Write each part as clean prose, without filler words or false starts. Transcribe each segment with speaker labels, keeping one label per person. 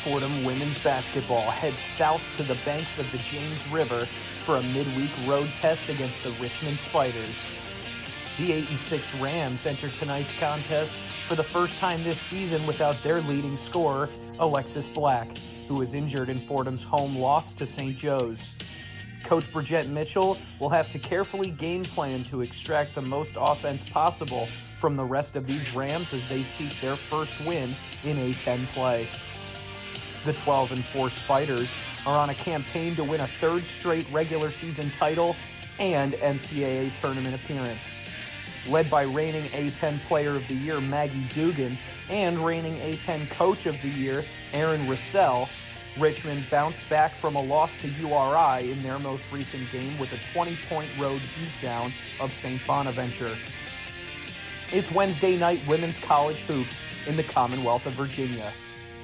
Speaker 1: Fordham women's basketball heads south to the banks of the James River for a midweek road test against the Richmond Spiders. The 8-6 Rams enter tonight's contest for the first time this season without their leading scorer, Alexis Black, who was injured in Fordham's home loss to St. Joe's. Coach Bridgette Mitchell will have to carefully game plan to extract the most offense possible from the rest of these Rams as they seek their first win in A10 play. The 12-4 Spiders are on a campaign to win a third straight regular season title and NCAA tournament appearance. Led by reigning A10 Player of the Year Maggie Dugan and reigning A10 Coach of the Year Aaron Russell, Richmond bounced back from a loss to URI in their most recent game with a 20-point road beatdown of St. Bonaventure. It's Wednesday night women's college hoops in the Commonwealth of Virginia.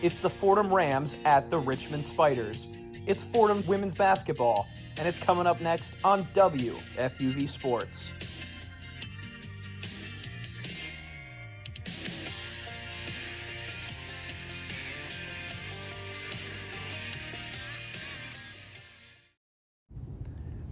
Speaker 1: It's the Fordham Rams at the Richmond Spiders. It's Fordham women's basketball, and it's coming up next on WFUV Sports.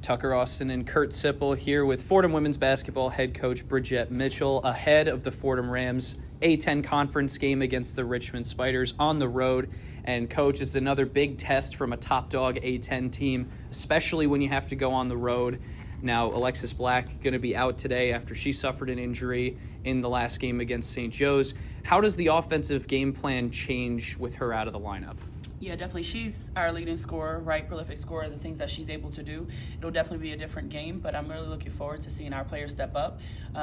Speaker 1: Tucker Austin and Kurt Sippel here with Fordham women's basketball head coach Bridgette Mitchell ahead of the Fordham Rams A10 conference game against the Richmond Spiders on the road. And coach, it's another big test from a top dog A10 team, especially when you have to go on the road. Now, Alexis Black going to be out today after she suffered an injury in the last game against St. Joe's. How does the offensive game plan change with her out of the lineup?
Speaker 2: Yeah, definitely. She's our leading scorer, right? Prolific scorer, the things that she's able to do. It'll definitely be a different game, but I'm really looking forward to seeing our players step up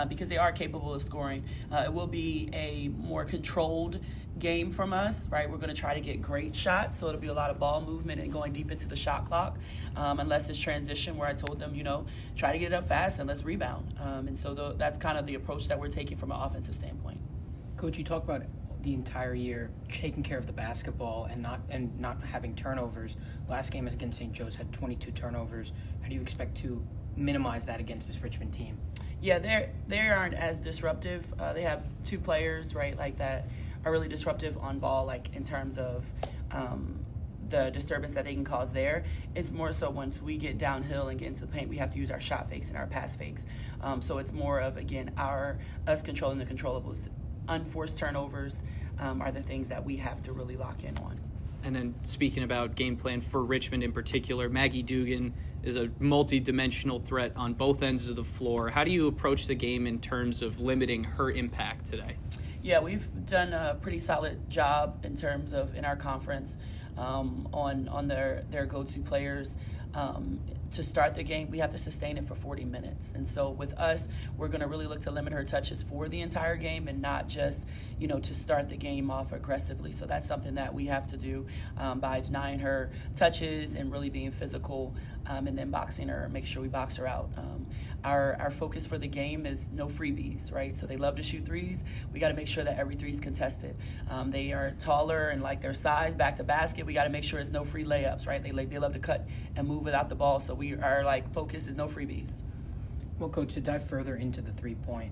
Speaker 2: because they are capable of scoring. It will be a more controlled game from us, right? We're going to try to get great shots, so it'll be a lot of ball movement and going deep into the shot clock, unless it's transition where I told them, try to get it up fast and let's rebound. And so that's kind of the approach that we're taking from an offensive standpoint.
Speaker 3: Coach, you talk about the entire year taking care of the basketball and not having turnovers. Last game against St. Joe's had 22 turnovers. How do you expect to minimize that against this Richmond team?
Speaker 2: Yeah, they aren't as disruptive. They have two players, right, like that are really disruptive on ball, like in terms of the disturbance that they can cause there. It's more so once we get downhill and get into the paint, we have to use our shot fakes and our pass fakes. So it's more of, again, us controlling the controllables. Unforced turnovers are the things that we have to really lock in on.
Speaker 1: And then speaking about game plan for Richmond in particular, Maggie Dugan is a multi-dimensional threat on both ends of the floor. How do you approach the game in terms of limiting her impact today?
Speaker 2: Yeah, we've done a pretty solid job in terms of in our conference on their go-to players. To start the game, we have to sustain it for 40 minutes. And so with us, we're going to really look to limit her touches for the entire game and not just, to start the game off aggressively. So that's something that we have to do by denying her touches and really being physical and then boxing her, make sure we box her out. Our focus for the game is no freebies, right? So they love to shoot threes. We got to make sure that every three is contested. They are taller and like their size, back to basket. We got to make sure it's no free layups, right? They love to cut and move without the ball. So our focus is no freebies.
Speaker 3: Well, Coach, to dive further into the three-point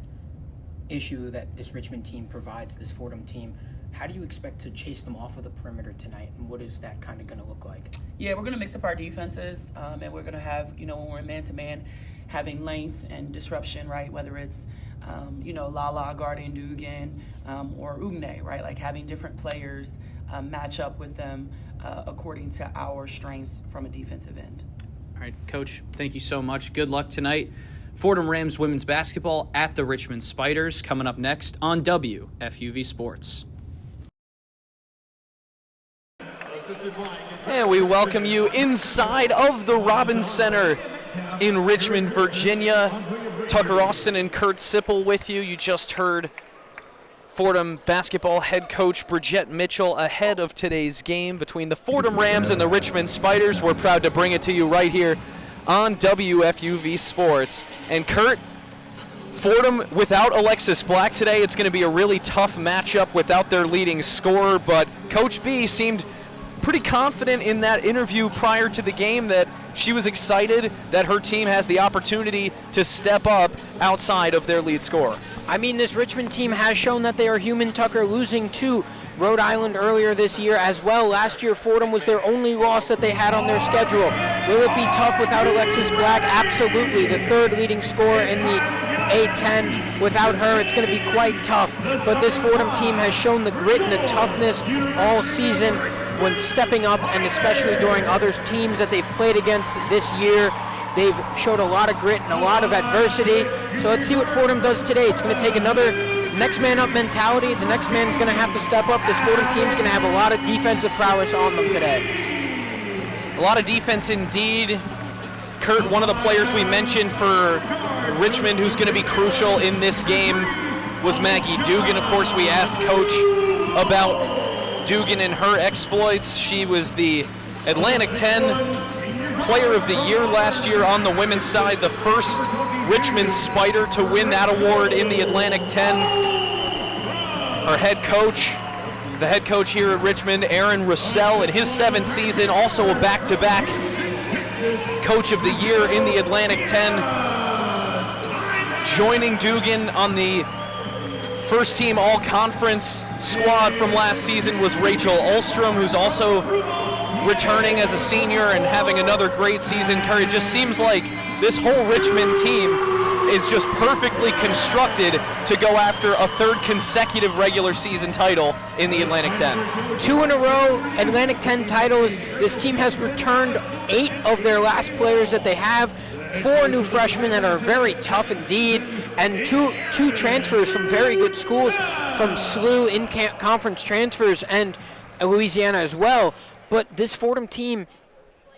Speaker 3: issue that this Richmond team provides, this Fordham team, how do you expect to chase them off of the perimeter tonight, and what is that kind of going to look like?
Speaker 2: Yeah, we're going to mix up our defenses, and we're going to have, when we're man-to-man, having length and disruption, right? Whether it's, Lala guarding Dugan or Ugne, right? Like having different players match up with them according to our strengths from a defensive end.
Speaker 1: All right, Coach, thank you so much. Good luck tonight. Fordham Rams women's basketball at the Richmond Spiders coming up next on WFUV Sports. And we welcome you inside of the Robins Center in Richmond, Virginia. Tucker Austin and Kurt Sippel with you. You just heard Fordham basketball head coach Bridgette Mitchell ahead of today's game between the Fordham Rams and the Richmond Spiders. We're proud to bring it to you right here on WFUV Sports. And Kurt, Fordham without Alexis Black today, it's going to be a really tough matchup without their leading scorer, but Coach B seemed pretty confident in that interview prior to the game that she was excited that her team has the opportunity to step up outside of their lead scorer.
Speaker 4: I mean, this Richmond team has shown that they are human. Tucker losing to
Speaker 3: Rhode Island earlier this year as well. Last year, Fordham was their only loss that they had on their schedule. Will it be tough without Alexis Black? Absolutely. The third leading scorer in the A10. Without her, it's going to be quite tough. But this Fordham team has shown the grit and the toughness all season when stepping up, and especially during other teams that they've played against this year. They've showed a lot of grit and a lot of adversity. So let's see what Fordham does today. It's going to take another next man up mentality. The next man is going to have to step up. This Fordham team is going to have a lot of defensive prowess on them today.
Speaker 4: A lot of defense indeed. Kurt, one of the players we mentioned for Richmond who's going to be crucial in this game was Maggie Dugan. Of course, we asked Coach about Dugan and her exploits. She was the Atlantic 10 Player of the Year last year on the women's side, the first Richmond Spider to win that award in the Atlantic 10. Our head coach, the head coach here at Richmond, Aaron Russell, in his 7th season, also a back-to-back Coach of the Year in the Atlantic 10. Joining Dugan on the first team all-conference squad from last season was Rachel Ulstrom, who's also returning as a senior and having another great season. Curry, it just seems like this whole Richmond team is just perfectly constructed to go after a third consecutive regular season title in the Atlantic 10.
Speaker 3: 2 in a row Atlantic 10 titles. This team has returned 8 of their last players that they have. 4 new freshmen that are very tough indeed, and two transfers from very good schools, from SLU in-conference transfers, and Louisiana as well. But this Fordham team,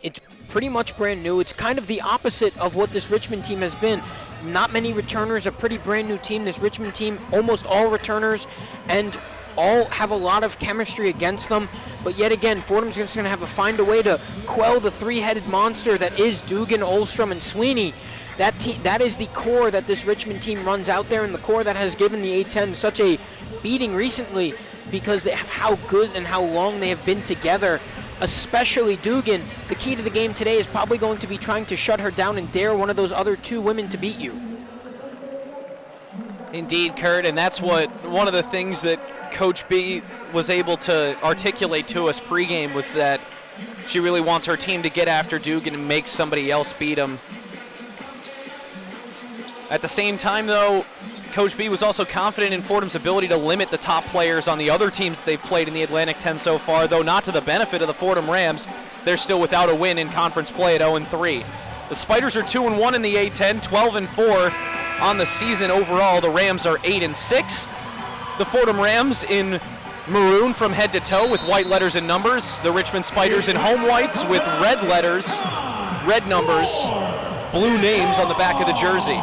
Speaker 3: it's pretty much brand new. It's kind of the opposite of what this Richmond team has been. Not many returners, a pretty brand new team. This Richmond team, almost all returners, and all have a lot of chemistry against them. But yet again, Fordham's just going to have to find a way to quell the three-headed monster that is Dugan, Ulstrom, and Sweeney. That is the core that this Richmond team runs out there, and the core that has given the A10 such a beating recently, because they have how good and how long they have been together, especially Dugan. The key to the game today is probably going to be trying to shut her down and dare one of those other 2 women to beat you.
Speaker 4: Indeed, Kurt, and that's what one of the things that Coach B was able to articulate to us pregame was that she really wants her team to get after Dugan and make somebody else beat him. At the same time, though, Coach B was also confident in Fordham's ability to limit the top players on the other teams that they've played in the Atlantic 10 so far, though not to the benefit of the Fordham Rams. They're still without a win in conference play at 0-3. The Spiders are 2-1 in the A10, 12-4 on the season overall. The Rams are 8-6. The Fordham Rams in maroon from head to toe with white letters and numbers. The Richmond Spiders in home whites with red letters, red numbers, blue names on the back of the jersey.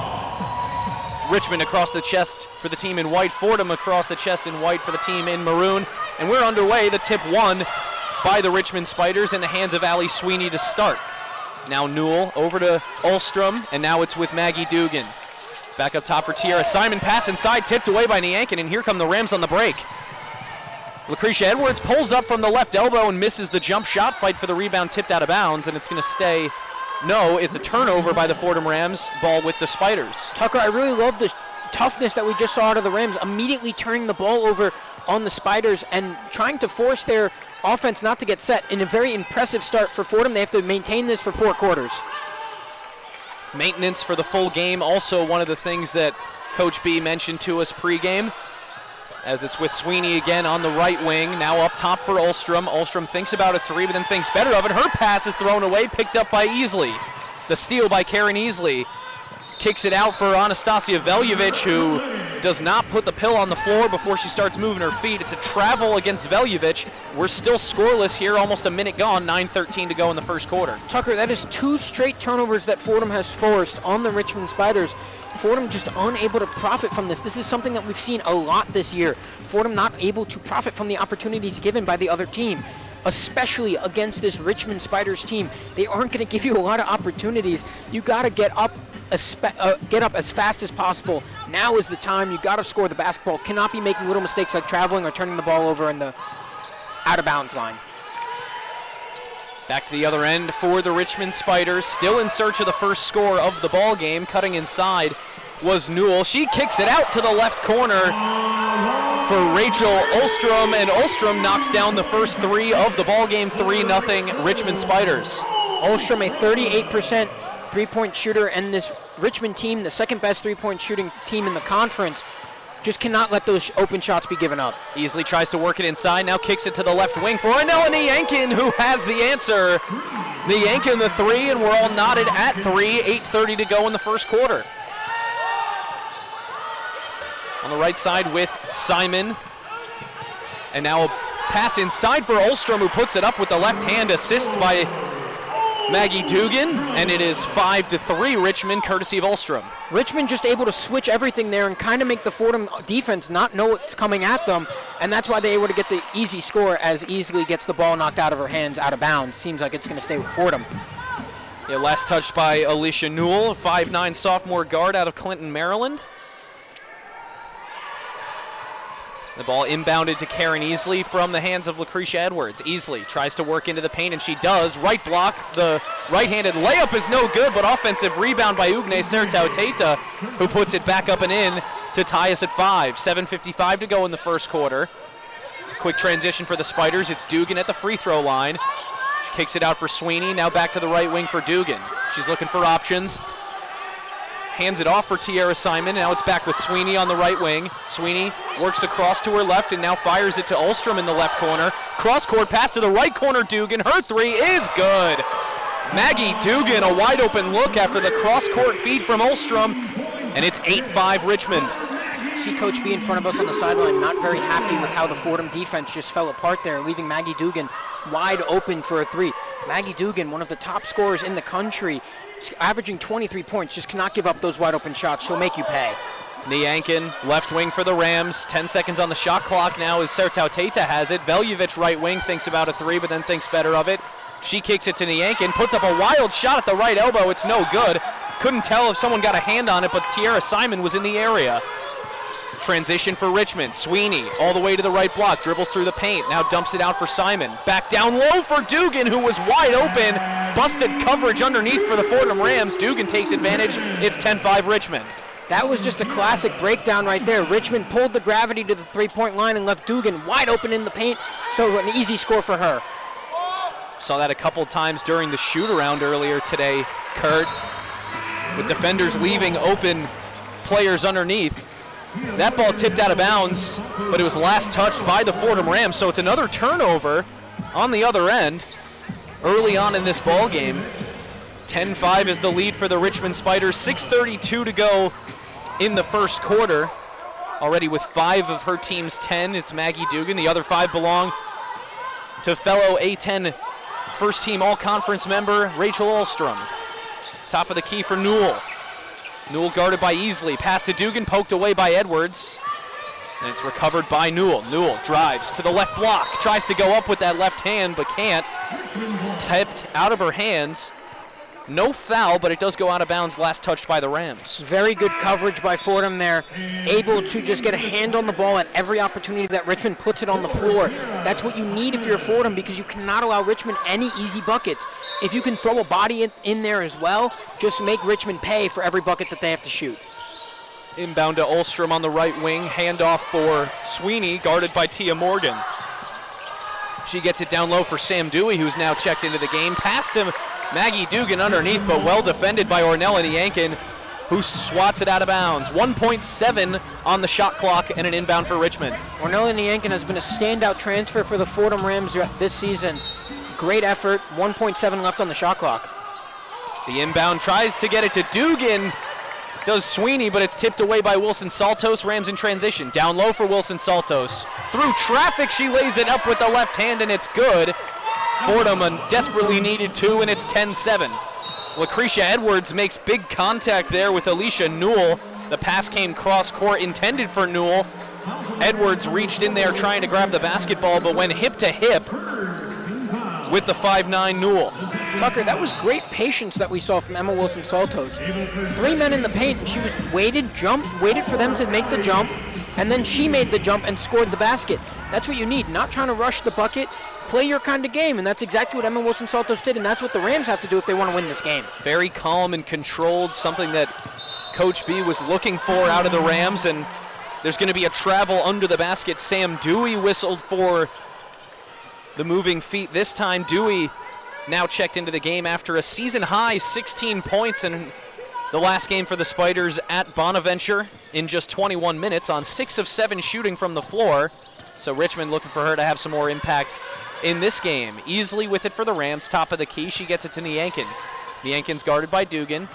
Speaker 4: Richmond across the chest for the team in white, Fordham across the chest in white for the team in maroon. And we're underway. The tip won by the Richmond Spiders in the hands of Allie Sweeney to start. Now Newell over to Ulstrom, and now it's with Maggie Dugan. Back up top for Tiara Simon, pass inside, tipped away by Niankin, and here come the Rams on the break. Lucretia Edwards pulls up from the left elbow and misses the jump shot. Fight for the rebound, tipped out of bounds, and it's going to stay. No, it's a turnover by the Fordham Rams, ball with the Spiders.
Speaker 3: Tucker, I really love the toughness that we just saw out of the Rams, immediately turning the ball over on the Spiders and trying to force their offense not to get set. In a very impressive start for Fordham. They have to maintain this for 4 quarters.
Speaker 4: Maintenance for the full game, also one of the things that Coach B mentioned to us pregame, as it's with Sweeney again on the right wing, now up top for Ulstrom. Ulstrom thinks about a 3, but then thinks better of it. Her pass is thrown away, picked up by Easley. The steal by Karen Easley. Kicks it out for Anastasia Veljevic, who does not put the pill on the floor before she starts moving her feet. It's a travel against Veljevic. We're still scoreless here, almost a minute gone, 9:13 to go in the first quarter.
Speaker 3: Tucker, that is 2 straight turnovers that Fordham has forced on the Richmond Spiders. Fordham just unable to profit from this. This is something that we've seen a lot this year. Fordham not able to profit from the opportunities given by the other team, especially against this Richmond Spiders team. They aren't going to give you a lot of opportunities. You got to get up as fast as possible. Now is the time. You got to score the basketball. Cannot be making little mistakes like traveling or turning the ball over in the out-of-bounds line.
Speaker 4: Back to the other end for the Richmond Spiders, still in search of the first score of the ball game. Cutting inside was Newell. She kicks it out to the left corner. for Rachel Olstrom, and Olstrom knocks down the first three of the ballgame, 3-0 Richmond Spiders.
Speaker 3: Olstrom, a 38% three-point shooter, and this Richmond team, the second best three-point shooting team in the conference, just cannot let those open shots be given up.
Speaker 4: Easily tries to work it inside, now kicks it to the left wing for Ornella Niankin, who has the answer. Niankin the three, and we're all knotted at 3, 8:30 to go in the first quarter. On the right side with Simon. And now a pass inside for Olstrom, who puts it up with the left hand, assist by Maggie Dugan, and it is 5-3 Richmond, courtesy of Olstrom.
Speaker 3: Richmond just able to switch everything there and kind of make the Fordham defense not know what's coming at them, and that's why they're able to get the easy score as Easley gets the ball knocked out of her hands out of bounds. Seems like it's going to stay with Fordham.
Speaker 4: Yeah, last touched by Alicia Newell, a 5'9" sophomore guard out of Clinton, Maryland. The ball inbounded to Karen Easley from the hands of Lucretia Edwards. Easley tries to work into the paint, and she does. Right block, the right-handed layup is no good, but offensive rebound by Ugne Sertauteta, who puts it back up and in to tie us at 5. 7:55 to go in the first quarter. Quick transition for the Spiders. It's Dugan at the free throw line. She kicks it out for Sweeney. Now back to the right wing for Dugan. She's looking for options. Hands it off for Tiara Simon. Now it's back with Sweeney on the right wing. Sweeney works across to her left and now fires it to Olstrom in the left corner. Cross-court pass to the right corner, Dugan. Her three is good. Maggie Dugan, a wide open look after the cross-court feed from Olstrom, and it's 8-5 Richmond.
Speaker 3: See Coach B in front of us on the sideline, not very happy with how the Fordham defense just fell apart there, leaving Maggie Dugan wide open for a three. Maggie Dugan, one of the top scorers in the country, averaging 23 points, just cannot give up those wide open shots. She'll make you pay.
Speaker 4: Niankin, left wing for the Rams. 10 seconds on the shot clock now as Sertauteta has it. Veljevic, right wing, thinks about a three, but then thinks better of it. She kicks it to Niankin, puts up a wild shot at the right elbow. It's no good. Couldn't tell if someone got a hand on it, but Tiara Simon was in the area. Transition for Richmond. Sweeney all the way to the right block, dribbles through the paint, now dumps it out for Simon. Back down low for Dugan, who was wide open. Busted coverage underneath for the Fordham Rams. Dugan takes advantage. It's 10-5 Richmond.
Speaker 3: That was just a classic breakdown right there. Richmond pulled the gravity to the three-point line and left Dugan wide open in the paint, so an easy score for her.
Speaker 4: Saw that a couple times during the shoot-around earlier today, Kurt, with defenders leaving open players underneath. That ball tipped out of bounds, but it was last touched by the Fordham Rams, so it's another turnover on the other end early on in this ball game. 10-5 is the lead for the Richmond Spiders. 6:32 to go in the first quarter. Already with 5 of her team's 10, it's Maggie Dugan. The other 5 belong to fellow A10 first-team all-conference member Rachel Olstrom. Top of the key for Newell. Newell guarded by Easley. Pass to Dugan, poked away by Edwards. And it's recovered by Newell. Newell drives to the left block. Tries to go up with that left hand, but can't. It's tipped out of her hands. No foul, but it does go out of bounds, last touched by the Rams.
Speaker 3: Very good coverage by Fordham there. Able to just get a hand on the ball at every opportunity that Richmond puts it on the floor. That's what you need if you're Fordham, because you cannot allow Richmond any easy buckets. If you can throw a body in there as well, just make Richmond pay for every bucket that they have to shoot.
Speaker 4: Inbound to Olstrom on the right wing. Handoff for Sweeney, guarded by Tia Morgan. She gets it down low for Sam Dewey, who's now checked into the game. Past him, Maggie Dugan underneath, but well defended by Ornella Niankin, who swats it out of bounds. 1.7 on the shot clock and an inbound for Richmond.
Speaker 3: Ornella Niankin has been a standout transfer for the Fordham Rams this season. Great effort, 1.7 left on the shot clock.
Speaker 4: The inbound tries to get it to Dugan. Does Sweeney, but it's tipped away by Wilson Saltos. Rams in transition. Down low for Wilson Saltos. Through traffic, she lays it up with the left hand, and it's good. Fordham desperately needed 2, and it's 10-7. Lucretia Edwards makes big contact there with Alicia Newell. The pass came cross-court, intended for Newell. Edwards reached in there trying to grab the basketball, but went hip-to-hip with the 5'9" Newell.
Speaker 3: Tucker, that was great patience that we saw from Emma Wilson-Saltos. 3 men in the paint, and she was waited for them to make the jump, and then she made the jump and scored the basket. That's what you need, not trying to rush the bucket. Play your kind of game, and that's exactly what Emma Wilson-Saltos did, and that's what the Rams have to do if they want to win this game.
Speaker 4: Very calm and controlled, something that Coach B was looking for out of the Rams, and There's going to be a travel under the basket. Sam Dewey whistled for the moving feet this time. Dewey now checked into the game after a season-high 16 points in the last game for the Spiders at Bonaventure in just 21 minutes on 6 of 7 shooting from the floor. So Richmond looking for her to have some more impact in this game. Easily with it for the Rams, top of the key. She gets it to Niankin. Niankin's guarded by Dugan.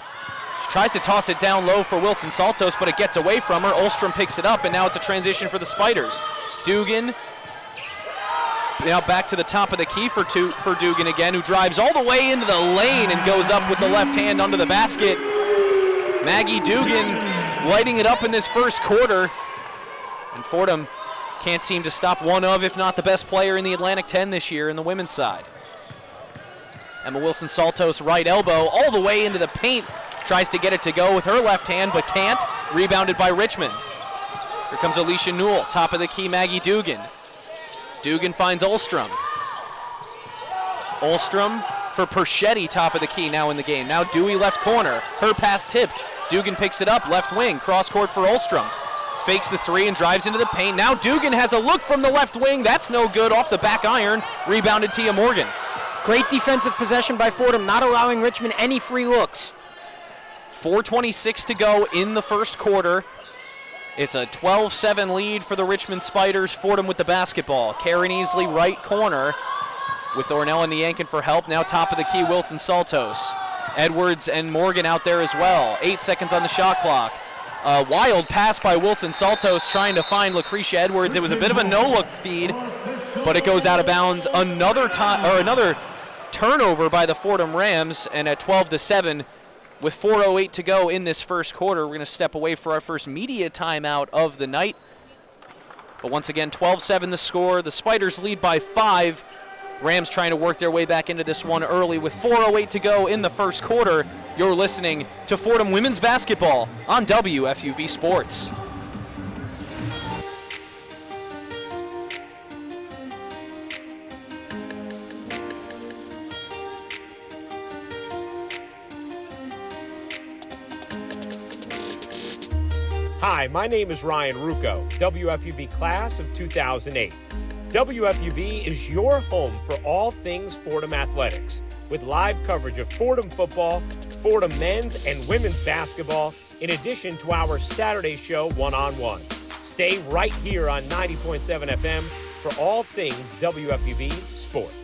Speaker 4: She tries to toss it down low for Wilson Saltos, but it gets away from her. Olstrom picks it up, and now it's a transition for the Spiders. Dugan now back to the top of the key for Dugan again, who drives all the way into the lane and goes up with the left hand under the basket. Maggie Dugan lighting it up in this first quarter. And Fordham can't seem to stop one of, if not the best player in the Atlantic 10 this year in the women's side. Emma Wilson Saltos, right elbow, all the way into the paint. Tries to get it to go with her left hand, but can't. Rebounded by Richmond. Here comes Alicia Newell, top of the key, Maggie Dugan. Dugan finds Olstrom. Olstrom for Perschetti, top of the key now in the game. Now Dewey left corner. Her pass tipped. Dugan picks it up, left wing, cross court for Olstrom. Fakes the three and drives into the paint. Now Dugan has a look from the left wing. That's no good, off the back iron. Rebounded Tia Morgan.
Speaker 3: Great defensive possession by Fordham, not allowing Richmond any free looks.
Speaker 4: 4:26 to go in the first quarter. It's a 12-7 lead for the Richmond Spiders. Fordham with the basketball. Karen Easley, right corner, with Ornella Niankin for help. Now top of the key, Wilson Saltos. Edwards and Morgan out there as well. 8 seconds on the shot clock. A wild pass by Wilson Saltos trying to find Lucretia Edwards. It was a bit of a no-look feed, but it goes out of bounds. Another turnover by the Fordham Rams, and at 12-7, with 4:08 to go in this first quarter, we're going to step away for our first media timeout of the night. But once again, 12-7 the score. The Spiders lead by 5. Rams trying to work their way back into this one early with 4:08 to go in the first quarter. You're listening to Fordham Women's Basketball on WFUV Sports.
Speaker 5: Hi, my name is Ryan Rucco, WFUV class of 2008. WFUV is your home for all things Fordham athletics, with live coverage of Fordham football, Fordham men's and women's basketball, in addition to our Saturday show, One-on-One. Stay right here on 90.7 FM for all things WFUV sports.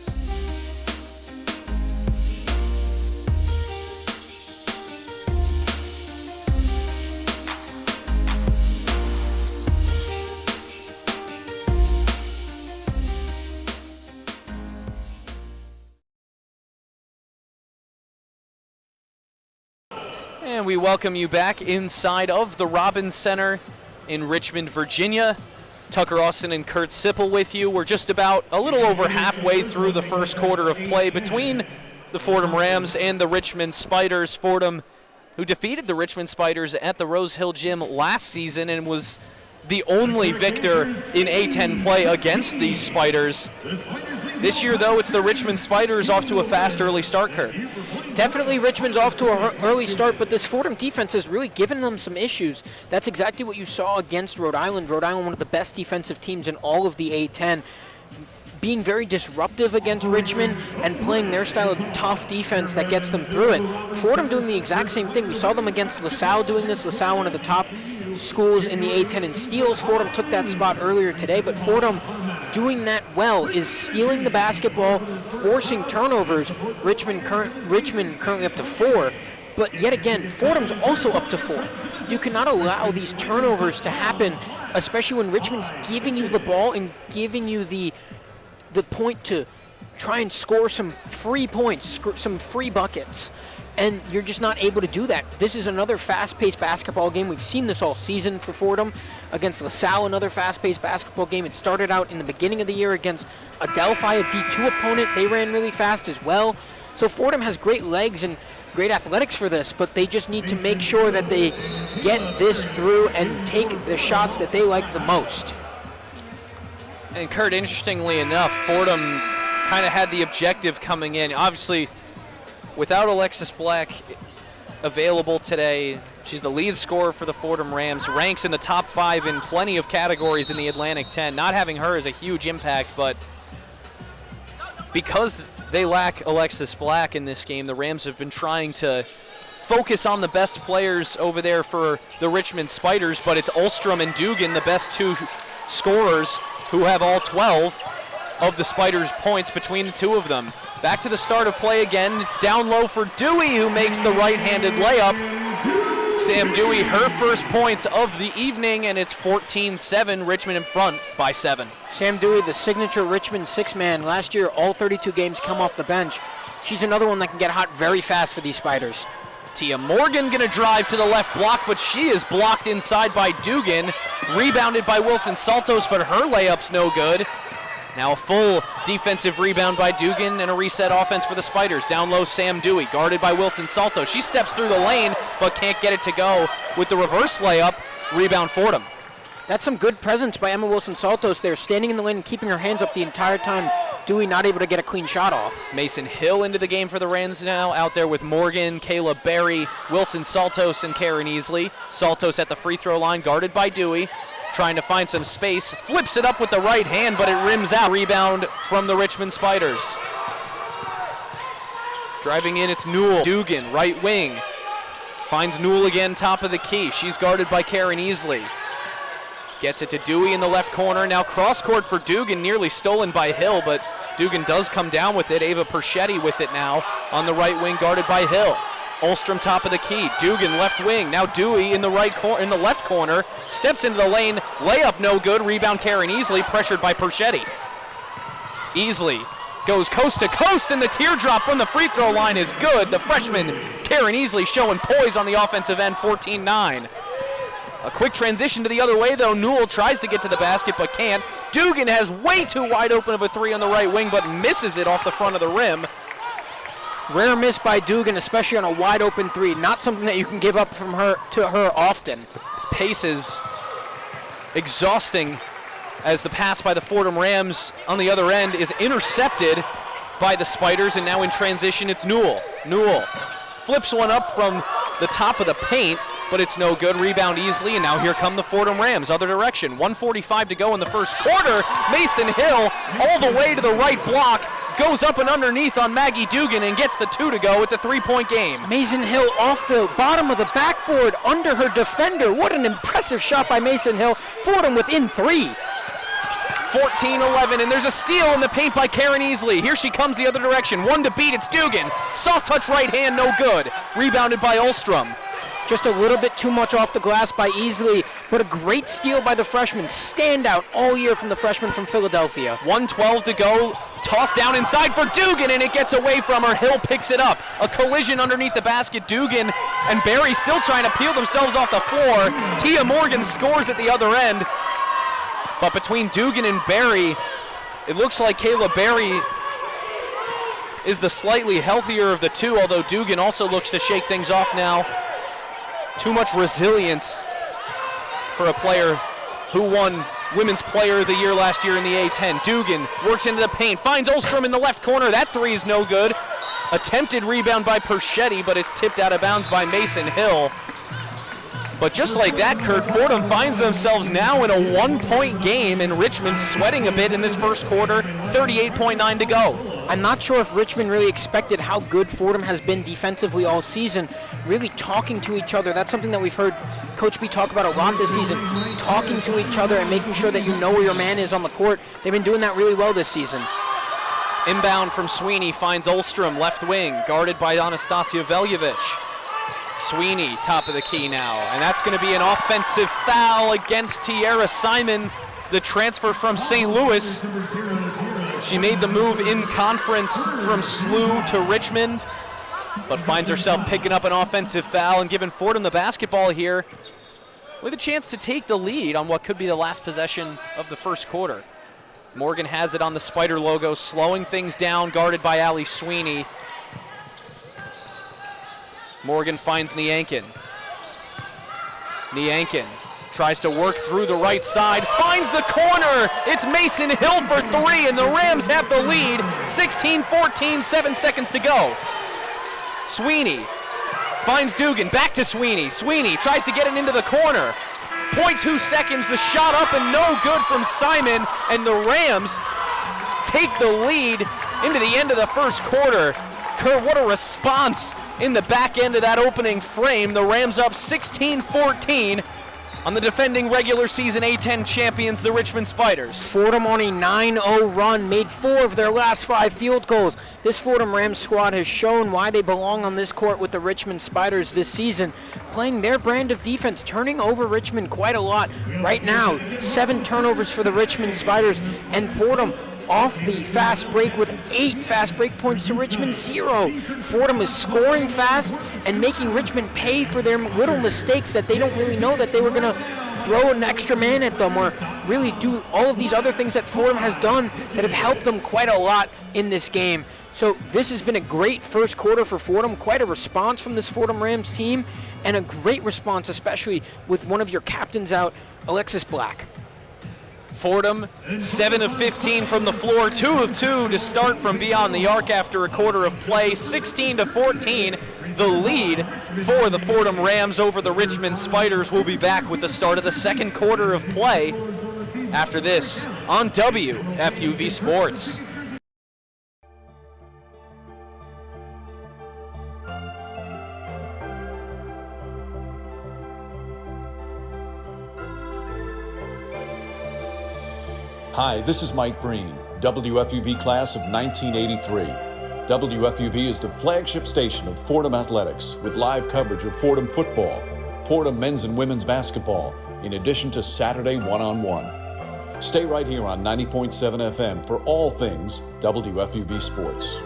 Speaker 4: And we welcome you back inside of the Robins Center in Richmond, Virginia. Tucker Austin and Kurt Sippel with you. We're just about a little over halfway through the first quarter of play between the Fordham Rams and the Richmond Spiders. Fordham, who defeated the Richmond Spiders at the Rose Hill Gym last season and was the only victor in A10 play against these Spiders. This year, though, it's the Richmond Spiders off to a fast early start, Kurt.
Speaker 3: Definitely Richmond's off to an early start, but this Fordham defense has really given them some issues. That's exactly what you saw against Rhode Island. Rhode Island, one of the best defensive teams in all of the A10, being very disruptive against Richmond and playing their style of tough defense that gets them through it. Fordham doing the exact same thing. We saw them against LaSalle doing this. LaSalle, one of the top schools in the A10 in steals. Fordham took that spot earlier today, but Fordham doing that well is stealing the basketball, forcing turnovers. Richmond currently up to 4, but yet again, Fordham's also up to 4. You cannot allow these turnovers to happen, especially when Richmond's giving you the ball and giving you the point to try and score some free points, some free buckets. And you're just not able to do that. This is another fast-paced basketball game. We've seen this all season for Fordham. Against LaSalle, another fast-paced basketball game. It started out in the beginning of the year against Adelphi, a D2 opponent. They ran really fast as well. So Fordham has great legs and great athletics for this, but they just need to make sure that they get this through and take the shots that they like the most.
Speaker 4: And Kurt, interestingly enough, Fordham kind of had the objective coming in. Obviously, without Alexis Black available today, She's the lead scorer for the Fordham Rams, ranks in the top 5 in plenty of categories in the Atlantic 10. Not having her is a huge impact, but because they lack Alexis Black in this game, the Rams have been trying to focus on the best players over there for the Richmond Spiders, but it's Ulstrom and Dugan, the best 2 scorers, who have all 12 of the Spiders' points between the 2 of them. Back to the start of play again. It's down low for Dewey, who makes the right-handed layup. Sam Dewey, her first points of the evening, and it's 14-7, Richmond in front by 7.
Speaker 3: Sam Dewey, the signature Richmond 6-man. Last year, all 32 games come off the bench. She's another one that can get hot very fast for these Spiders.
Speaker 4: Tia Morgan going to drive to the left block, but she is blocked inside by Dugan. Rebounded by Wilson Saltos, but her layup's no good. Now a full defensive rebound by Dugan and a reset offense for the Spiders. Down low, Sam Dewey, guarded by Wilson Saltos. She steps through the lane, but can't get it to go with the reverse layup. Rebound Fordham.
Speaker 3: That's some good presence by Emma Wilson Saltos there, standing in the lane and keeping her hands up the entire time. Dewey not able to get a clean shot off.
Speaker 4: Mason Hill into the game for the Rams now, out there with Morgan, Kayla Berry, Wilson Saltos, and Karen Easley. Saltos at the free throw line, guarded by Dewey. Trying to find some space, flips it up with the right hand, but it rims out. Rebound from the Richmond Spiders. Driving in, it's Newell. Dugan, right wing. Finds Newell again, top of the key. She's guarded by Karen Easley. Gets it to Dewey in the left corner. Now cross court for Dugan, nearly stolen by Hill, but Dugan does come down with it. Ava Perschetti with it now on the right wing, guarded by Hill. Ulstrom top of the key. Dugan left wing. Now Dewey in the left corner. Steps into the lane. Layup no good. Rebound Karen Easley, pressured by Perschetti. Easley goes coast to coast, and the teardrop from the free throw line is good. The freshman Karen Easley showing poise on the offensive end. 14-9. A quick transition to the other way, though. Newell tries to get to the basket but can't. Dugan has way too wide open of a 3 on the right wing, but misses it off the front of the rim.
Speaker 3: Rare miss by Dugan, especially on a wide open 3. Not something that you can give up from her to her often.
Speaker 4: His pace is exhausting as the pass by the Fordham Rams on the other end is intercepted by the Spiders, and now in transition it's Newell. Newell flips one up from the top of the paint, but it's no good. Rebound easily, and now here come the Fordham Rams, other direction. 1:45 to go in the first quarter. Mason Hill all the way to the right block, goes up and underneath on Maggie Dugan and gets the 2 to go. It's a 3-point game.
Speaker 3: Mason Hill off the bottom of the backboard under her defender. What an impressive shot by Mason Hill. Fordham within 3.
Speaker 4: 14-11, and there's a steal in the paint by Karen Easley. Here she comes the other direction. 1 to beat, it's Dugan. Soft touch right hand, no good. Rebounded by Ulstrom.
Speaker 3: Just a little bit too much off the glass by Easley, but a great steal by the freshman. Standout all year from the freshman from Philadelphia.
Speaker 4: 1:12 to go. Toss down inside for Dugan, and it gets away from her. Hill picks it up. A collision underneath the basket. Dugan and Barry still trying to peel themselves off the floor. Tia Morgan scores at the other end. But between Dugan and Barry, it looks like Kayla Barry is the slightly healthier of the 2, although Dugan also looks to shake things off now. Too much resilience for a player who won Women's Player of the Year last year in the A-10. Dugan works into the paint, finds Ulstrom in the left corner. That 3 is no good. Attempted rebound by Perschetti, but it's tipped out of bounds by Mason Hill. But just like that, Kurt, Fordham finds themselves now in a 1-point game, and Richmond sweating a bit in this first quarter. 38.9 to go.
Speaker 3: I'm not sure if Richmond really expected how good Fordham has been defensively all season, really talking to each other. That's something that we've heard Coach B talk about a lot this season, talking to each other and making sure that you know where your man is on the court. They've been doing that really well this season.
Speaker 4: Inbound from Sweeney finds Ulstrom, left wing, guarded by Anastasia Veljevich. Sweeney, top of the key now, and that's going to be an offensive foul against Tierra Simon, the transfer from St. Louis. She made the move in conference from SLU to Richmond, but finds herself picking up an offensive foul and giving Fordham the basketball here with a chance to take the lead on what could be the last possession of the first quarter. Morgan has it on the Spider logo, slowing things down, guarded by Allie Sweeney. Morgan finds Niankin. Niankin tries to work through the right side, finds the corner. It's Mason Hill for 3, and the Rams have the lead. 16-14, 7 seconds to go. Sweeney finds Dugan, back to Sweeney. Sweeney tries to get it into the corner. 0.2 seconds, the shot up and no good from Simon, and the Rams take the lead into the end of the first quarter. Kurt, what a response in the back end of that opening frame. The Rams up 16-14 on the defending regular season A-10 champions, the Richmond Spiders.
Speaker 3: Fordham on a 9-0 run, made 4 of their last 5 field goals. This Fordham Rams squad has shown why they belong on this court with the Richmond Spiders this season, playing their brand of defense, turning over Richmond quite a lot. Right now, 7 turnovers for the Richmond Spiders, and Fordham off the fast break with 8 fast break points to Richmond 0. Fordham is scoring fast and making Richmond pay for their little mistakes that they don't really know that they were going to throw an extra man at them or really do all of these other things that Fordham has done that have helped them quite a lot in this game. So this has been a great first quarter for Fordham, quite a response from this Fordham Rams team, and a great response especially with one of your captains out, Alexis Black.
Speaker 4: Fordham, 7 of 15 from the floor, 2 of 2 to start from beyond the arc after a quarter of play, 16-14, the lead for the Fordham Rams over the Richmond Spiders. Will be back with the start of the second quarter of play after this on WFUV Sports.
Speaker 6: Hi, this is Mike Breen, WFUV class of 1983. WFUV is the flagship station of Fordham Athletics with live coverage of Fordham football, Fordham men's and women's basketball, in addition to Saturday one-on-one. Stay right here on 90.7 FM for all things WFUV Sports.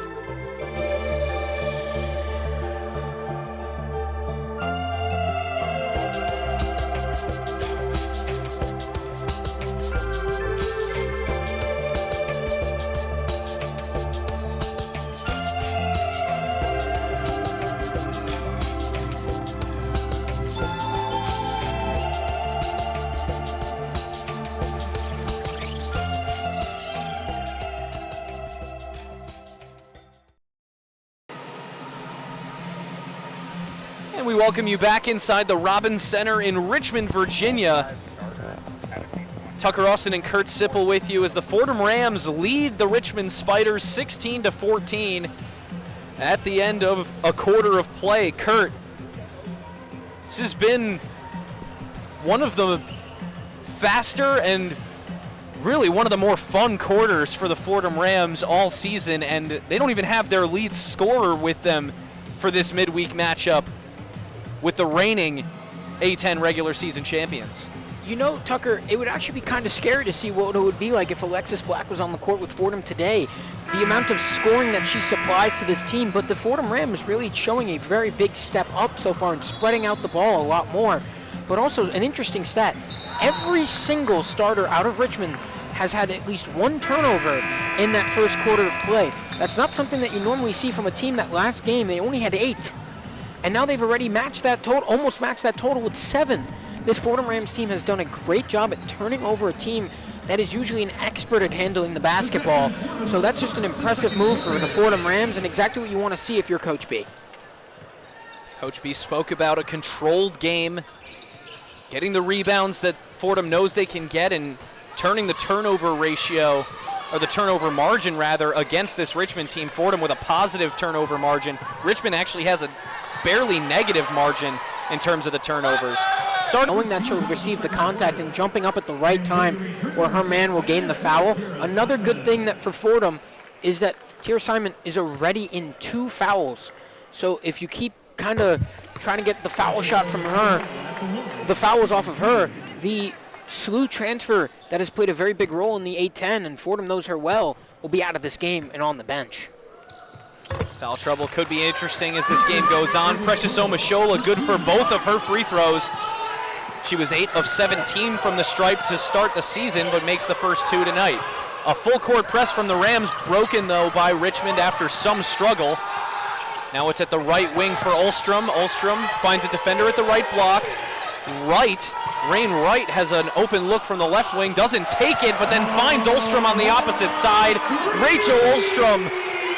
Speaker 4: And we welcome you back inside the Robins Center in Richmond, Virginia. Tucker Austin and Kurt Sippel with you as the Fordham Rams lead the Richmond Spiders 16-14 at the end of a quarter of play. Kurt, this has been one of the faster and really one of the more fun quarters for the Fordham Rams all season, and they don't even have their lead scorer with them for this midweek matchup with the reigning A-10 regular season champions.
Speaker 3: You know, Tucker, it would actually be kind of scary to see what it would be like if Alexis Black was on the court with Fordham today. The amount of scoring that she supplies to this team, but the Fordham Rams really showing a very big step up so far and spreading out the ball a lot more. But also an interesting stat, every single starter out of Richmond has had at least 1 turnover in that first quarter of play. That's not something that you normally see from a team that last game, they only had 8. And now they've already matched that total, almost matched that total with 7. This Fordham Rams team has done a great job at turning over a team that is usually an expert at handling the basketball. So that's just an impressive move for the Fordham Rams and exactly what you want to see if you're Coach B.
Speaker 4: Coach B spoke about a controlled game, getting the rebounds that Fordham knows they can get and turning the turnover ratio, or the turnover margin rather, against this Richmond team. Fordham with a positive turnover margin. Richmond actually has a barely negative margin in terms of the turnovers.
Speaker 3: Knowing that she'll receive the contact and jumping up at the right time where her man will gain the foul. Another good thing that for Fordham is that Tier Simon is already in 2 fouls. So if you keep kind of trying to get the foul shot from her, the fouls off of her, the SLU transfer that has played a very big role in the A-10, and Fordham knows her well, will be out of this game and on the bench.
Speaker 4: Foul trouble could be interesting as this game goes on. Precious Omashola good for both of her free throws. She was 8 of 17 from the stripe to start the season, but makes the first 2 tonight. A full court press from the Rams, broken though by Richmond after some struggle. Now it's at the right wing for Ulstrom. Ulstrom finds a defender at the right block. Rain Wright has an open look from the left wing, doesn't take it, but then finds Ulstrom on the opposite side. Rachel Ulstrom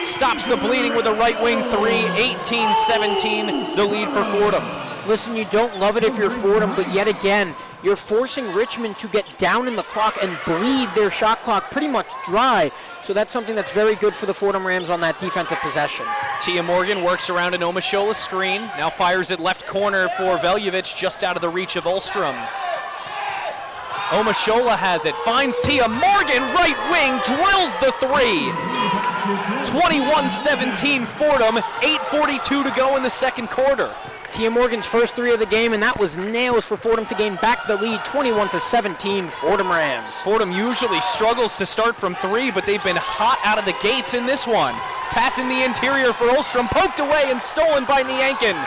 Speaker 4: stops the bleeding with a right wing three. 18-17, the lead for Fordham.
Speaker 3: Listen, you don't love it if you're Fordham, but yet again, you're forcing Richmond to get down in the clock and bleed their shot clock pretty much dry. So that's something that's very good for the Fordham Rams on that defensive possession.
Speaker 4: Tia Morgan works around an Omashola screen. Now fires it left corner for Veljovic, just out of the reach of Ulstrom. Omashola has it, finds Tia Morgan, right wing, drills the three. 21-17 Fordham, 8:42 to go in the second quarter.
Speaker 3: Tia Morgan's first three of the game, and that was nails for Fordham to gain back the lead, 21-17 Fordham Rams.
Speaker 4: Fordham usually struggles to start from three, but they've been hot out of the gates in this one. Passing the interior for Ulstrom, poked away and stolen by Niankin.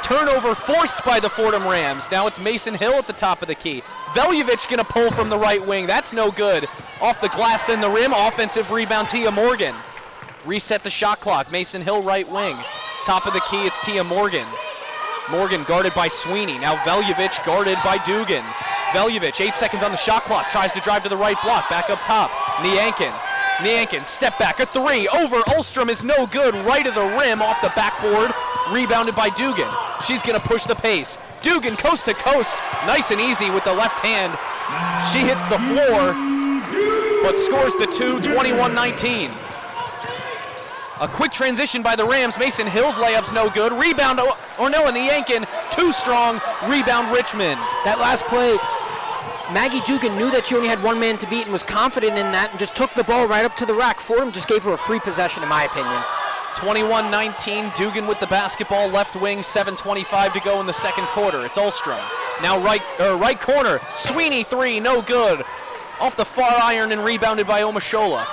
Speaker 4: Turnover forced by the Fordham Rams. Now it's Mason Hill at the top of the key. Veljovic gonna pull from the right wing. That's no good. Off the glass, then the rim. Offensive rebound, Tia Morgan. Reset the shot clock. Mason Hill right wing. Top of the key, it's Tia Morgan. Morgan guarded by Sweeney. Now Veljovic guarded by Dugan. Veljovic, 8 seconds on the shot clock. Tries to drive to the right block. Back up top. Niankin, step back, a three. Over, Ulstrom is no good. Right of the rim, off the backboard. Rebounded by Dugan. She's gonna push the pace. Dugan coast to coast. Nice and easy with the left hand. She hits the floor, but scores the two, 21-19. A quick transition by the Rams. Mason Hill's layup's no good. Rebound, Ornella Niankin, too strong. Rebound Richmond.
Speaker 3: That last play, Maggie Dugan knew that she only had one man to beat and was confident in that and just took the ball right up to the rack. Fordham just gave her a free possession, in my opinion.
Speaker 4: 21-19, Dugan with the basketball, left wing, 7:25 to go in the second quarter. It's Ulstrom. Now right corner, Sweeney three, no good. Off the far iron and rebounded by Omashola.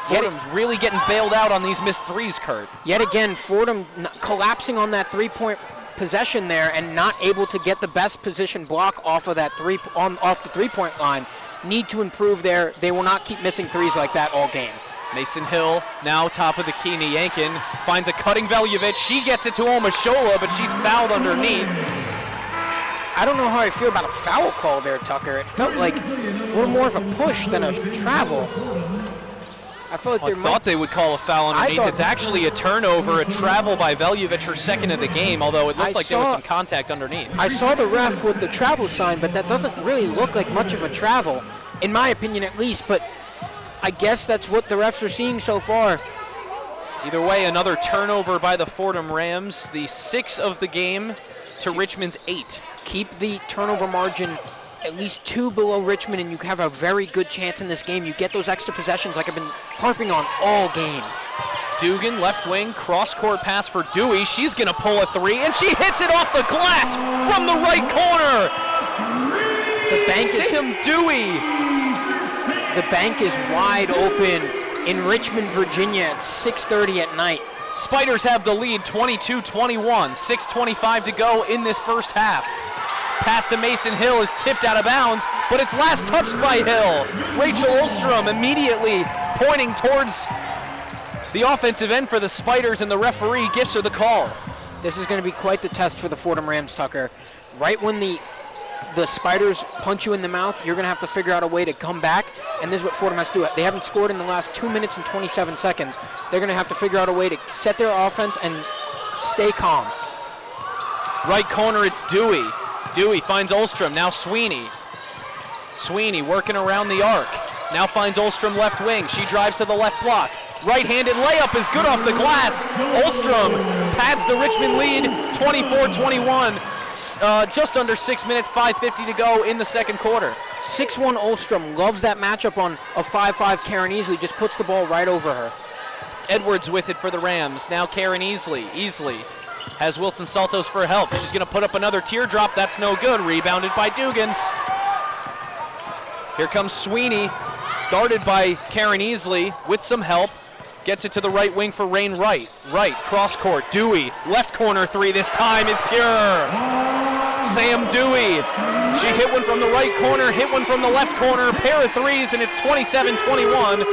Speaker 4: Fordham's really getting bailed out on these missed threes, Kurt.
Speaker 3: Yet again, Fordham collapsing on that three-point possession there and not able to get the best position block off of that off the three-point line. Need to improve there. They will not keep missing threes like that all game.
Speaker 4: Mason Hill, now top of the key, Niankin, finds a cutting Veljovic. She gets it to Omashola, but she's fouled underneath.
Speaker 3: I don't know how I feel about a foul call there, Tucker. It felt like a little more of a push than a travel. I felt like
Speaker 4: thought they would call a foul underneath. It's actually a turnover, a travel by Veljovic, her second of the game, although it looked like there was some contact underneath.
Speaker 3: I saw the ref with the travel sign, but that doesn't really look like much of a travel, in my opinion at least, but I guess that's what the refs are seeing so far.
Speaker 4: Either way, another turnover by the Fordham Rams, the 6th of the game to Richmond's 8.
Speaker 3: Keep the turnover margin at least 2 below Richmond, and you have a very good chance in this game. You get those extra possessions like I've been harping on all game.
Speaker 4: Dugan, left wing, cross-court pass for Dewey. She's going to pull a three, and she hits it off the glass from the right corner.
Speaker 3: The bank
Speaker 4: Sam Dewey.
Speaker 3: The bank is wide open in Richmond, Virginia at 6:30 at night.
Speaker 4: Spiders have the lead, 22-21. 6:25 to go in this first half. Pass to Mason Hill is tipped out of bounds, but it's last touched by Hill. Rachel Ulstrom immediately pointing towards the offensive end for the Spiders, and the referee gives her the call.
Speaker 3: This is going to be quite the test for the Fordham Rams, Tucker. Right when the Spiders punch you in the mouth, you're going to have to figure out a way to come back, and this is what Fordham has to do. They haven't scored in the last 2 minutes and 27 seconds. They're going to have to figure out a way to set their offense and stay calm.
Speaker 4: Right corner, it's Dewey. Dewey finds Ulstrom, now Sweeney. Sweeney working around the arc. Now finds Ulstrom left wing. She drives to the left block. Right-handed layup is good off the glass. Ulstrom pads the Richmond lead, 24-21. Just under 6 minutes, 5:50 to go in the second quarter.
Speaker 3: 6'1" Ulstrom loves that matchup on a 5'5" Karen Easley, just puts the ball right over her.
Speaker 4: Edwards with it for the Rams. Now Karen Easley. Easley has Wilson Saltos for help. She's going to put up another teardrop. That's no good. Rebounded by Dugan. Here comes Sweeney, guarded by Karen Easley with some help. Gets it to the right wing for Rain Wright. Right, cross court, Dewey. Left corner three this time is pure. Sam Dewey. She hit one from the right corner, hit one from the left corner. Pair of threes, and it's 27-21.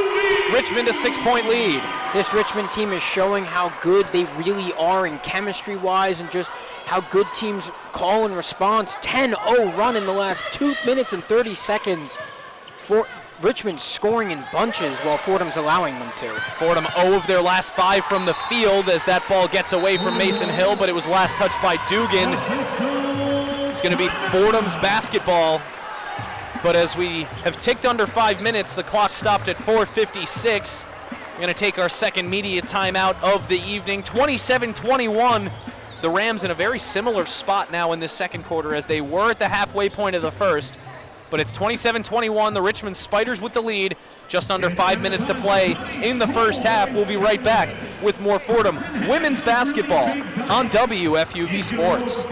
Speaker 4: Richmond a 6-point lead.
Speaker 3: This Richmond team is showing how good they really are in chemistry-wise and just how good teams call and response. 10-0 run in the last 2 minutes and 30 seconds. Richmond scoring in bunches while Fordham's allowing them to.
Speaker 4: Fordham 0 of their last 5 from the field as that ball gets away from Mason Hill, but it was last touched by Dugan. It's going to be Fordham's basketball. But as we have ticked under 5 minutes, the clock stopped at 4:56. We're going to take our second media timeout of the evening. 27-21. The Rams in a very similar spot now in this second quarter as they were at the halfway point of the first. But it's 27-21, the Richmond Spiders with the lead. Just under 5 minutes to play in the first half. We'll be right back with more Fordham women's basketball on WFUV Sports.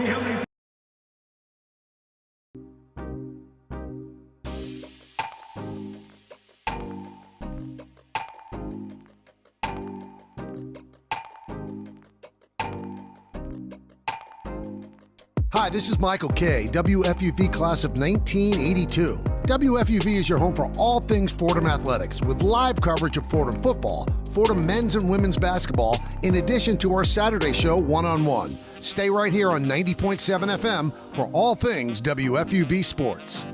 Speaker 7: Hi, this is Michael Kay, WFUV class of 1982. WFUV is your home for all things Fordham athletics, with live coverage of Fordham football, Fordham men's and women's basketball, in addition to our Saturday show, One on One. Stay right here on 90.7 FM for all things WFUV sports.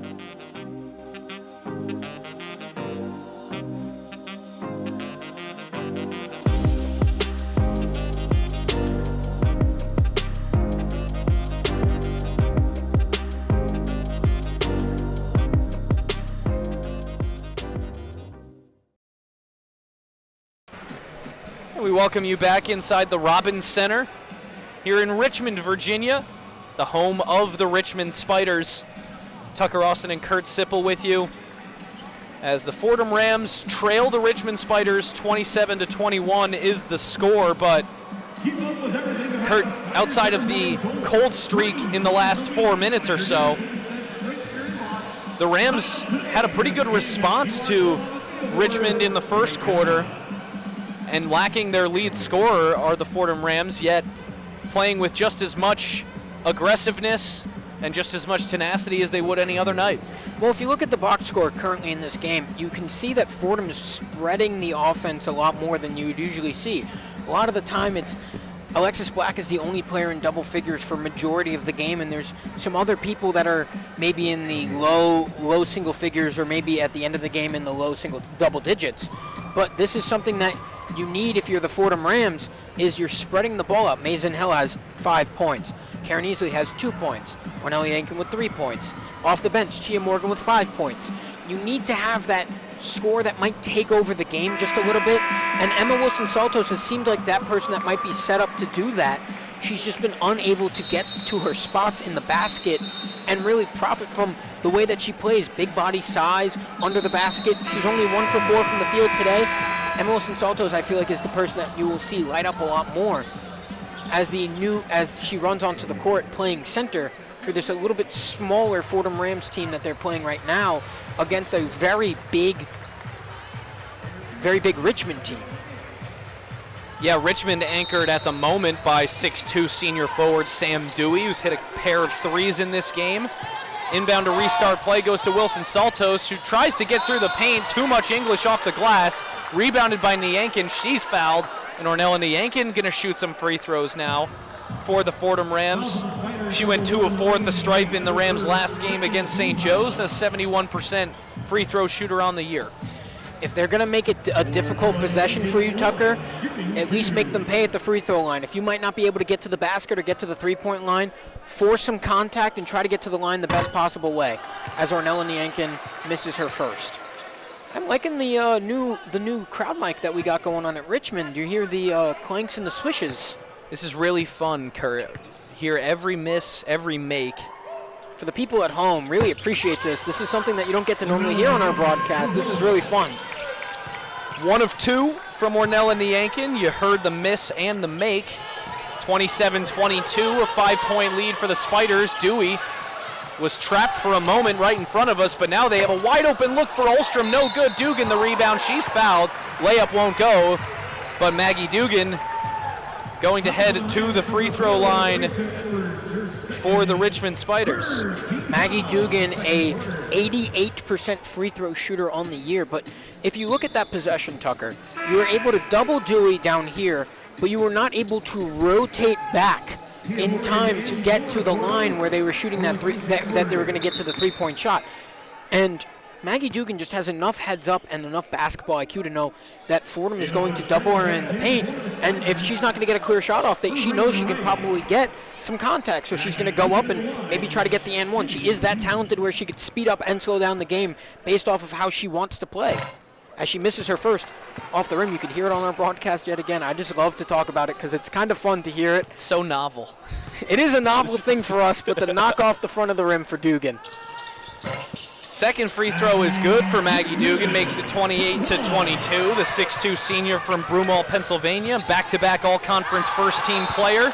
Speaker 4: We welcome you back inside the Robins Center here in Richmond, Virginia, the home of the Richmond Spiders. Tucker Austin and Kurt Sippel with you as the Fordham Rams trail the Richmond Spiders. 27-21 is the score, but Kurt, outside of the cold streak in the last 4 minutes or so, the Rams had a pretty good response to Richmond in the first quarter. And lacking their lead scorer are the Fordham Rams, yet playing with just as much aggressiveness and just as much tenacity as they would any other night.
Speaker 3: Well, if you look at the box score currently in this game, you can see that Fordham is spreading the offense a lot more than you would usually see. A lot of the time it's Alexis Black is the only player in double figures for majority of the game, and there's some other people that are maybe in the low single figures or maybe at the end of the game in the low double digits. But this is something that you need if you're the Fordham Rams, is you're spreading the ball out. Mason Hill has 5 points. Karen Easley has 2 points. Ornella Yankin with 3 points. Off the bench, Tia Morgan with 5 points. You need to have that score that might take over the game just a little bit. And Emma Wilson-Saltos has seemed like that person that might be set up to do that. She's just been unable to get to her spots in the basket and really profit from the way that she plays. Big body size, under the basket. She's only 1 for 4 from the field today. Emma Wilson-Saltos, I feel like, is the person that you will see light up a lot more as she runs onto the court playing center for this a little bit smaller Fordham Rams team that they're playing right now against a very big Richmond team.
Speaker 4: Yeah, Richmond anchored at the moment by 6'2" senior forward Sam Dewey, who's hit a pair of threes in this game. Inbound to restart play goes to Wilson-Saltos, who tries to get through the paint. Too much English off the glass. Rebounded by Niankin. She's fouled. And Ornella Niankin going to shoot some free throws now for the Fordham Rams. She went 2 of 4 at the stripe in the Rams' last game against St. Joe's, a 71% free throw shooter on the year.
Speaker 3: If they're going to make it a difficult possession for you, Tucker, at least make them pay at the free throw line. If you might not be able to get to the basket or get to the three-point line, force some contact and try to get to the line the best possible way, as Ornella Niankin misses her first. I'm liking the new crowd mic that we got going on at Richmond. You hear the clanks and the swishes.
Speaker 4: This is really fun, Kurt. Hear every miss, every make.
Speaker 3: For the people at home, really appreciate this. This is something that you don't get to normally hear on our broadcast. This is really fun.
Speaker 4: 1 of 2 from Ornella Niankin. You heard the miss and the make. 27-22, a 5-point lead for the Spiders. Dewey was trapped for a moment right in front of us, but now they have a wide open look for Olstrom. No good. Dugan the rebound. She's fouled. Layup won't go, but Maggie Dugan going to head to the free throw line for the Richmond Spiders.
Speaker 3: Maggie Dugan, a 88% free throw shooter on the year, but if you look at that possession, Tucker, you were able to double Dewey down here, but you were not able to rotate back in time to get to the line where they were shooting that they were going to get to the three-point shot. And Maggie Dugan just has enough heads up and enough basketball IQ to know that Fordham is going to double her in the paint, and if she's not going to get a clear shot off, she knows she can probably get some contact, so she's going to go up and maybe try to get the and one. She is that talented where she could speed up and slow down the game based off of how she wants to play. As she misses her first off the rim, you can hear it on our broadcast yet again. I just love to talk about it because it's kind of fun to hear it.
Speaker 4: It's so novel.
Speaker 3: It is a novel thing for us, but the knock off the front of the rim for Dugan.
Speaker 4: Second free throw is good for Maggie Dugan, makes it 28-22. The 6'2 senior from Broomall, Pennsylvania, back-to-back all-conference first-team player,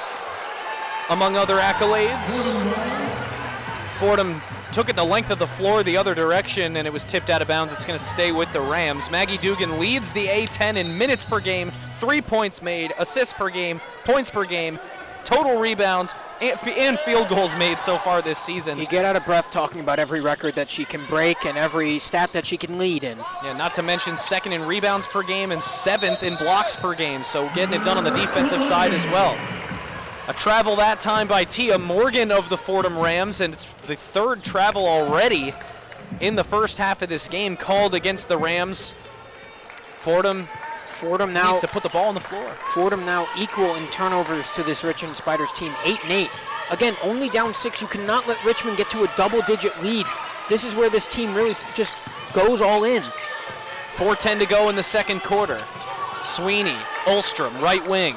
Speaker 4: among other accolades. Fordham took it the length of the floor the other direction, and it was tipped out of bounds. It's going to stay with the Rams. Maggie Dugan leads the A-10 in minutes per game, 3 points made, assists per game, points per game, total rebounds, and field goals made so far this season.
Speaker 3: You get out of breath talking about every record that she can break and every stat that she can lead in.
Speaker 4: Yeah, not to mention second in rebounds per game and seventh in blocks per game, so getting it done on the defensive side as well. A travel that time by Tia Morgan of the Fordham Rams, and it's the third travel already in the first half of this game called against the Rams. Fordham now needs to put the ball on the floor.
Speaker 3: Fordham now equal in turnovers to this Richmond Spiders team, 8-8. Again, only down 6. You cannot let Richmond get to a double-digit lead. This is where this team really just goes all in.
Speaker 4: 4:10 to go in the second quarter. Sweeney, Ulstrom, right wing.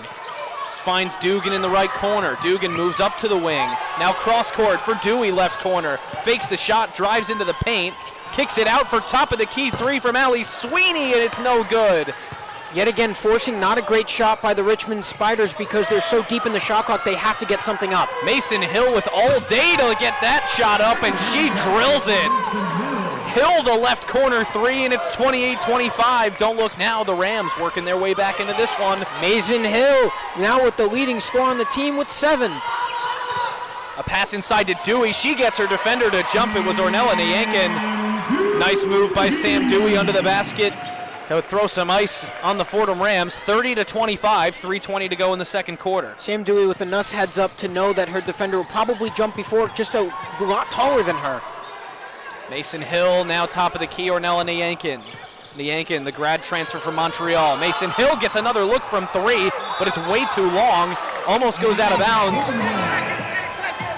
Speaker 4: Finds Dugan in the right corner. Dugan moves up to the wing. Now cross court for Dewey, left corner. Fakes the shot, drives into the paint. Kicks it out for top of the key three from Allie Sweeney, and it's no good.
Speaker 3: Yet again, forcing not a great shot by the Richmond Spiders because they're so deep in the shot clock, they have to get something up.
Speaker 4: Mason Hill with all day to get that shot up, and she drills it. Hill, the left corner three, and it's 28-25. Don't look now, the Rams working their way back into this one.
Speaker 3: Mason Hill now with the leading score on the team with 7.
Speaker 4: A pass inside to Dewey. She gets her defender to jump. It was Ornella Niankin. Nice move by Sam Dewey under the basket. That would throw some ice on the Fordham Rams. 30-25, 3:20 to go in the second quarter.
Speaker 3: Sam Dewey with enough heads up to know that her defender will probably jump before, just a lot taller than her.
Speaker 4: Mason Hill now top of the key, Ornella Niankin. Niankin, the grad transfer from Montreal. Mason Hill gets another look from 3, but it's way too long. Almost goes out of bounds.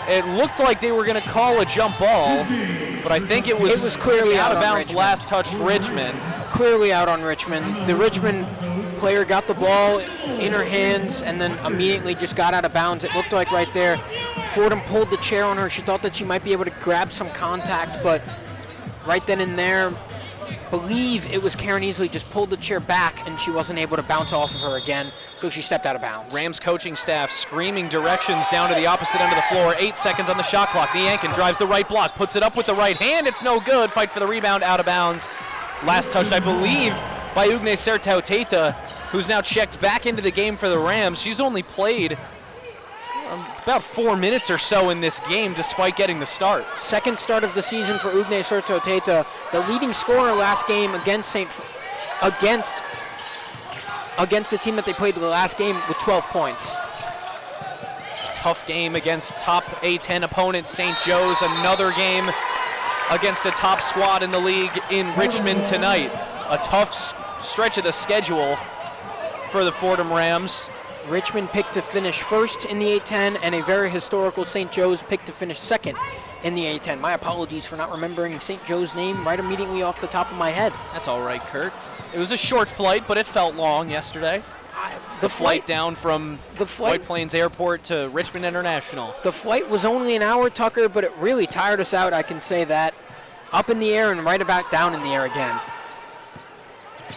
Speaker 4: It looked like they were going to call a jump ball, but I think it was
Speaker 3: clearly
Speaker 4: out of
Speaker 3: on
Speaker 4: bounds.
Speaker 3: Richmond.
Speaker 4: Last touched Richmond.
Speaker 3: Clearly out on Richmond. The Richmond player got the ball in her hands and then immediately just got out of bounds. It looked like right there, Fordham pulled the chair on her. She thought that she might be able to grab some contact, but right then and there, believe it was Karen Easley just pulled the chair back and she wasn't able to bounce off of her again, so she stepped out of bounds.
Speaker 4: Rams coaching staff screaming directions down to the opposite end of the floor. 8 seconds on the shot clock. Niankin drives the right block, puts it up with the right hand. It's no good. Fight for the rebound, out of bounds. Last touched, I believe, by Ugne Sertauteta, who's now checked back into the game for the Rams. She's only played about 4 minutes or so in this game, despite getting the start.
Speaker 3: Second start of the season for Ugne Sertauteta, the leading scorer last game against the team that they played the last game with 12 points.
Speaker 4: Tough game against top A10 opponent St. Joe's. Another game against the top squad in the league in Richmond tonight. A tough stretch of the schedule for the Fordham Rams.
Speaker 3: Richmond picked to finish first in the A10, and a very historical St. Joe's picked to finish second in the A10. My apologies for not remembering St. Joe's name right immediately off the top of my head.
Speaker 4: That's all right, Kurt. It was a short flight, but it felt long yesterday. The flight down from White Plains Airport to Richmond International.
Speaker 3: The flight was only an hour, Tucker, but it really tired us out, I can say that. Up in the air and right about down in the air again.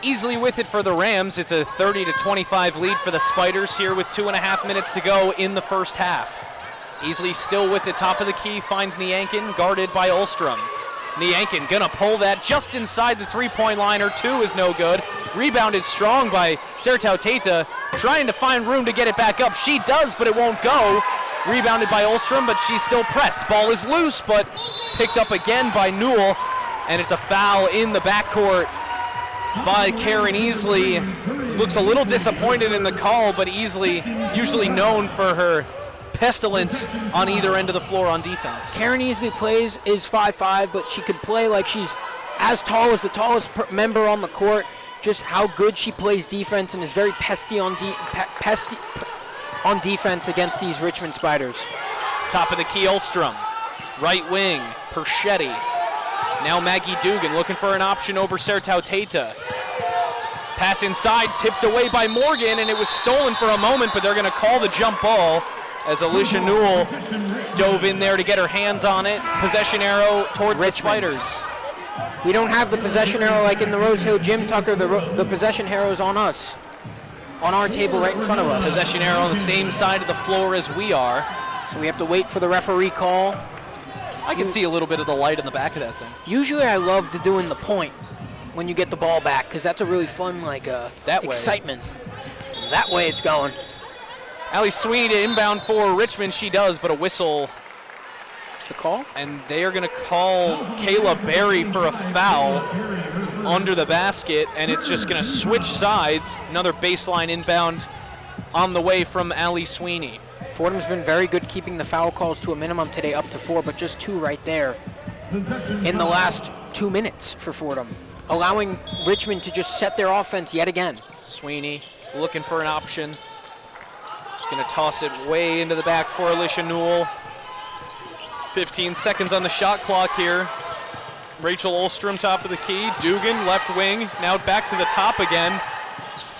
Speaker 4: Easily with it for the Rams. It's a 30-25 lead for the Spiders here with 2.5 minutes to go in the first half. Easily still with the top of the key, finds Niankin, guarded by Ulstrom. Niankin gonna pull that just inside the three-point line. Her 2 is no good. Rebounded strong by Sertauteta, trying to find room to get it back up. She does, but it won't go. Rebounded by Ulstrom, but she's still pressed. Ball is loose, but it's picked up again by Newell, and it's a foul in the backcourt by Karen Easley. Looks a little disappointed in the call, but Easley, usually known for her pestilence on either end of the floor on defense.
Speaker 3: Karen Easley is 5'5", but she could play like she's as tall as the tallest member on the court, just how good she plays defense and is very pesky on defense against these Richmond Spiders.
Speaker 4: Top of the key, Ulstrom. Right wing, Perschetti. Now Maggie Dugan looking for an option over Sertau Tata. Pass inside, tipped away by Morgan, and it was stolen for a moment, but they're going to call the jump ball as Alicia Newell dove in there to get her hands on it. Possession arrow towards Richmond. The Spiders.
Speaker 3: We don't have the possession arrow like in the Rose Hill Gym, Tucker. The possession arrow is on us, on our table right in front of us.
Speaker 4: Possession arrow on the same side of the floor as we are.
Speaker 3: So we have to wait for the referee call.
Speaker 4: I can see a little bit of the light in the back of that thing.
Speaker 3: Usually I love doing the point when you get the ball back, because that's a really fun, excitement. That way it's going.
Speaker 4: Allie Sweeney to inbound for Richmond. She does, but a whistle.
Speaker 3: What's the call?
Speaker 4: And they are going to call Kayla Berry for a foul under the basket, and it's just going to switch sides. Another baseline inbound on the way from Allie Sweeney.
Speaker 3: Fordham's been very good keeping the foul calls to a minimum today, up to 4, but just 2 right there in the last 2 minutes for Fordham, allowing Richmond to just set their offense yet again.
Speaker 4: Sweeney looking for an option. Just going to toss it way into the back for Alicia Newell. 15 seconds on the shot clock here. Rachel Ulstrom, top of the key. Dugan, left wing, now back to the top again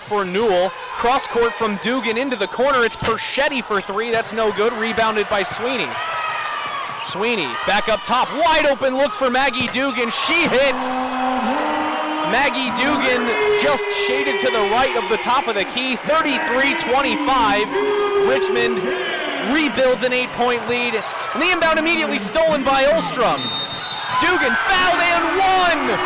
Speaker 4: for Newell. Cross court from Dugan into the corner. It's Perschetti for 3. That's no good. Rebounded by Sweeney. Sweeney back up top. Wide open look for Maggie Dugan. She hits. Maggie Dugan just shaded to the right of the top of the key. 33-25. Richmond rebuilds an 8-point lead. And the inbound immediately stolen by Ulstrom. Dugan fouled and won!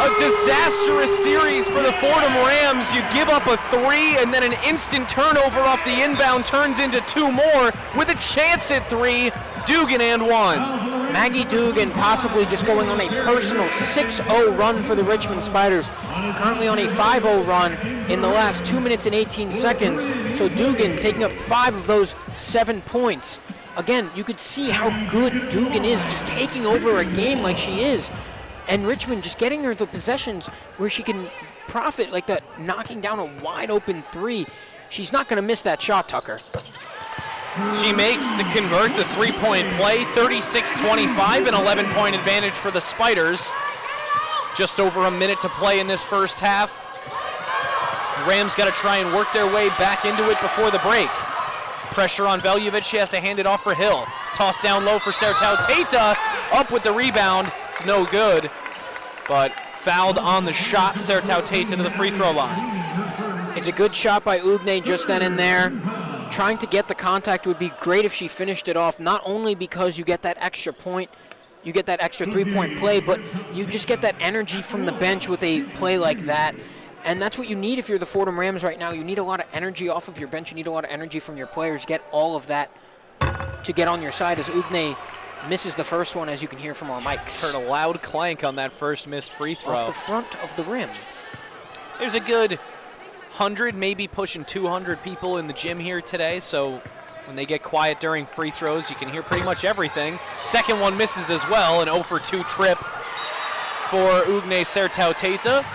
Speaker 4: A disastrous series for the Fordham Rams. You give up a 3, and then an instant turnover off the inbound turns into 2 more with a chance at 3. Dugan and 1.
Speaker 3: Maggie Dugan possibly just going on a personal 6-0 run for the Richmond Spiders. Currently on a 5-0 run in the last 2 minutes and 18 seconds. So Dugan taking up 5 of those 7 points. Again, you could see how good Dugan is, just taking over a game like she is. And Richmond just getting her the possessions where she can profit like that, knocking down a wide open 3. She's not going to miss that shot, Tucker.
Speaker 4: She makes to convert the 3-point play. 36-25, an 11-point advantage for the Spiders. Just over a minute to play in this first half. The Rams got to try and work their way back into it before the break. Pressure on Veljovic. She has to hand it off for Hill. Toss down low for Sertau Tata. Up with the rebound. It's no good, but fouled on the shot. Sertau Tata to the free throw line.
Speaker 3: It's a good shot by Ugne just then and there. Trying to get the contact would be great if she finished it off, not only because you get that extra point, you get that extra 3-point play, but you just get that energy from the bench with a play like that. And that's what you need if you're the Fordham Rams right now. You need a lot of energy off of your bench. You need a lot of energy from your players. Get all of that to get on your side as Ugne misses the first one, as you can hear from our mics.
Speaker 4: Heard a loud clank on that first missed free throw.
Speaker 3: Off the front of the rim.
Speaker 4: There's a good 100, maybe pushing 200 people in the gym here today, so when they get quiet during free throws, you can hear pretty much everything. Second one misses as well, an 0-for-2 trip for Ugne Sertau Tata.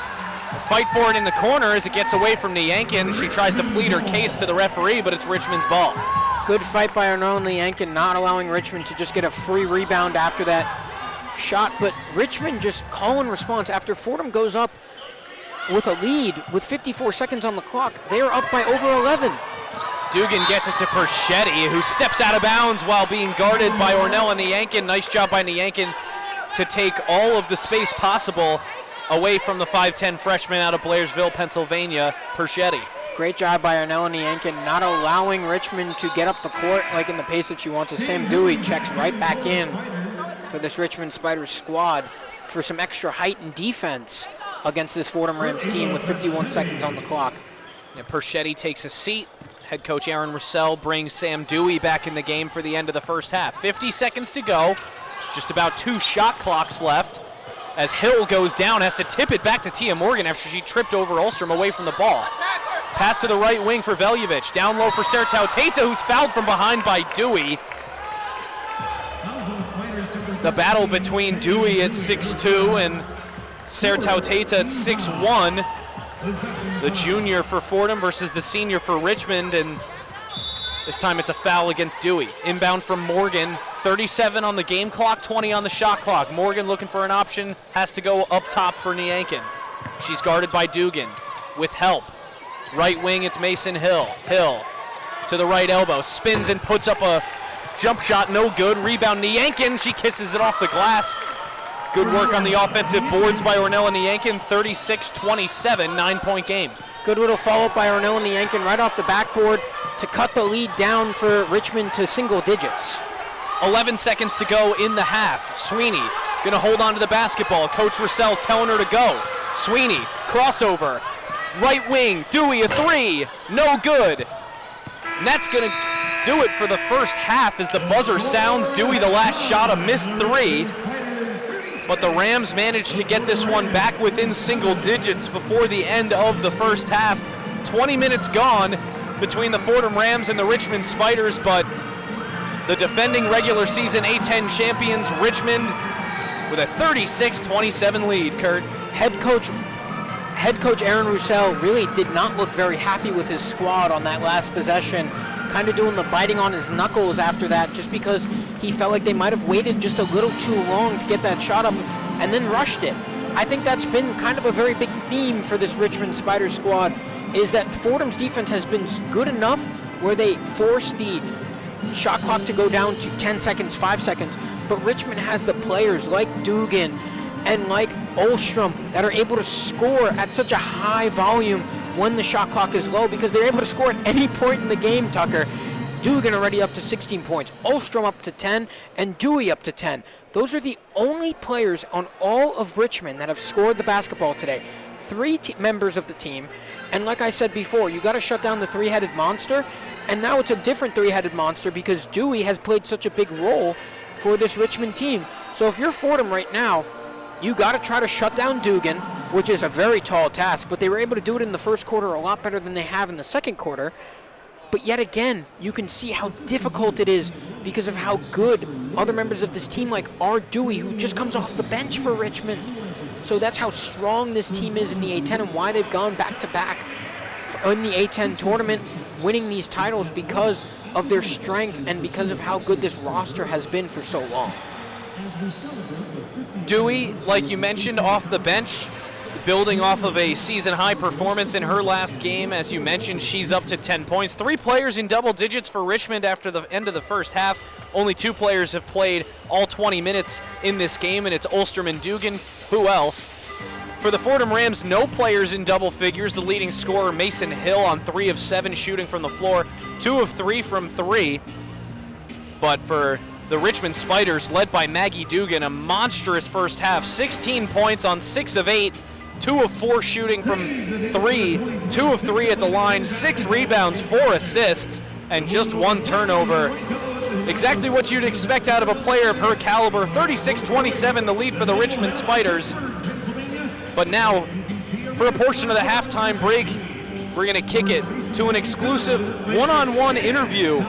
Speaker 4: Fight for it in the corner as it gets away from Niankin. She tries to plead her case to the referee, but it's Richmond's ball.
Speaker 3: Good fight by Arnell Niankin, not allowing Richmond to just get a free rebound after that shot, but Richmond just call and response. After Fordham goes up with a lead with 54 seconds on the clock, they are up by over 11.
Speaker 4: Dugan gets it to Perschetti, who steps out of bounds while being guarded by Ornella Niankin. Nice job by Niankin to take all of the space possible away from the 5'10 freshman out of Blairsville, Pennsylvania, Perschetti.
Speaker 3: Great job by Arnella Niankin, not allowing Richmond to get up the court like in the pace that she wants. Sam Dewey checks right back in for this Richmond Spiders squad for some extra height and defense against this Fordham Rams team with 51 seconds on the clock.
Speaker 4: Yeah, Perschetti takes a seat. Head coach Aaron Russell brings Sam Dewey back in the game for the end of the first half. 50 seconds to go, just about 2 shot clocks left. As Hill goes down, has to tip it back to Tia Morgan after she tripped over Ulstrom away from the ball. Pass to the right wing for Veljovic. Down low for Sertau Tata, who's fouled from behind by Dewey. the battle between Dewey at 6'2" and Sertau Teita at 6'1", the junior for Fordham versus the senior for Richmond, and this time it's a foul against Dewey. Inbound from Morgan, 37 on the game clock, 20 on the shot clock. Morgan looking for an option, has to go up top for Niankin. She's guarded by Dugan with help. Right wing, it's Mason Hill. Hill to the right elbow, spins and puts up a jump shot, no good. Rebound, Niankin, she kisses it off the glass. Good work on the offensive boards by Ornella Niankin, 36-27, 9-point game.
Speaker 3: Good little follow-up by Ornella Niankin right off the backboard to cut the lead down for Richmond to single digits.
Speaker 4: 11 seconds to go in the half. Sweeney gonna hold on to the basketball. Coach Russell's telling her to go. Sweeney, crossover, right wing, Dewey a three, no good. And that's gonna do it for the first half as the buzzer sounds. Dewey the last shot, a missed three. But the Rams managed to get this one back within single digits before the end of the first half. 20 minutes gone between the Fordham Rams and the Richmond Spiders, but the defending regular season A-10 champions, Richmond, with a 36-27 lead, Kurt.
Speaker 3: Head coach Aaron Roussel really did not look very happy with his squad on that last possession, kind of doing the biting on his knuckles after that, just because he felt like they might have waited just a little too long to get that shot up and then rushed it. I think that's been kind of a very big theme for this Richmond Spiders squad, is that Fordham's defense has been good enough where they force the shot clock to go down to 10 seconds, 5 seconds, but Richmond has the players like Dugan and like Olstrom that are able to score at such a high volume when the shot clock is low, because they're able to score at any point in the game, Tucker. Dugan already up to 16 points, Olstrom up to 10, and Dewey up to 10. Those are the only players on all of Richmond that have scored the basketball today. Three members of the team, and like I said before, you got to shut down the three-headed monster, and now it's a different three-headed monster because Dewey has played such a big role for this Richmond team. So if you're Fordham right now, you got to try to shut down Dugan, which is a very tall task, but they were able to do it in the first quarter a lot better than they have in the second quarter. But yet again, you can see how difficult it is because of how good other members of this team, like R. Dewey, who just comes off the bench for Richmond. So that's how strong this team is in the A-10 and why they've gone back-to-back in the A-10 tournament, winning these titles because of their strength and because of how good this roster has been for so long.
Speaker 4: Dewey, like you mentioned, off the bench, building off of a season-high performance in her last game. As you mentioned, she's up to 10 points. 3 players in double digits for Richmond after the end of the first half. Only 2 players have played all 20 minutes in this game, and it's Olstrom and Dugan. Who else? For the Fordham Rams, no players in double figures. The leading scorer, Mason Hill, on 3 of 7 shooting from the floor, 2 of 3 from 3. But for the Richmond Spiders, led by Maggie Dugan, a monstrous first half. 16 points on 6 of 8, 2 of 4 shooting from 3, 2 of 3 at the line, 6 rebounds, 4 assists, and just 1 turnover. Exactly what you'd expect out of a player of her caliber. 36-27, the lead for the Richmond Spiders. But now, for a portion of the halftime break, we're going to kick it to an exclusive one-on-one interview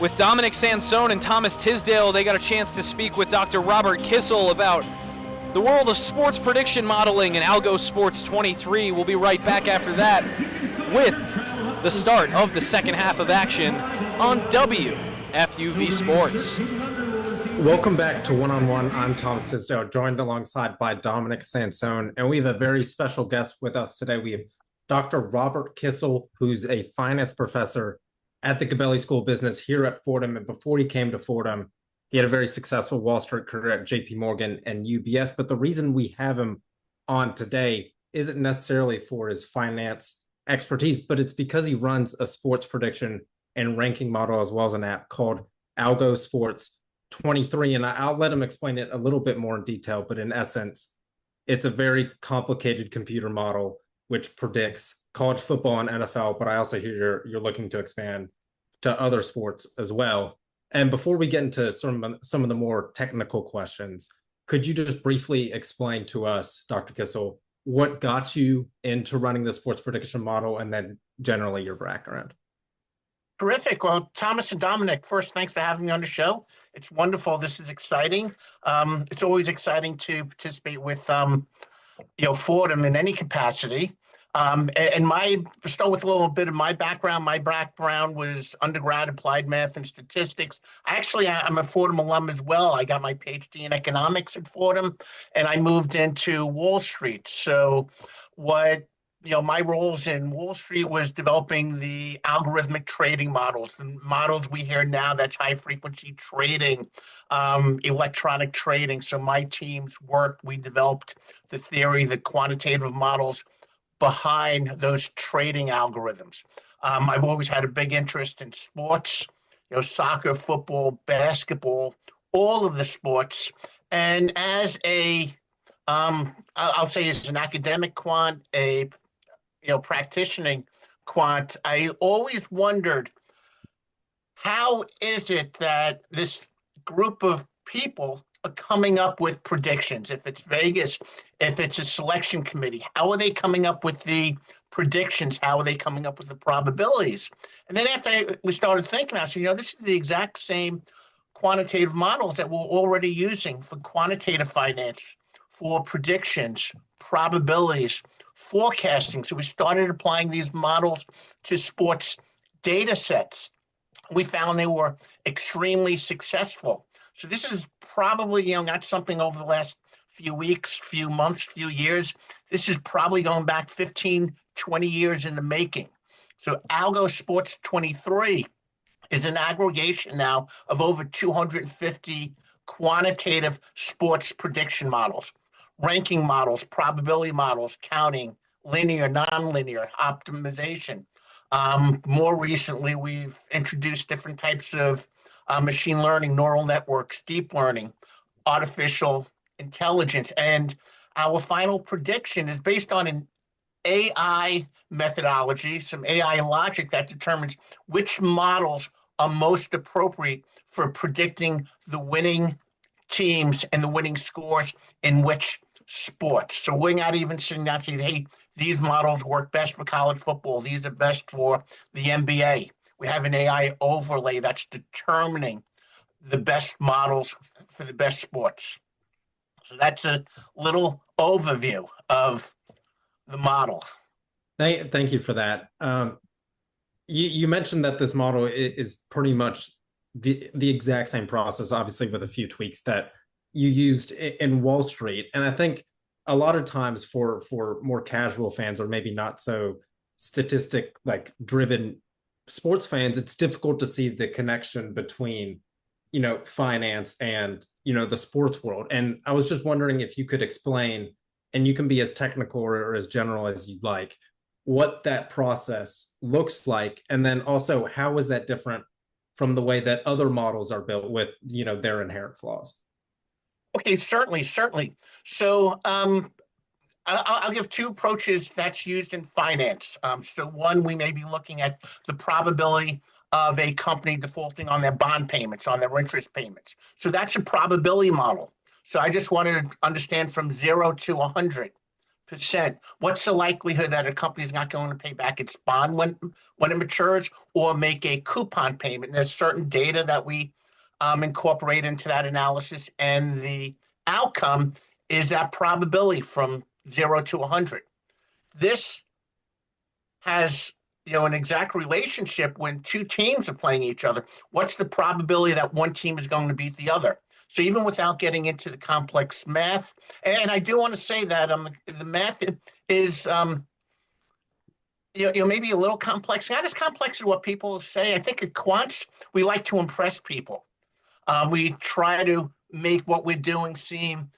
Speaker 4: with Dominic Sansone and Thomas Tisdale. They got a chance to speak with Dr. Robert Kissel about the world of sports prediction modeling and Algo Sports 23. We'll be right back after that with the start of the second half of action on WFUV Sports.
Speaker 8: Welcome back to One-on-One. I'm Thomas Tisdale, joined alongside by Dominic Sansone, and we have a very special guest with us today. We have Dr. Robert Kissel, who's a finance professor at the Gabelli School of Business here at Fordham. And before he came to Fordham, he had a very successful Wall Street career at JP Morgan and UBS. But the reason we have him on today isn't necessarily for his finance expertise, but it's because he runs a sports prediction and ranking model as well as an app called Algo Sports 23. And I'll let him explain it a little bit more in detail, but in essence, it's a very complicated computer model which predicts college football and NFL, but I also hear you're looking to expand to other sports as well. And before we get into some of the more technical questions, could you just briefly explain to us, Dr. Kissel, what got you into running the sports prediction model and then generally your background?
Speaker 9: Terrific. Well, Thomas and Dominic, first, thanks for having me on the show. It's wonderful. This is exciting. It's always exciting to participate with, Fordham in any capacity. Start with a little bit of my background. My background was undergrad applied math and statistics. I'm a Fordham alum as well. I got my PhD in economics at Fordham, and I moved into Wall Street. So my roles in Wall Street was developing the algorithmic trading models, the models we hear now, that's high frequency trading, electronic trading. So my teams we developed the theory, the quantitative models behind those trading algorithms. I've always had a big interest in sports, soccer, football, basketball, all of the sports. And as I'll say as an academic quant, practicing quant, I always wondered, how is it that this group of people are coming up with predictions? If it's Vegas, if it's a selection committee, how are they coming up with the predictions? How are they coming up with the probabilities? And then after we started thinking, I said, this is the exact same quantitative models that we're already using for quantitative finance, for predictions, probabilities, forecasting. So we started applying these models to sports data sets. We found they were extremely successful. So this is probably, not something over the last few weeks, few months, few years. This is probably going back 15, 20 years in the making. So Algo Sports 23 is an aggregation now of over 250 quantitative sports prediction models, ranking models, probability models, counting, linear, nonlinear, optimization. More recently, we've introduced different types of machine learning, neural networks, deep learning, artificial intelligence. And our final prediction is based on an AI methodology, some AI logic that determines which models are most appropriate for predicting the winning teams and the winning scores in which sports. So we're not even sitting down saying, hey, these models work best for college football. These are best for the NBA. We have an AI overlay that's determining the best models for the best sports. So that's a little overview of the model.
Speaker 8: Thank you for that. You mentioned that this model is pretty much the exact same process, obviously with a few tweaks that you used in Wall Street. And I think a lot of times for more casual fans, or maybe not so statistic driven sports fans, it's difficult to see the connection between finance and the sports world. And I was just wondering if you could explain, and you can be as technical or as general as you'd like, what that process looks like, and then also how is that different from the way that other models are built with their inherent flaws.
Speaker 9: Okay, certainly. So I'll give two approaches that's used in finance. So one, we may be looking at the probability of a company defaulting on their bond payments, on their interest payments. So that's a probability model. So I just wanted to understand from 0 to 100%, what's the likelihood that a company is not going to pay back its bond when it matures, or make a coupon payment. And there's certain data that we incorporate into that analysis, and the outcome is that probability from 0 to 100. This has an exact relationship when two teams are playing each other. What's the probability that one team is going to beat the other? So even without getting into the complex math, and I do want to say that the math is maybe a little complex, not as complex as what people say. I think at quants, we like to impress people. We try to make what we're doing seem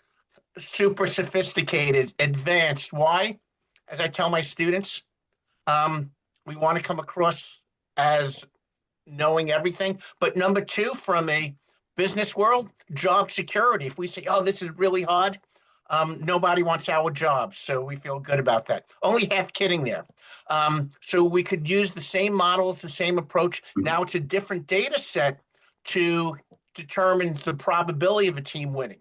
Speaker 9: super sophisticated, advanced. Why? As I tell my students, we want to come across as knowing everything. But number two, from a business world, job security. If we say, oh, this is really hard, nobody wants our jobs. So we feel good about that. Only half kidding there. So we could use the same models, the same approach. Now it's a different data set to determine the probability of a team winning.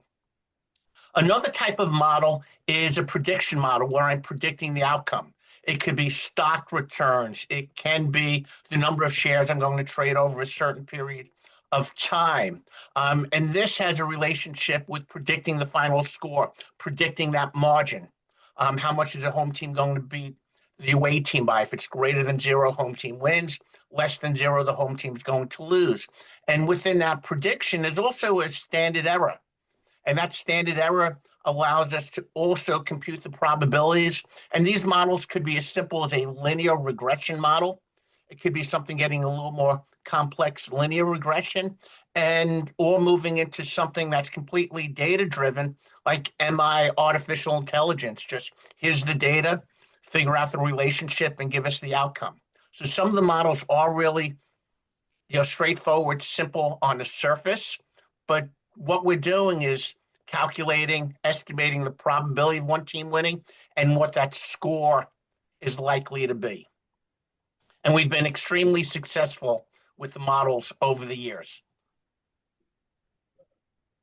Speaker 9: Another type of model is a prediction model where I'm predicting the outcome. It could be stock returns. It can be the number of shares I'm going to trade over a certain period of time. And this has a relationship with predicting the final score, predicting that margin. How much is a home team going to beat the away team by? If it's greater than 0, home team wins. Less than 0, the home team's going to lose. And within that prediction, there's also a standard error. And that standard error allows us to also compute the probabilities. And these models could be as simple as a linear regression model. It could be something getting a little more complex linear regression, or moving into something that's completely data-driven, like MI artificial intelligence. Just here's the data, figure out the relationship, and give us the outcome. So some of the models are really, straightforward, simple on the surface, but what we're doing is calculating, estimating the probability of one team winning and what that score is likely to be. And we've been extremely successful with the models over the years.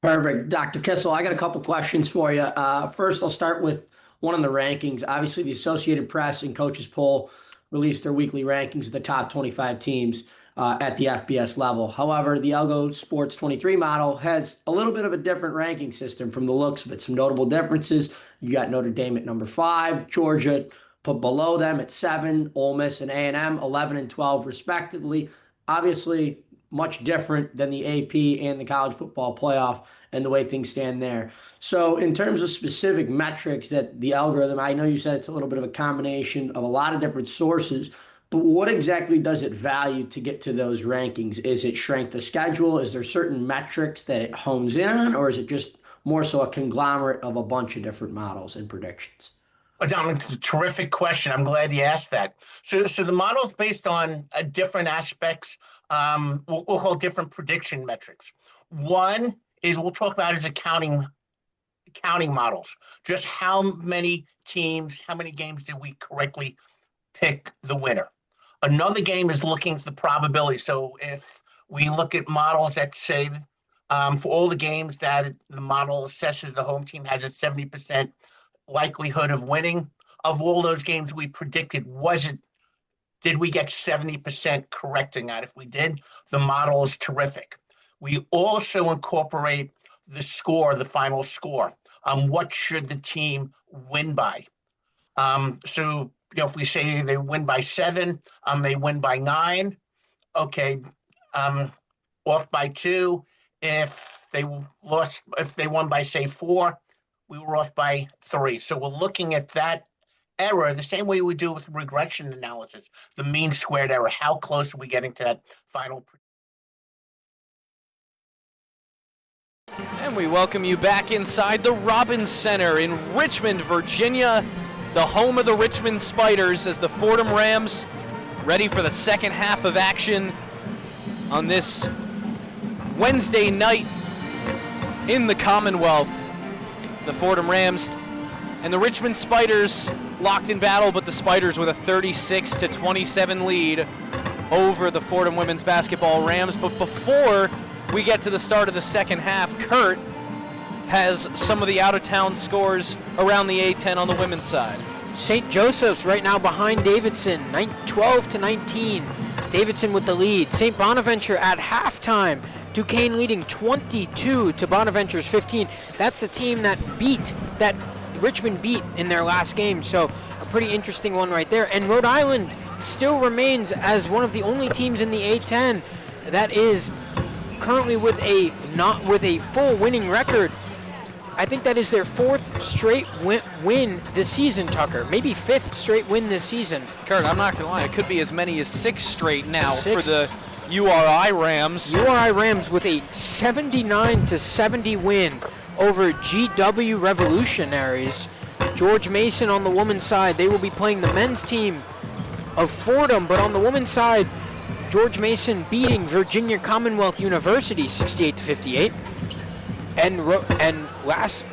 Speaker 10: Perfect. Dr. Kissel, I got a couple questions for you. First, I'll start with one on the rankings. Obviously, the Associated Press and Coaches Poll released their weekly rankings of the top 25 teams at the FBS level. However, the Algo Sports 23 model has a little bit of a different ranking system from the looks of it. Some notable differences. You got Notre Dame at number 5, Georgia put below them at 7, Ole Miss and A&M 11 and 12 respectively. Obviously, much different than the AP and the college football playoff and the way things stand there. So in terms of specific metrics that the algorithm, I know you said it's a little bit of a combination of a lot of different sources, but what exactly does it value to get to those rankings? Is it strength of schedule? Is there certain metrics that it hones in on, or is it just more so a conglomerate of a bunch of different models and predictions?
Speaker 9: Dominic, it's a terrific question. I'm glad you asked that. So the model is based on different aspects. We'll call different prediction metrics. One is we'll talk about is accounting models. Just how many teams, how many games did we correctly pick the winner? Another game is looking at the probability. So if we look at models that say for all the games that the model assesses the home team has a 70% likelihood of winning, of all those games we predicted, did we get 70% correcting that? If we did, the model is terrific. We also incorporate the score, the final score. What should the team win by? So if we say they win by 7, they win by 9. Okay, off by 2. If they won by say 4, we were off by 3. So we're looking at that error the same way we do with regression analysis, the mean squared error. How close are we getting to that final?
Speaker 4: And we welcome you back inside the Robins Center in Richmond, Virginia, the home of the Richmond Spiders, as the Fordham Rams ready for the second half of action on this Wednesday night in the Commonwealth. The Fordham Rams and the Richmond Spiders locked in battle, but the Spiders with a 36-27 lead over the Fordham women's basketball Rams. But before we get to the start of the second half, Kurt has some of the out-of-town scores around the A-10 on the women's side.
Speaker 11: St. Joseph's right now behind Davidson, 12-19. Davidson with the lead. St. Bonaventure at halftime. Duquesne leading 22 to Bonaventure's 15. That's the team that Richmond beat in their last game. So a pretty interesting one right there. And Rhode Island still remains as one of the only teams in the A-10 that is currently with a full winning record. I think that is their 4th straight win this season, Tucker. Maybe 5th straight win this season.
Speaker 4: Kurt, I'm not going to lie. It could be as many as 6 straight now for the URI Rams.
Speaker 11: URI Rams with a 79-70 win over GW Revolutionaries. George Mason on the women's side. They will be playing the men's team of Fordham, but on the women's side, George Mason beating Virginia Commonwealth University 68-58. And last,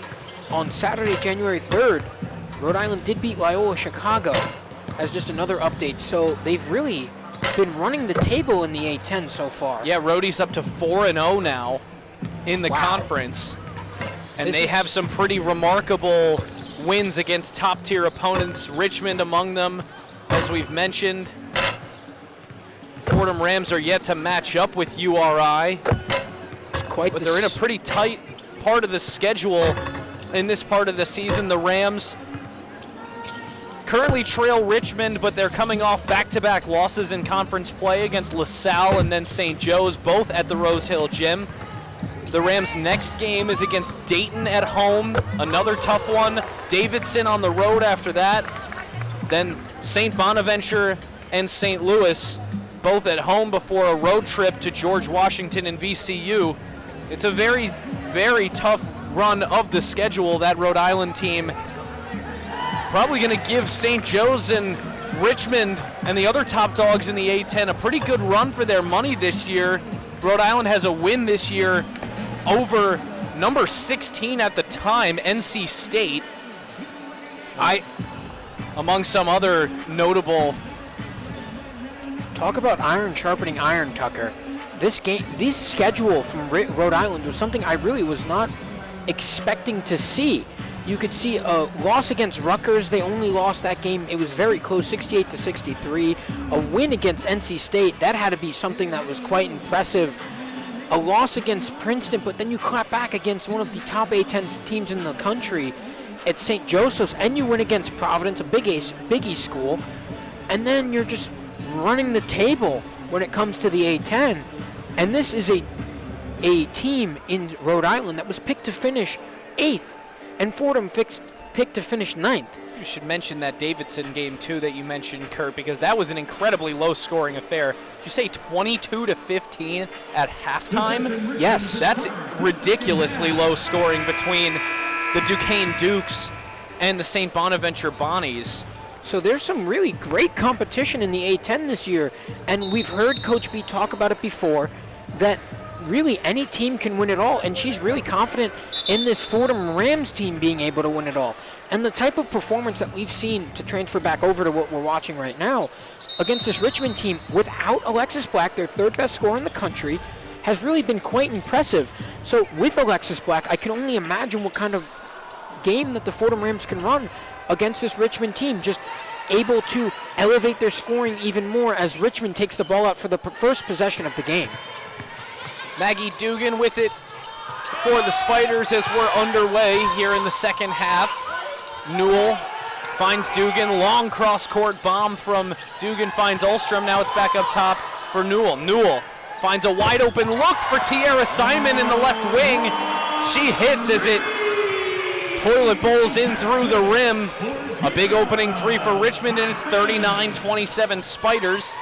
Speaker 11: on Saturday, January 3rd, Rhode Island did beat Loyola Chicago as just another update. So they've really been running the table in the A-10 so far.
Speaker 4: Yeah, Rhodey's up to 4-0 now in the conference. And they have some pretty remarkable wins against top-tier opponents, Richmond among them. As we've mentioned, Fordham Rams are yet to match up with URI. But they're in a pretty tight part of the schedule in this part of the season. The Rams currently trail Richmond, but they're coming off back-to-back losses in conference play against LaSalle and then St. Joe's, both at the Rose Hill Gym. The Rams' next game is against Dayton at home, another tough one. Davidson on the road after that. Then St. Bonaventure and St. Louis, both at home before a road trip to George Washington and VCU. It's a very, very tough run of the schedule. That Rhode Island team probably going to give St. Joe's and Richmond and the other top dogs in the A-10 a pretty good run for their money this year. Rhode Island has a win this year over number 16 at the time, NC State. Among some other notable.
Speaker 11: Talk about iron sharpening iron, Tucker. This schedule from Rhode Island was something I really was not expecting to see. You could see a loss against Rutgers. They only lost that game. It was very close, 68-63. A win against NC State. That had to be something that was quite impressive. A loss against Princeton, but then you clap back against one of the top A-10 teams in the country at St. Joseph's, and you win against Providence, a Big East school, and then you're just running the table when it comes to the A-10. And this is a team in Rhode Island that was picked to finish 8th. And Fordham picked to finish 9th.
Speaker 4: You should mention that Davidson game, too, that you mentioned, Kurt, because that was an incredibly low-scoring affair. Did you say 22-15 at halftime?
Speaker 11: Yes.
Speaker 4: That's ridiculously low-scoring between the Duquesne Dukes and the St. Bonaventure Bonnies.
Speaker 11: So there's some really great competition in the A-10 this year, and we've heard Coach B talk about it before, that really any team can win it all, and she's really confident in this Fordham Rams team being able to win it all. And the type of performance that we've seen, to transfer back over to what we're watching right now, against this Richmond team without Alexis Black, their third best scorer in the country, has really been quite impressive. So with Alexis Black, I can only imagine what kind of game that the Fordham Rams can run against this Richmond team, just able to elevate their scoring even more as Richmond takes the ball out for the first possession of the game.
Speaker 4: Maggie Dugan with it for the Spiders as we're underway here in the second half. Newell finds Dugan, long cross-court bomb from Dugan, finds Ulstrom. Now it's back up top for Newell. Newell finds a wide-open look for Tiara Simon in the left wing. She hits as it toilet bowls in through the rim. A big opening three for Richmond, and it's 39-27 Spiders.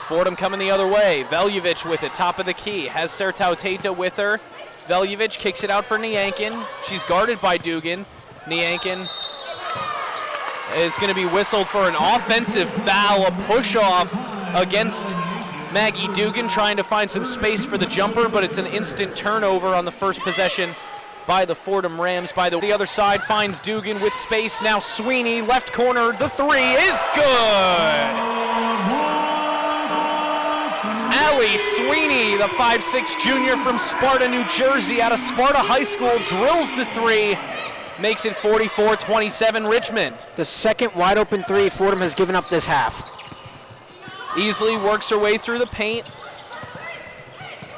Speaker 4: Fordham coming the other way. Veljevic with it, top of the key. Has Sertauteta with her. Veljevic kicks it out for Niankin. She's guarded by Dugan. Niankin is going to be whistled for an offensive foul, a push-off against Maggie Dugan, trying to find some space for the jumper, but it's an instant turnover on the first possession by the Fordham Rams. By the other side, finds Dugan with space. Now Sweeney, left corner, the three is good! Allie Sweeney, the 5'6" junior from Sparta, New Jersey, out of Sparta High School, drills the three, makes it 44-27 Richmond.
Speaker 11: The second wide open three Fordham has given up this half.
Speaker 4: Easily works her way through the paint.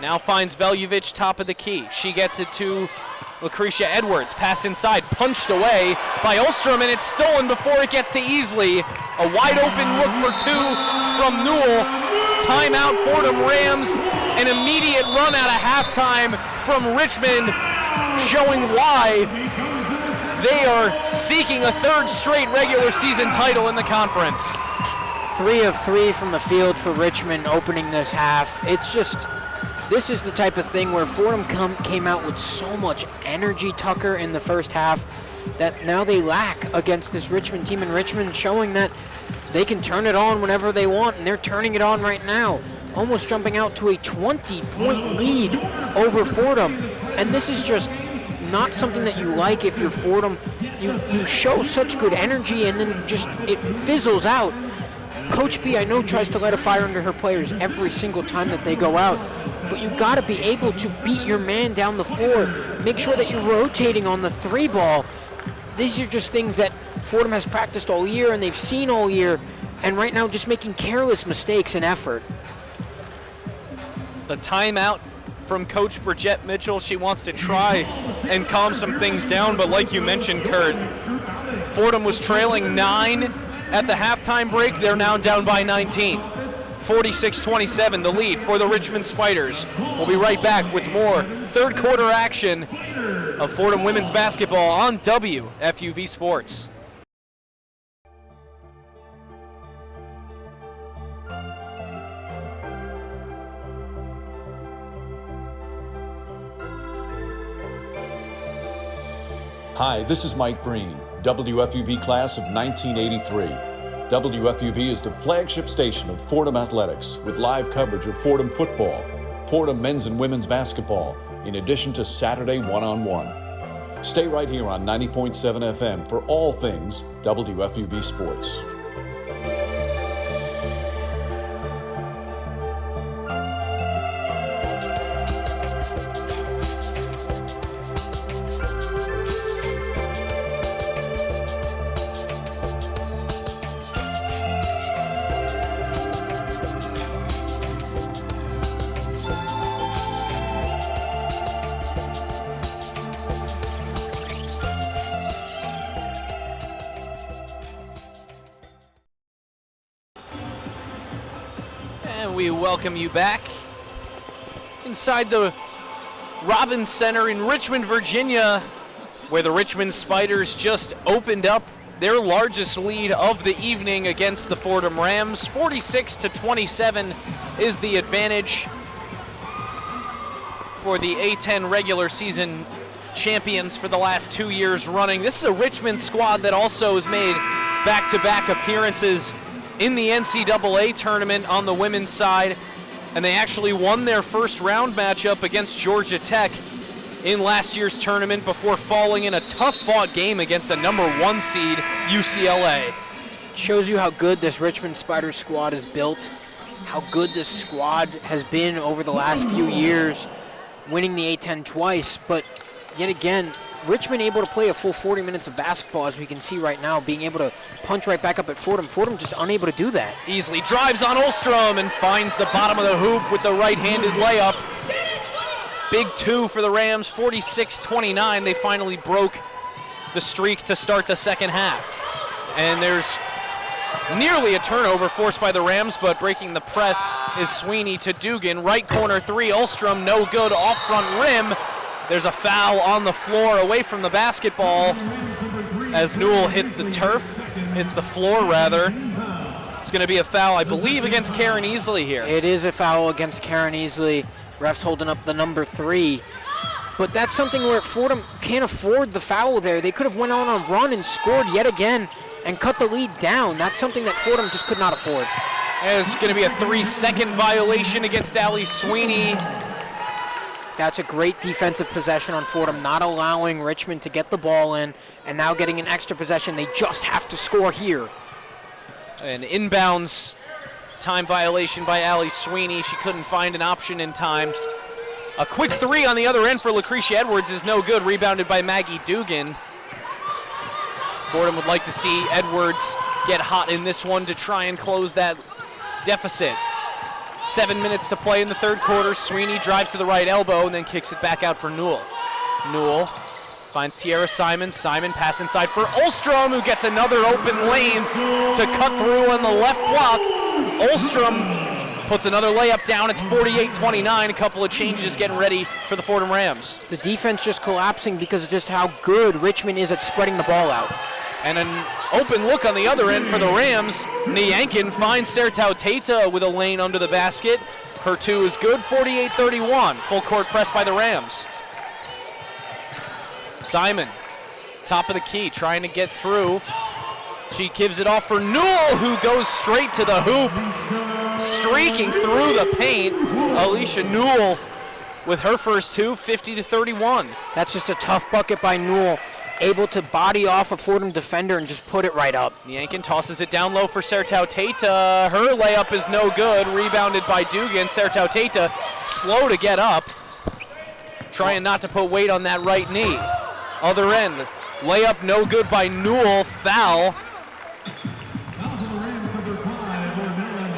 Speaker 4: Now finds Veljevic, top of the key. She gets it to Lucretia Edwards, pass inside, punched away by Ulstrom, and it's stolen before it gets to Easley. A wide open look for two from Newell. Timeout Fordham Rams, an immediate run out of halftime from Richmond, showing why they are seeking a third straight regular season title in the conference.
Speaker 11: 3 of 3 from the field for Richmond opening this half. It's just, this is the type of thing where Fordham came out with so much energy, Tucker, in the first half that now they lack against this Richmond team, and Richmond showing that they can turn it on whenever they want, and they're turning it on right now, almost jumping out to a 20-point lead over Fordham. And this is just not something that you like if you're Fordham. You show such good energy, and then just it fizzles out. Coach B, I know, tries to light a fire under her players every single time that they go out, but you got to be able to beat your man down the floor. Make sure that you're rotating on the three ball. These are just things that Fordham has practiced all year and they've seen all year, and right now just making careless mistakes in effort.
Speaker 4: The timeout from Coach Bridgette Mitchell. She wants to try and calm some things down, but like you mentioned, Kurt, Fordham was trailing 9 at the halftime break. They're now down by 19. 46-27, the lead for the Richmond Spiders. We'll be right back with more third quarter action of Fordham women's basketball on WFUV Sports.
Speaker 6: Hi, this is Mike Breen, WFUV class of 1983. WFUV is the flagship station of Fordham Athletics with live coverage of Fordham football, Fordham men's and women's basketball, in addition to Saturday one-on-one. Stay right here on 90.7 FM for all things WFUV Sports.
Speaker 4: And we welcome you back inside the Robins Center in Richmond, Virginia, where the Richmond Spiders just opened up their largest lead of the evening against the Fordham Rams. 46-27 is the advantage for the A10 regular season champions for the last 2 years running. This is a Richmond squad that also has made back-to-back appearances in the NCAA tournament on the women's side, and they actually won their first round matchup against Georgia Tech in last year's tournament before falling in a tough-fought game against the #1 seed UCLA.
Speaker 11: Shows you how good this Richmond Spiders squad is built, how good this squad has been over the last few years, winning the A10 twice, but yet again, Richmond able to play a full 40 minutes of basketball, as we can see right now, being able to punch right back up at Fordham. Fordham just unable to do that.
Speaker 4: Easily drives on Olstrom and finds the bottom of the hoop with the right-handed layup. Big two for the Rams, 46-29. They finally broke the streak to start the second half. And there's nearly a turnover forced by the Rams, but breaking the press is Sweeney to Dugan. Right corner three, Olstrom no good, off front rim. There's a foul on the floor away from the basketball as Newell hits the turf, hits the floor rather. It's going to be a foul, I believe, against Karen Easley here.
Speaker 11: It is a foul against Karen Easley. Refs holding up the number 3. But that's something where Fordham can't afford the foul there. They could have went on a run and scored yet again and cut the lead down. That's something that Fordham just could not afford.
Speaker 4: And it's going to be a 3-second violation against Allie Sweeney.
Speaker 11: That's a great defensive possession on Fordham, not allowing Richmond to get the ball in, and now getting an extra possession. They just have to score here.
Speaker 4: An inbounds time violation by Allie Sweeney. She couldn't find an option in time. A quick three on the other end for Lucretia Edwards is no good, rebounded by Maggie Dugan. Fordham would like to see Edwards get hot in this one to try and close that deficit. 7 minutes to play in the third quarter. Sweeney drives to the right elbow and then kicks it back out for Newell. Newell finds Tiara Simon. Simon pass inside for Olstrom, who gets another open lane to cut through on the left block. Olstrom puts another layup down. It's 48-29. A couple of changes getting ready for the Fordham Rams.
Speaker 11: The defense just collapsing because of just how good Richmond is at spreading the ball out.
Speaker 4: And an open look on the other end for the Rams. Niankin finds Sertau Tata with a lane under the basket. Her two is good, 48-31. Full court press by the Rams. Simon, top of the key, trying to get through. She gives it off for Newell, who goes straight to the hoop. Streaking through the paint. Alicia Newell with her first two, 50-31.
Speaker 11: That's just a tough bucket by Newell. Able to body off a Fordham defender and just put it right up.
Speaker 4: Niankin tosses it down low for Sertau Tata. Her layup is no good, rebounded by Dugan. Sertau Tata slow to get up, trying not to put weight on that right knee. Other end, layup no good by Newell, foul.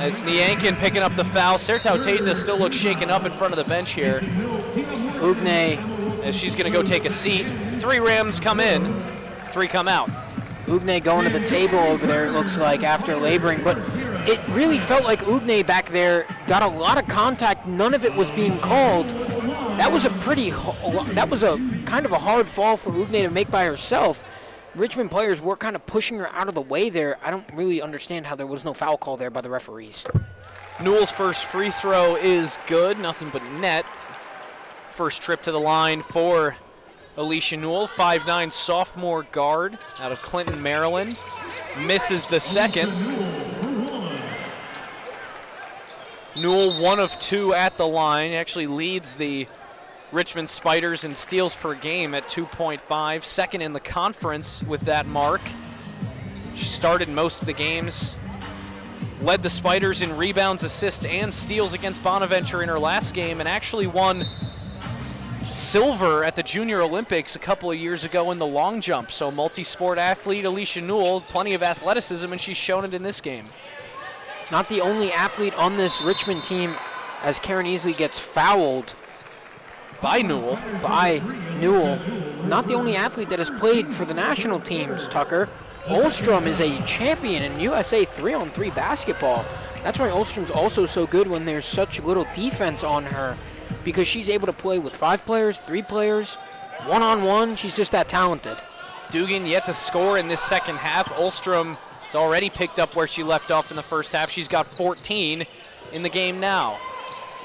Speaker 4: It's Niankin picking up the foul. Sertau Teita still looks shaken up in front of the bench here.
Speaker 11: Ugne,
Speaker 4: as she's going to go take a seat. 3 Rams come in, 3 come out.
Speaker 11: Ugne going to the table over there, it looks like, after laboring. But it really felt like Ugne back there got a lot of contact. None of it was being called. That was a kind of a hard fall for Ugne to make by herself. Richmond players were kind of pushing her out of the way there. I don't really understand how there was no foul call there by the referees.
Speaker 4: Newell's first free throw is good, nothing but net. First trip to the line for Alicia Newell, 5'9" sophomore guard out of Clinton, Maryland. Misses the second. Newell 1 of 2 at the line, actually leads the Richmond Spiders in steals per game at 2.5, second in the conference with that mark. She started most of the games, led the Spiders in rebounds, assists, and steals against Bonaventure in her last game, and actually won silver at the Junior Olympics a couple of years ago in the long jump. So multi-sport athlete Alicia Newell, plenty of athleticism, and she's shown it in this game.
Speaker 11: Not the only athlete on this Richmond team, as Karen Easley gets fouled
Speaker 4: by Newell.
Speaker 11: Not the only athlete that has played for the national teams, Tucker. Olstrom is a champion in USA 3-on-3 basketball. That's why Olstrom's also so good when there's such little defense on her, because she's able to play with 5 players, 3 players, one-on-one. She's just that talented.
Speaker 4: Dugan yet to score in this second half. Olstrom has already picked up where she left off in the first half. She's got 14 in the game now.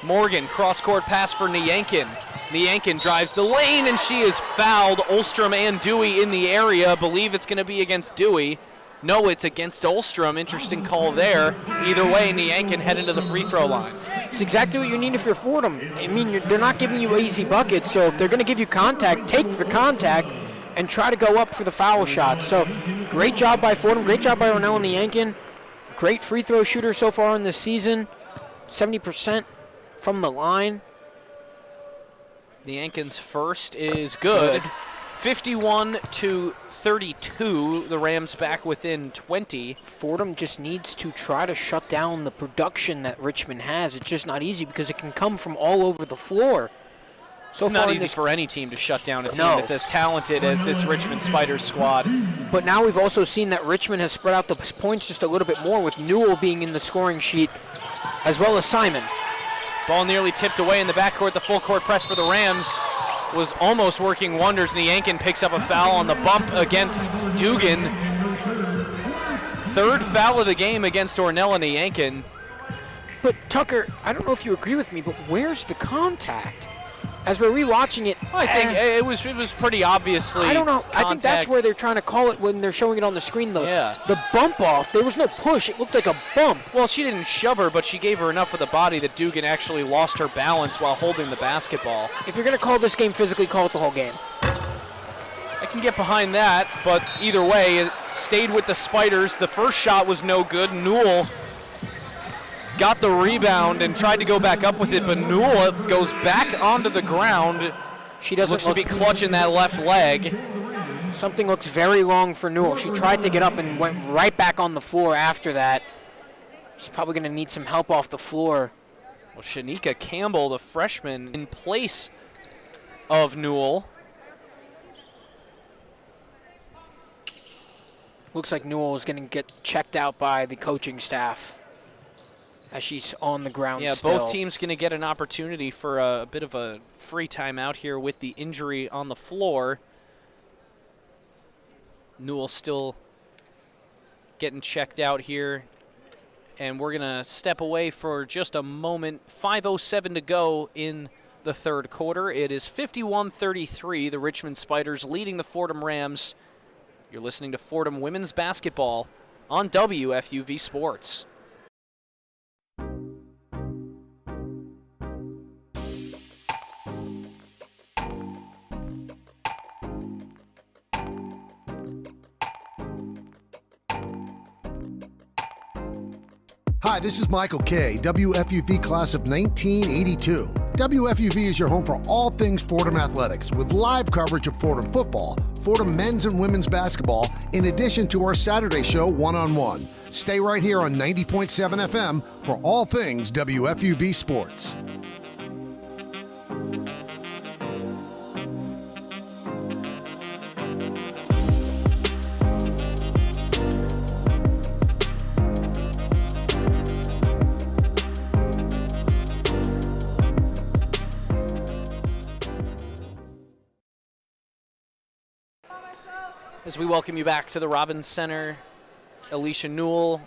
Speaker 4: Morgan, cross-court pass for Niankin. Niankin drives the lane, and she is fouled. Olstrom and Dewey in the area. Believe it's going to be against Dewey. No, it's against Olstrom. Interesting call there. Either way, Niankin headed to the free throw line.
Speaker 11: It's exactly what you need if you're Fordham. I mean, they're not giving you easy buckets, so if they're going to give you contact, take the contact and try to go up for the foul shot. So great job by Fordham. Great job by Ronell Niankin. Great free throw shooter so far in this season. 70% from the line.
Speaker 4: Niankin's first is good. 51-32, the Rams back within 20.
Speaker 11: Fordham just needs to try to shut down the production that Richmond has. It's just not easy because it can come from all over the floor. So
Speaker 4: it's not easy for any team to shut down a team that's as talented as this Richmond Spiders squad.
Speaker 11: But now we've also seen that Richmond has spread out the points just a little bit more, with Newell being in the scoring sheet as well as Simon.
Speaker 4: Ball nearly tipped away in the backcourt. The full court press for the Rams was almost working wonders. Niankin picks up a foul on the bump against Dugan. Third foul of the game against Ornella Niankin.
Speaker 11: But Tucker, I don't know if you agree with me, but where's the contact? As we're rewatching it,
Speaker 4: I think it was pretty obviously.
Speaker 11: I don't know.
Speaker 4: Contact.
Speaker 11: I think that's where they're trying to call it when they're showing it on the screen. The bump off. There was no push. It looked like a bump.
Speaker 4: Well, she didn't shove her, but she gave her enough of the body that Dugan actually lost her balance while holding the basketball.
Speaker 11: If you're going to call this game physically, call it the whole game.
Speaker 4: I can get behind that, but either way, it stayed with the Spiders. The first shot was no good. Newell got the rebound and tried to go back up with it, but Newell goes back onto the ground.
Speaker 11: She doesn't
Speaker 4: looks to be clutching that left leg.
Speaker 11: Something looks very long for Newell. She tried to get up and went right back on the floor after that. She's probably going to need some help off the floor.
Speaker 4: Well, Shanika Campbell, the freshman, in place of Newell.
Speaker 11: Looks like Newell is going to get checked out by the coaching staff as she's on the ground still.
Speaker 4: Both teams going to get an opportunity for a bit of a free time out here with the injury on the floor. Newell still getting checked out here. And we're going to step away for just a moment. 5:07 to go in the third quarter. It is 51-33, the Richmond Spiders leading the Fordham Rams. You're listening to Fordham Women's Basketball on WFUV Sports.
Speaker 7: Hi, this is Michael Kay, WFUV class of 1982. WFUV is your home for all things Fordham athletics, with live coverage of Fordham football, Fordham men's and women's basketball, in addition to our Saturday show, One on One. Stay right here on 90.7 FM for all things WFUV Sports.
Speaker 4: As we welcome you back to the Robins Center, Alicia Newell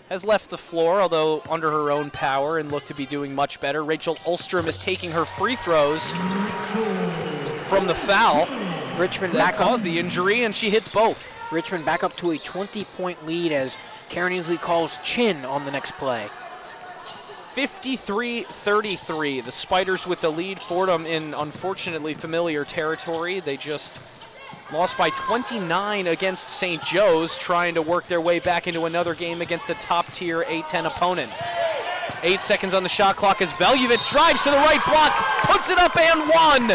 Speaker 4: has left the floor, although under her own power, and looked to be doing much better. Rachel Ulstrom is taking her free throws from the foul.
Speaker 11: Richmond
Speaker 4: that
Speaker 11: back
Speaker 4: caused the injury, and she hits both.
Speaker 11: Richmond back up to a 20-point lead as Karen Easley calls chin on the next play.
Speaker 4: 53-33. The Spiders with the lead. Fordham in unfortunately familiar territory. They just lost by 29 against St. Joe's, trying to work their way back into another game against a top-tier A10 opponent. 8 seconds on the shot clock as Veljevic drives to the right block, puts it up and one.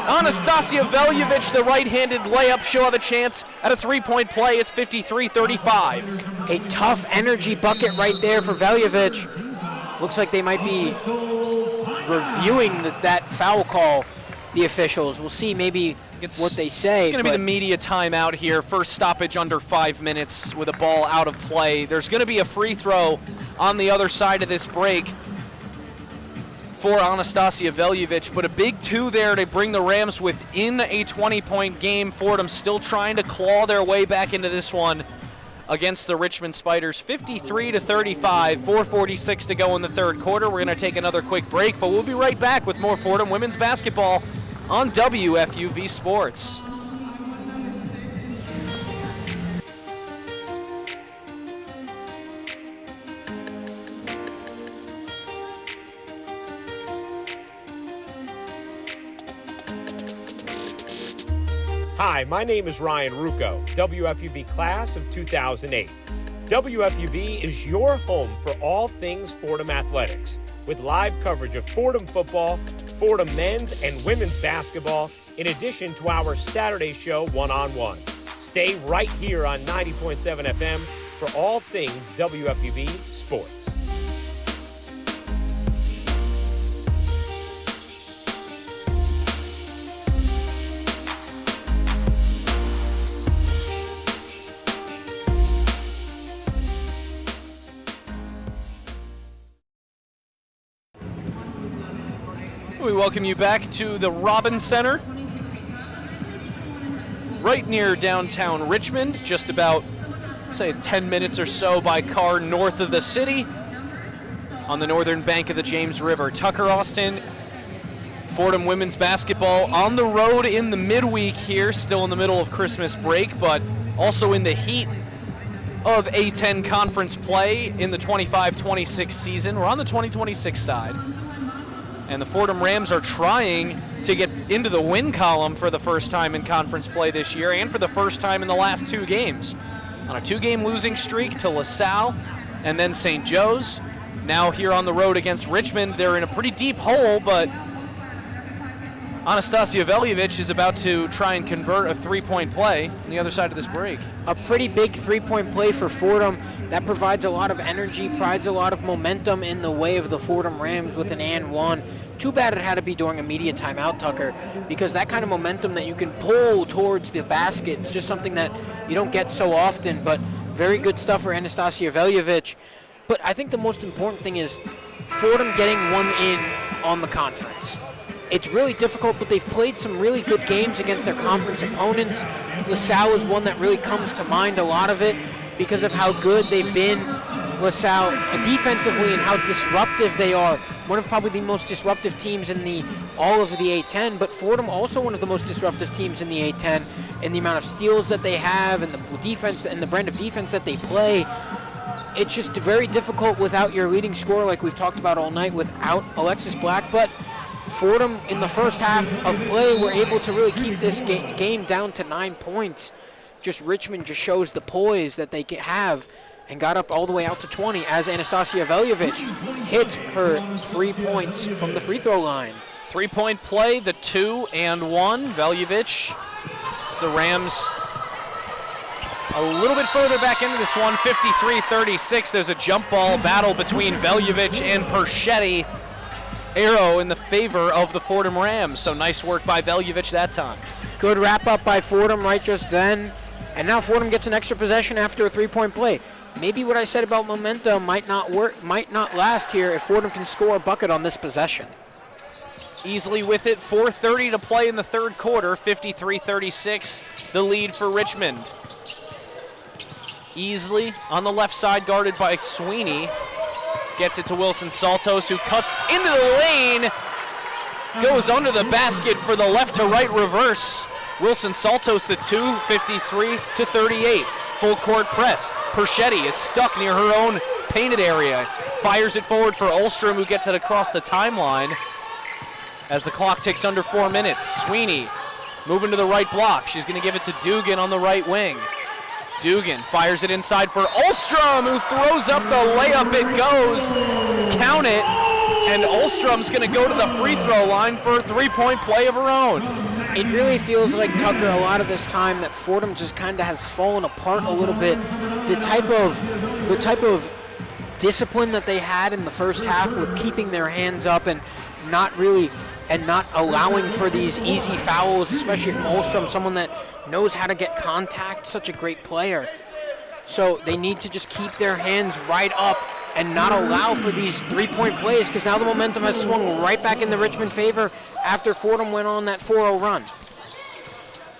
Speaker 4: Anastasia Veljevic, the right-handed layup, she'll have a chance at a three-point play. It's 53-35.
Speaker 11: A tough energy bucket right there for Veljevic. Looks like they might be reviewing that foul call, the officials. We'll see maybe what they say.
Speaker 4: It's going to be the media timeout here. First stoppage under 5 minutes with a ball out of play. There's going to be a free throw on the other side of this break for Anastasia Veljevic, but a big two there to bring the Rams within a 20-point game. Fordham still trying to claw their way back into this one against the Richmond Spiders. 53-35, 4:46 to go in the third quarter. We're going to take another quick break, but we'll be right back with more Fordham women's basketball on WFUV Sports.
Speaker 5: Hi, my name is Ryan Rucco, WFUV class of 2008. WFUV is your home for all things Fordham athletics, with live coverage of Fordham football, Fordham men's and women's basketball, in addition to our Saturday show, One-on-One. Stay right here on 90.7 FM for all things WFUV sports.
Speaker 4: We welcome you back to the Robins Center, right near downtown Richmond, just about, say, 10 minutes or so by car north of the city, on the northern bank of the James River. Tucker Austin, Fordham women's basketball on the road in the midweek here, still in the middle of Christmas break, but also in the heat of A10 conference play in the 25-26 season. We're on the 2026 side. And the Fordham Rams are trying to get into the win column for the first time in conference play this year, and for the first time in the last two games. On a two-game losing streak to LaSalle and then St. Joe's. Now here on the road against Richmond, they're in a pretty deep hole, but Anastasia Veljevic is about to try and convert a three-point play on the other side of this break.
Speaker 11: A pretty big three-point play for Fordham. That provides a lot of energy, provides a lot of momentum in the way of the Fordham Rams with an and one. Too bad it had to be during a media timeout, Tucker, because that kind of momentum that you can pull towards the basket is just something that you don't get so often, but very good stuff for Anastasia Veljevic. But I think the most important thing is Fordham getting one in on the conference. It's really difficult, but they've played some really good games against their conference opponents. LaSalle is one that really comes to mind, a lot of it, because of how good they've been, LaSalle, defensively, and how disruptive they are. One of probably the most disruptive teams in all of the A10, but Fordham also one of the most disruptive teams in the A10 in the amount of steals that they have and the defense and the brand of defense that they play. It's just very difficult without your leading scorer, like we've talked about all night, without Alexis Black. But Fordham, in the first half of play, were able to really keep this game down to 9 points. Just Richmond just shows the poise that they have and got up all the way out to 20 as Anastasia Veljevic hits her 3 points from the free throw line.
Speaker 4: Three-point play, the 2 and 1. Veljevic, it's the Rams A little bit further back into this one, 53-36. There's a jump ball battle between Veljovic and Perchetti. Arrow in the favor of the Fordham Rams. So nice work by Veljovic that time.
Speaker 11: Good wrap up by Fordham right just then. And now Fordham gets an extra possession after a 3-point play. Maybe what I said about momentum might not work, might not last here if Fordham can score a bucket on this possession.
Speaker 4: Easily with it, 4:30 to play in the third quarter, 53-36, the lead for Richmond. Easley on the left side, guarded by Sweeney. Gets it to Wilson Saltos, who cuts into the lane. Goes under the basket for the left to right reverse. Wilson Saltos the 2, 53-38. Full court press. Perchetti is stuck near her own painted area. Fires it forward for Ulstrom, who gets it across the timeline. As the clock ticks under 4 minutes, Sweeney moving to the right block. She's going to give it to Dugan on the right wing. Dugan fires it inside for Ulstrom, who throws up the layup. It goes. Count it. And Ulstrom's going to go to the free throw line for a 3-point play of her own.
Speaker 11: It really feels like, Tucker, a lot of this time that Fordham just kind of has fallen apart a little bit. The type of discipline that they had in the first half with keeping their hands up and not allowing for these easy fouls, especially from Ulstrom, someone that knows how to get contact, such a great player. So they need to just keep their hands right up and not allow for these 3-point plays, because now the momentum has swung right back in the Richmond favor after Fordham went on that 4-0 run.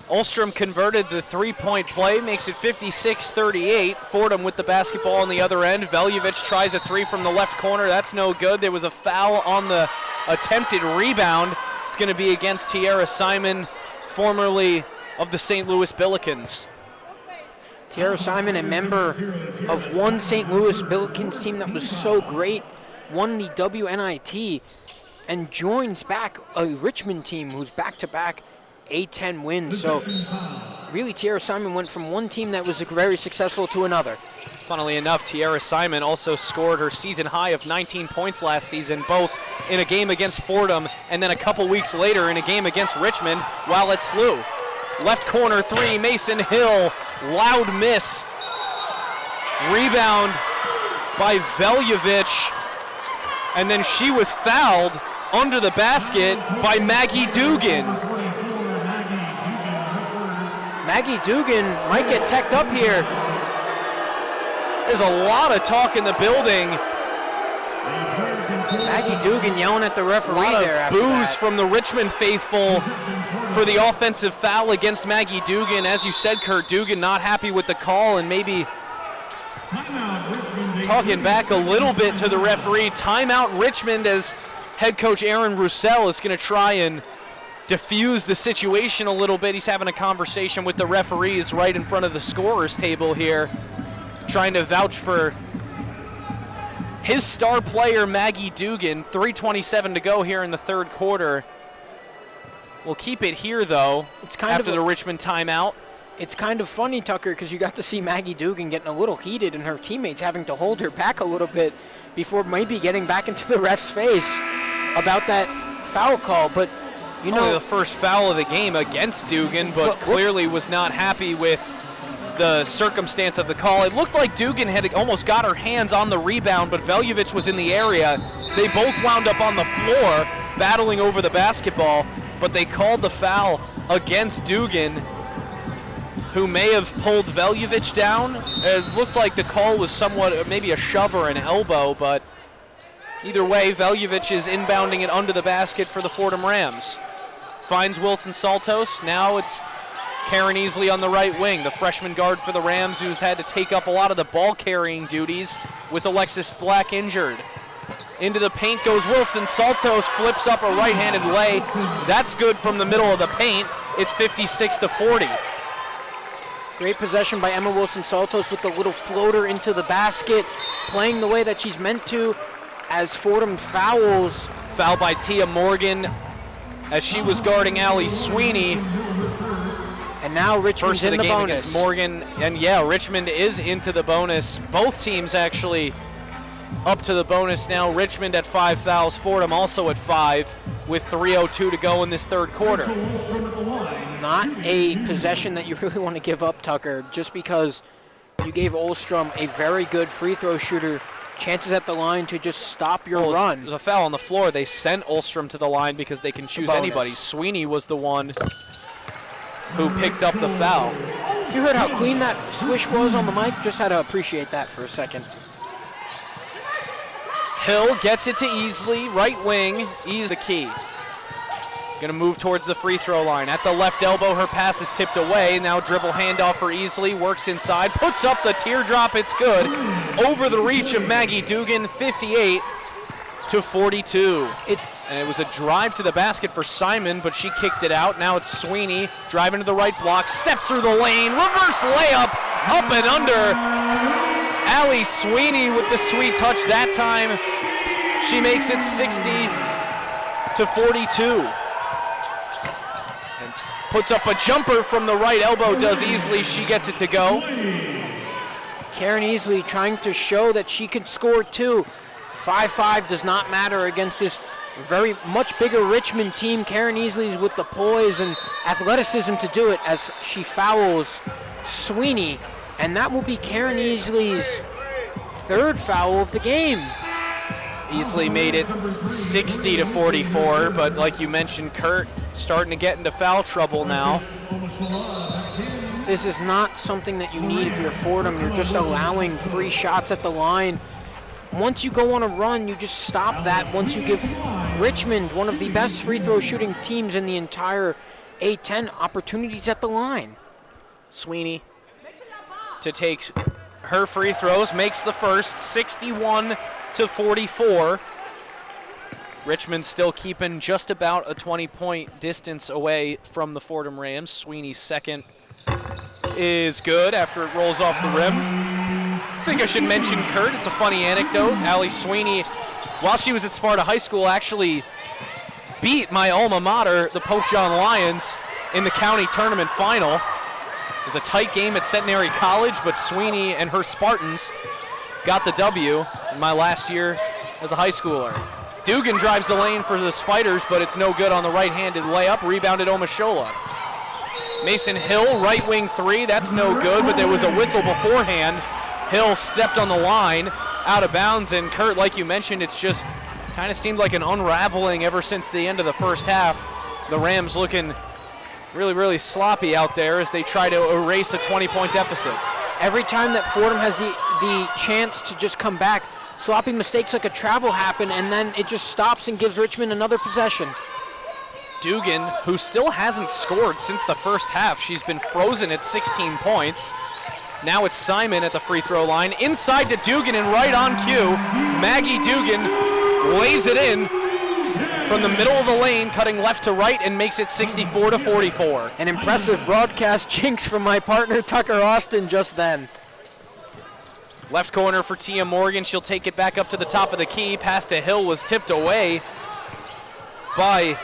Speaker 4: Ulstrom converted the 3-point play, makes it 56-38. Fordham with the basketball on the other end. Veljovic tries a 3 from the left corner. That's no good. There was a foul on the attempted rebound. It's going to be against Tiara Simon, formerly of the St. Louis Billikens.
Speaker 11: Tiara Simon, a member of one St. Louis Billikens team that was so great, won the WNIT, and joins back a Richmond team who's back-to-back A10 wins. So really, Tiara Simon went from one team that was very successful to another.
Speaker 4: Funnily enough, Tiara Simon also scored her season high of 19 points last season, both in a game against Fordham and then a couple weeks later in a game against Richmond while at SLU. Left corner 3, Mason Hill, loud miss. Rebound by Veljovic, and then she was fouled under the basket by Maggie Dugan.
Speaker 11: Maggie Dugan might get teched up here.
Speaker 4: There's a lot of talk in the building.
Speaker 11: Maggie Dugan yelling at the referee there after
Speaker 4: booze
Speaker 11: that.
Speaker 4: From the Richmond faithful for the offensive foul against Maggie Dugan. As you said, Kurt, Dugan not happy with the call and maybe talking back a little bit to the referee. Timeout Richmond, as head coach Aaron Roussel is going to try and diffuse the situation a little bit. He's having a conversation with the referees right in front of the scorer's table here, trying to vouch for his star player, Maggie Dugan. 3:27 to go here in the third quarter. We'll keep it here, though, after the Richmond timeout.
Speaker 11: It's kind of funny, Tucker, because you got to see Maggie Dugan getting a little heated and her teammates having to hold her back a little bit before maybe getting back into the ref's face about that foul call. But, you know,
Speaker 4: only the first foul of the game against Dugan, but clearly was not happy with the circumstance of the call. It looked like Dugan had almost got her hands on the rebound, but Veljovic was in the area. They both wound up on the floor battling over the basketball, but they called the foul against Dugan, who may have pulled Veljovic down. It looked like the call was somewhat maybe a shove or an elbow, but either way, Veljovic is inbounding it under the basket for the Fordham Rams. Finds Wilson Saltos. Now it's Karen Easley on the right wing, the freshman guard for the Rams, who's had to take up a lot of the ball-carrying duties with Alexis Black injured. Into the paint goes Wilson. Saltos flips up a right-handed lay. That's good from the middle of the paint. It's 56-40.
Speaker 11: Great possession by Emma Wilson-Saltos with the little floater into the basket, playing the way that she's meant to as Fordham fouls.
Speaker 4: Foul by Tia Morgan as she was guarding Allie Sweeney.
Speaker 11: And now Richmond's
Speaker 4: First
Speaker 11: in the
Speaker 4: game
Speaker 11: bonus.
Speaker 4: Against Morgan, and yeah, Richmond is into the bonus. Both teams actually up to the bonus now. Richmond at 5 fouls, Fordham also at 5. with 3:02 to go in this third quarter.
Speaker 11: Not a possession that you really want to give up, Tucker, just because you gave Olstrom, a very good free throw shooter, chances at the line to just stop your run.
Speaker 4: There's a foul on the floor. They sent Olstrom to the line because they can choose anybody. Sweeney was the one who picked up the foul.
Speaker 11: You heard how clean that swish was on the mic? Just had to appreciate that for a second.
Speaker 4: Hill gets it to Easley, right wing. Ease the key. Going to move towards the free throw line. At the left elbow, her pass is tipped away. Now dribble handoff for Easley. Works inside. Puts up the teardrop. It's good. Over the reach of Maggie Dugan, 58-42. And it was a drive to the basket for Simon, but she kicked it out. Now it's Sweeney driving to the right block. Steps through the lane. Reverse layup. Up and under. Allie Sweeney with the sweet touch that time. She makes it 60-42. And puts up a jumper from the right elbow, does Easley. She gets it to go.
Speaker 11: Karen Easley trying to show that she can score too. 5-5 does not matter against this very much bigger Richmond team. Karen Easley with the poise and athleticism to do it as she fouls Sweeney. And that will be Karen Easley's third foul of the game.
Speaker 4: Easley made it 60-44, but like you mentioned, Kurt starting to get into foul trouble now.
Speaker 11: This is not something that you need if you're Fordham. You're just allowing free shots at the line. Once you go on a run, you just stop that. Once you give Richmond, one of the best free throw shooting teams in the entire A10, opportunities at the line.
Speaker 4: Sweeney to take her free throws, makes the first, 61-44. Richmond still keeping just about a 20-point distance away from the Fordham Rams. Sweeney's second is good after it rolls off the rim. I think I should mention Kurt. It's a funny anecdote. Allie Sweeney, while she was at Sparta High School, actually beat my alma mater, the Pope John Lions, in the county tournament final. It was a tight game at Centenary College, but Sweeney and her Spartans got the W in my last year as a high schooler. Dugan drives the lane for the Spiders, but it's no good on the right-handed layup. Rebounded Omashola. Mason Hill, right wing three. That's no good, but there was a whistle beforehand. Hill stepped on the line, out of bounds, and Kurt, like you mentioned, it's just kind of seemed like an unraveling ever since the end of the first half. The Rams looking really, really sloppy out there as they try to erase a 20-point deficit.
Speaker 11: Every time that Fordham has the chance to just come back, sloppy mistakes like a travel happen, and then it just stops and gives Richmond another possession.
Speaker 4: Dugan, who still hasn't scored since the first half. She's been frozen at 16 points. Now it's Simon at the free throw line. Inside to Dugan and right on cue. Maggie Dugan lays it in from the middle of the lane, cutting left to right, and makes it 64-44.
Speaker 11: An impressive broadcast jinx from my partner Tucker Austin just then.
Speaker 4: Left corner for Tia Morgan. She'll take it back up to the top of the key. Pass to Hill was tipped away by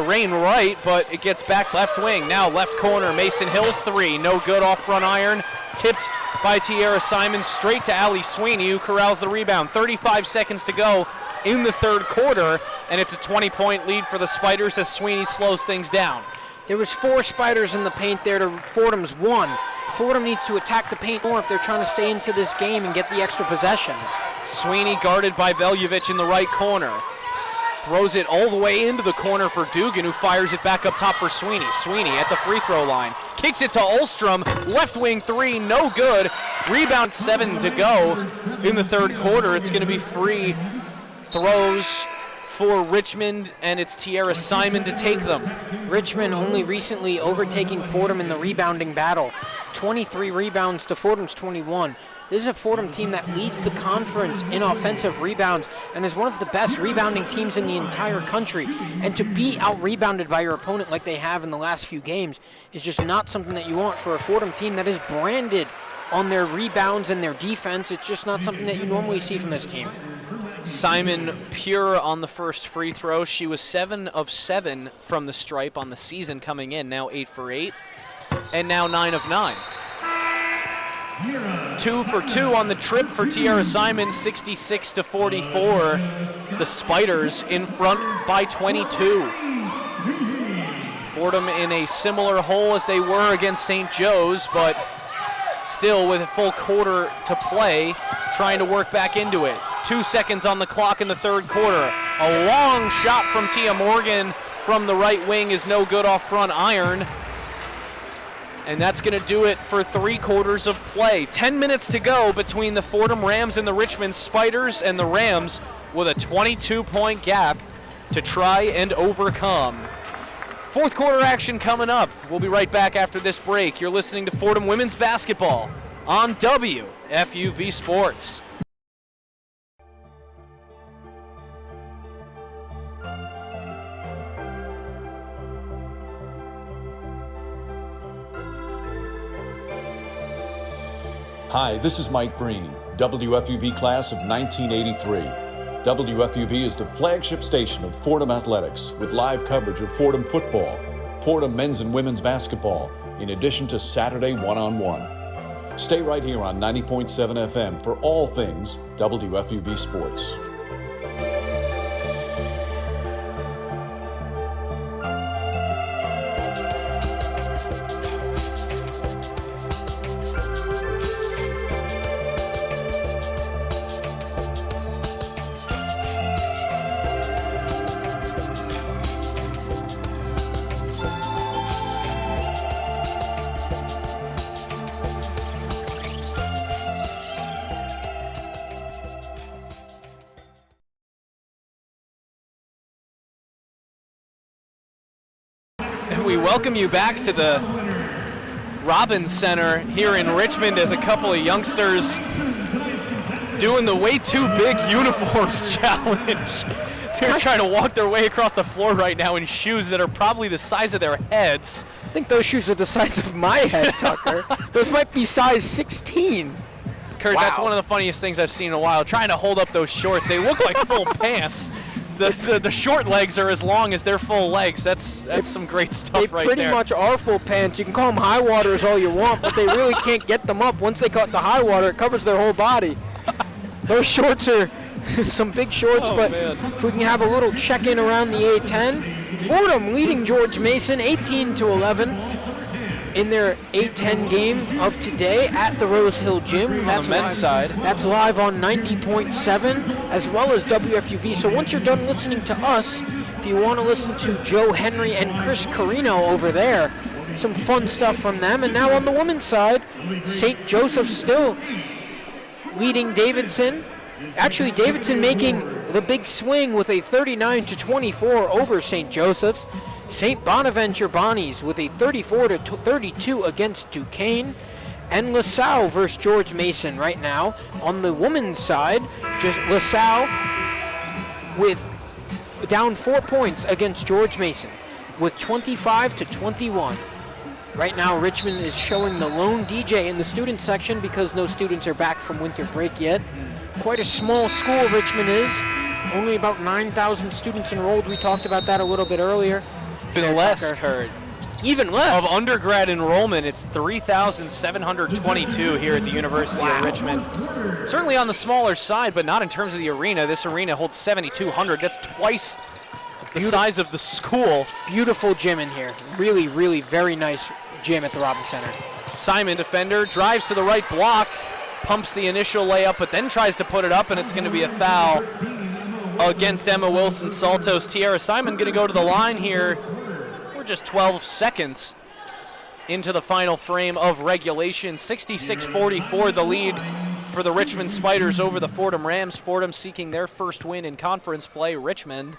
Speaker 4: Rain Wright, but it gets back left wing. Now left corner, Mason Hill's three. No good off front iron. Tipped by Tiara Simon straight to Allie Sweeney, who corrals the rebound. 35 seconds to go in the third quarter, and it's a 20-point lead for the Spiders as Sweeney slows things down.
Speaker 11: There was 4 Spiders in the paint there to Fordham's 1. Fordham needs to attack the paint more if they're trying to stay into this game and get the extra possessions.
Speaker 4: Sweeney guarded by Veljovic in the right corner. Throws it all the way into the corner for Dugan, who fires it back up top for Sweeney. Sweeney at the free throw line. Kicks it to Olstrom. Left wing three, no good. Rebound, 7 to go in the third quarter. It's going to be free throws for Richmond, and it's Tiara Simon to take them.
Speaker 11: Richmond only recently overtaking Fordham in the rebounding battle. 23 rebounds to Fordham's 21. This is a Fordham team that leads the conference in offensive rebounds and is one of the best rebounding teams in the entire country. And to be out-rebounded by your opponent like they have in the last few games is just not something that you want for a Fordham team that is branded on their rebounds and their defense. It's just not something that you normally see from this team.
Speaker 4: Simon pure on the first free throw. She was 7 of 7 from the stripe on the season coming in, now 8 for 8, and now 9 of 9. 2 for 2 on the trip for Tiara Simon, 66-44. The Spiders in front by 22. Fordham in a similar hole as they were against St. Joe's, but still with a full quarter to play, trying to work back into it. 2 seconds on the clock in the third quarter. A long shot from Tia Morgan from the right wing is no good off front iron. And that's going to do it for 3 quarters of play. 10 minutes to go between the Fordham Rams and the Richmond Spiders, and the Rams with a 22-point gap to try and overcome. Fourth quarter action coming up. We'll be right back after this break. You're listening to Fordham Women's Basketball on WFUV Sports.
Speaker 6: Hi, this is Mike Breen, WFUV class of 1983. WFUV is the flagship station of Fordham Athletics with live coverage of Fordham football, Fordham men's and women's basketball, in addition to Saturday one-on-one. Stay right here on 90.7 FM for all things WFUV Sports.
Speaker 4: We welcome you back to the Robins Center here in Richmond as a couple of youngsters doing the way too big uniforms challenge. They're trying to walk their way across the floor right now in shoes that are probably the size of their heads.
Speaker 11: I think those shoes are the size of my head, Tucker. Those might be size 16.
Speaker 4: Kurt, That's one of the funniest things I've seen in a while. Trying to hold up those shorts. They look like full pants. The short legs are as long as their full legs. That's some great stuff right there.
Speaker 11: They pretty much are full pants. You can call them high waters all you want, but they really can't get them up. Once they cut the high water, it covers their whole body. Those shorts are some big shorts, but man, if we can have a little check-in around the A10. Fordham leading George Mason 18-11 in their A10 game of today at the Rose Hill Gym.
Speaker 4: That's on the men's side.
Speaker 11: That's live on 90.7 as well as WFUV. So once you're done listening to us, if you want to listen to Joe Henry and Chris Carino over there, some fun stuff from them. And now on the women's side, St. Joseph's still leading Davidson. Actually, Davidson making the big swing with a 39-24 over St. Joseph's. St. Bonaventure Bonnies with a 34-32 against Duquesne. And LaSalle versus George Mason right now. On the women's side, just LaSalle with down 4 points against George Mason with 25-21. Right now, Richmond is showing the lone DJ in the student section because no students are back from winter break yet. Quite a small school Richmond is. Only about 9,000 students enrolled. We talked about that a little bit earlier.
Speaker 4: Even less, Kurt.
Speaker 11: Even less.
Speaker 4: Of undergrad enrollment, it's 3,722 here at the University of Richmond. Certainly on the smaller side, but not in terms of the arena. This arena holds 7,200. That's twice the size of the school.
Speaker 11: Beautiful gym in here. Really, really very nice gym at the Robins Center.
Speaker 4: Simon, defender, drives to the right block, pumps the initial layup, but then tries to put it up, and it's going to be a foul against Emma Wilson-Saltos. Tiara Simon going to go to the line here. We're just 12 seconds into the final frame of regulation. 66-44 the lead for the Richmond Spiders over the Fordham Rams. Fordham seeking their first win in conference play. Richmond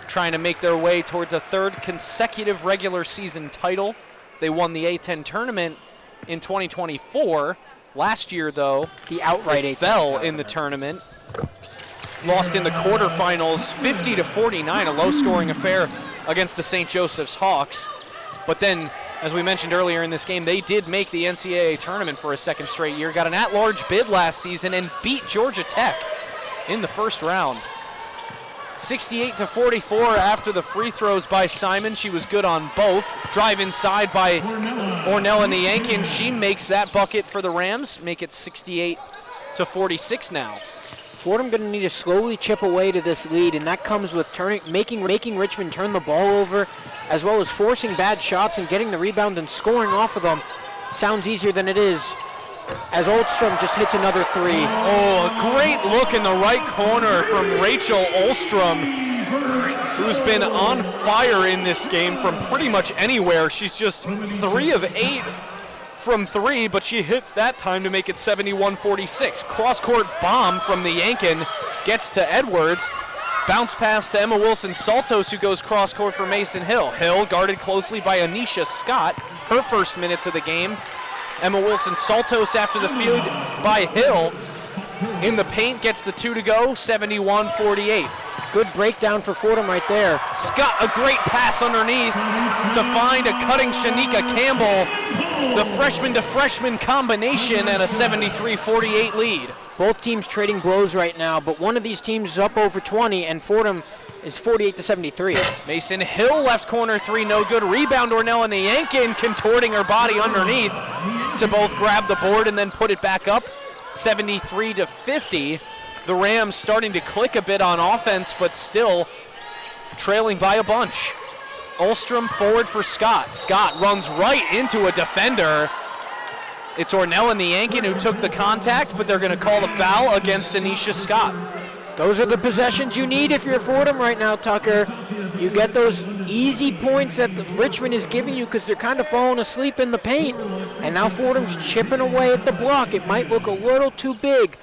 Speaker 4: trying to make their way towards a third consecutive regular season title. They won the A10 tournament in 2024. Last year, though,
Speaker 11: the outright
Speaker 4: they fell in the tournament. Lost in the quarterfinals, 50-49, a low-scoring affair against the St. Joseph's Hawks. But then, as we mentioned earlier in this game, they did make the NCAA tournament for a second straight year, got an at-large bid last season, and beat Georgia Tech in the first round. 68-44 after the free throws by Simon. She was good on both. Drive inside by Ornella Niankin. She makes that bucket for the Rams, make it 68-46 now.
Speaker 11: Fordham going to need to slowly chip away to this lead, and that comes with making Richmond turn the ball over, as well as forcing bad shots and getting the rebound and scoring off of them. Sounds easier than it is, as Oldstrom just hits another three.
Speaker 4: Oh, a great look in the right corner from Rachel Oldstrom, who's been on fire in this game from pretty much anywhere. She's just 3 of 8 from 3, but she hits that time to make it 71-46. Cross-court bomb from the Yankin gets to Edwards. Bounce pass to Emma Wilson-Saltos, who goes cross-court for Mason Hill. Hill guarded closely by Anisha Scott, her first minutes of the game. Emma Wilson-Saltos after the feed by Hill. In the paint, gets the 2 to go, 71-48.
Speaker 11: Good breakdown for Fordham right there.
Speaker 4: Scott, a great pass underneath to find a cutting Shanika Campbell. The freshman-to-freshman combination and a 73-48 lead.
Speaker 11: Both teams trading blows right now, but one of these teams is up over 20, and Fordham is 48-73.
Speaker 4: Mason Hill, left corner 3, no good. Rebound, Ornella Niankin contorting her body underneath to both grab the board and then put it back up. 73-50. The Rams starting to click a bit on offense, but still trailing by a bunch. Oldstrom forward for Scott. Scott runs right into a defender. It's Ornella Niankin who took the contact, but they're going to call the foul against Anisha Scott.
Speaker 11: Those are the possessions you need if you're Fordham right now, Tucker. You get those easy points that Richmond is giving you because they're kind of falling asleep in the paint. And now Fordham's chipping away at the block. It might look a little too big,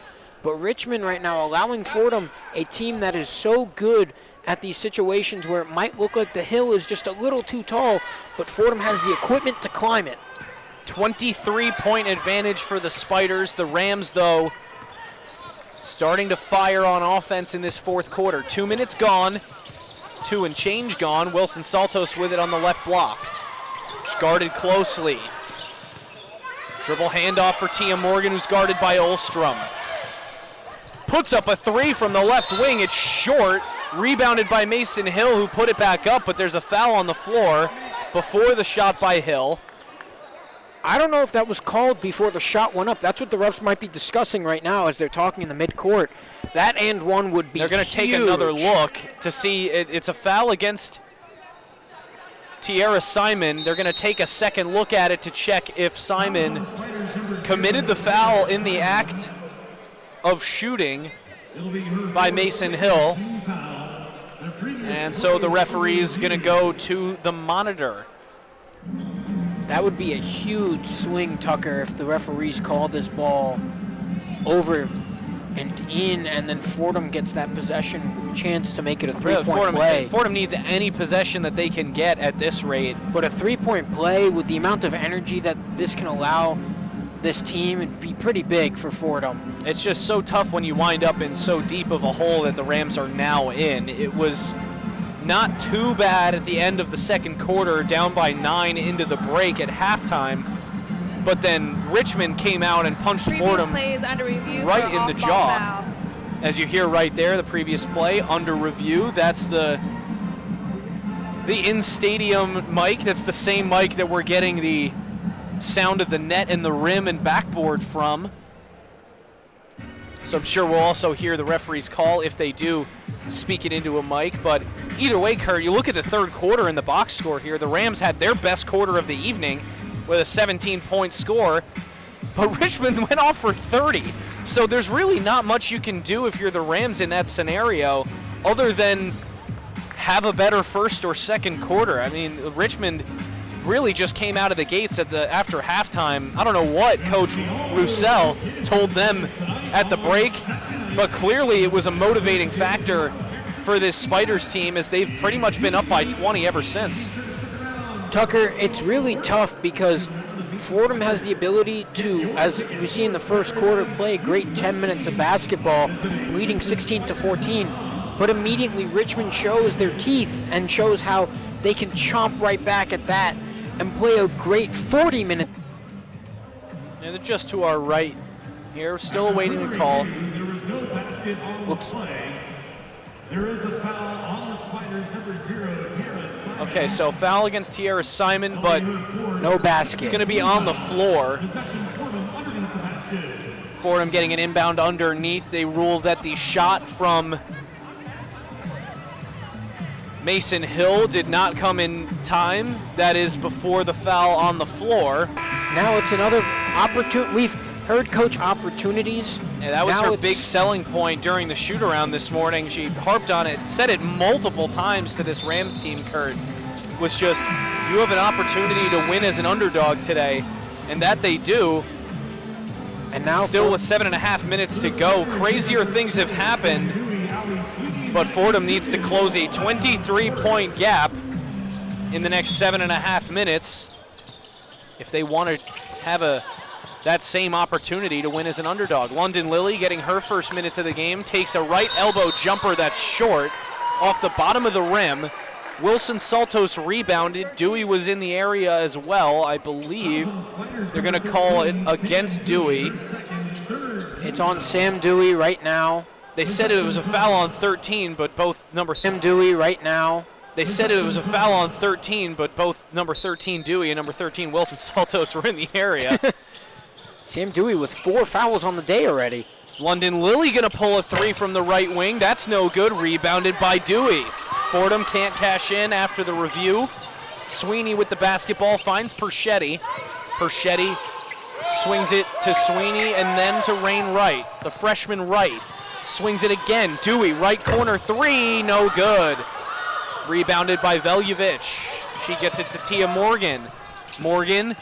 Speaker 11: but Richmond right now allowing Fordham, a team that is so good at these situations where it might look like the hill is just a little too tall, but Fordham has the equipment to climb it.
Speaker 4: 23-point advantage for the Spiders. The Rams, though, starting to fire on offense in this fourth quarter. 2 minutes gone, 2 and change gone. Wilson-Saltos with it on the left block. Guarded closely. Dribble handoff for Tia Morgan, who's guarded by Oldstrom. Puts up a 3 from the left wing. It's short. Rebounded by Mason Hill, who put it back up, but there's a foul on the floor before the shot by Hill.
Speaker 11: I don't know if that was called before the shot went up. That's what the refs might be discussing right now as they're talking in the midcourt. That and one would be
Speaker 4: They're going to take another look to see. It's a foul against Tiara Simon. They're going to take a second look at it to check if Simon committed the foul in the act of shooting by Mason Hill. And so the referee is going to go to the monitor.
Speaker 11: That would be a huge swing, Tucker, if the referees call this ball over and in, and then Fordham gets that possession chance to make it a three-point play.
Speaker 4: Fordham needs any possession that they can get at this rate.
Speaker 11: But a three-point play with the amount of energy that this can allow this team would be pretty big for Fordham.
Speaker 4: It's just so tough when you wind up in so deep of a hole that the Rams are now in. It was not too bad at the end of the second quarter, down by 9 into the break at halftime. But then Richmond came out and punched Fordham right in the jaw. As you hear right there, the previous play under review. That's the in-stadium mic. That's the same mic that we're getting the sound of the net and the rim and backboard from. So I'm sure we'll also hear the referee's call if they do speak it into a mic. But either way, Kurt, you look at the third quarter in the box score here. The Rams had their best quarter of the evening with a 17-point score, but Richmond went off for 30. So there's really not much you can do if you're the Rams in that scenario other than have a better first or second quarter. I mean, Richmond really just came out of the gates after halftime. I don't know what Coach Roussel told them at the break, but clearly it was a motivating factor for this Spiders team as they've pretty much been up by 20 ever since.
Speaker 11: Tucker, it's really tough because Fordham has the ability to, as we see in the first quarter, play a great 10 minutes of basketball, leading 16-14, but immediately Richmond shows their teeth and shows how they can chomp right back at that and play a great 40 minutes.
Speaker 4: And they're just to our right here, still awaiting the call.
Speaker 11: Whoops.
Speaker 12: There is a foul on the Spiders, number 0, Tiara Simon.
Speaker 4: Okay, so foul against Tiara Simon, but
Speaker 11: no basket.
Speaker 4: It's going to be on the floor.
Speaker 12: Possession, Fordham underneath the basket.
Speaker 4: Fordham getting an inbound underneath. They ruled that the shot from Mason Hill did not come in time. That is before the foul on the floor.
Speaker 11: Now it's another opportunity. We've heard coach opportunities.
Speaker 4: Yeah, that was
Speaker 11: now
Speaker 4: her big selling point during the shoot-around this morning. She harped on it, said it multiple times to this Rams team, Kurt, was just, you have an opportunity to win as an underdog today, and that they do.
Speaker 11: And now
Speaker 4: still with 7.5 minutes to go, crazier things have happened, but Fordham needs to close a 23-point gap in the next 7.5 minutes if they want to have that same opportunity to win as an underdog. London Lilly getting her first minutes of the game, takes a right elbow jumper that's short off the bottom of the rim. Wilson Saltos rebounded. Dewey was in the area as well. I believe they're going to call it against Dewey.
Speaker 11: It's on Sam Dewey right now.
Speaker 4: They said it was a foul on 13, but both number
Speaker 11: Sam Dewey right now.
Speaker 4: They said it was a foul on 13, but both number 13 Dewey and number 13 Wilson Saltos were in the area.
Speaker 11: Sam Dewey with 4 fouls on the day already.
Speaker 4: London Lilly going to pull a 3 from the right wing. That's no good. Rebounded by Dewey. Fordham can't cash in after the review. Sweeney with the basketball finds Perchetti. Perchetti swings it to Sweeney and then to Rain Wright. The freshman Wright swings it again. Dewey, right corner 3, no good. Rebounded by Veljovic. She gets it to Tia Morgan. Morgan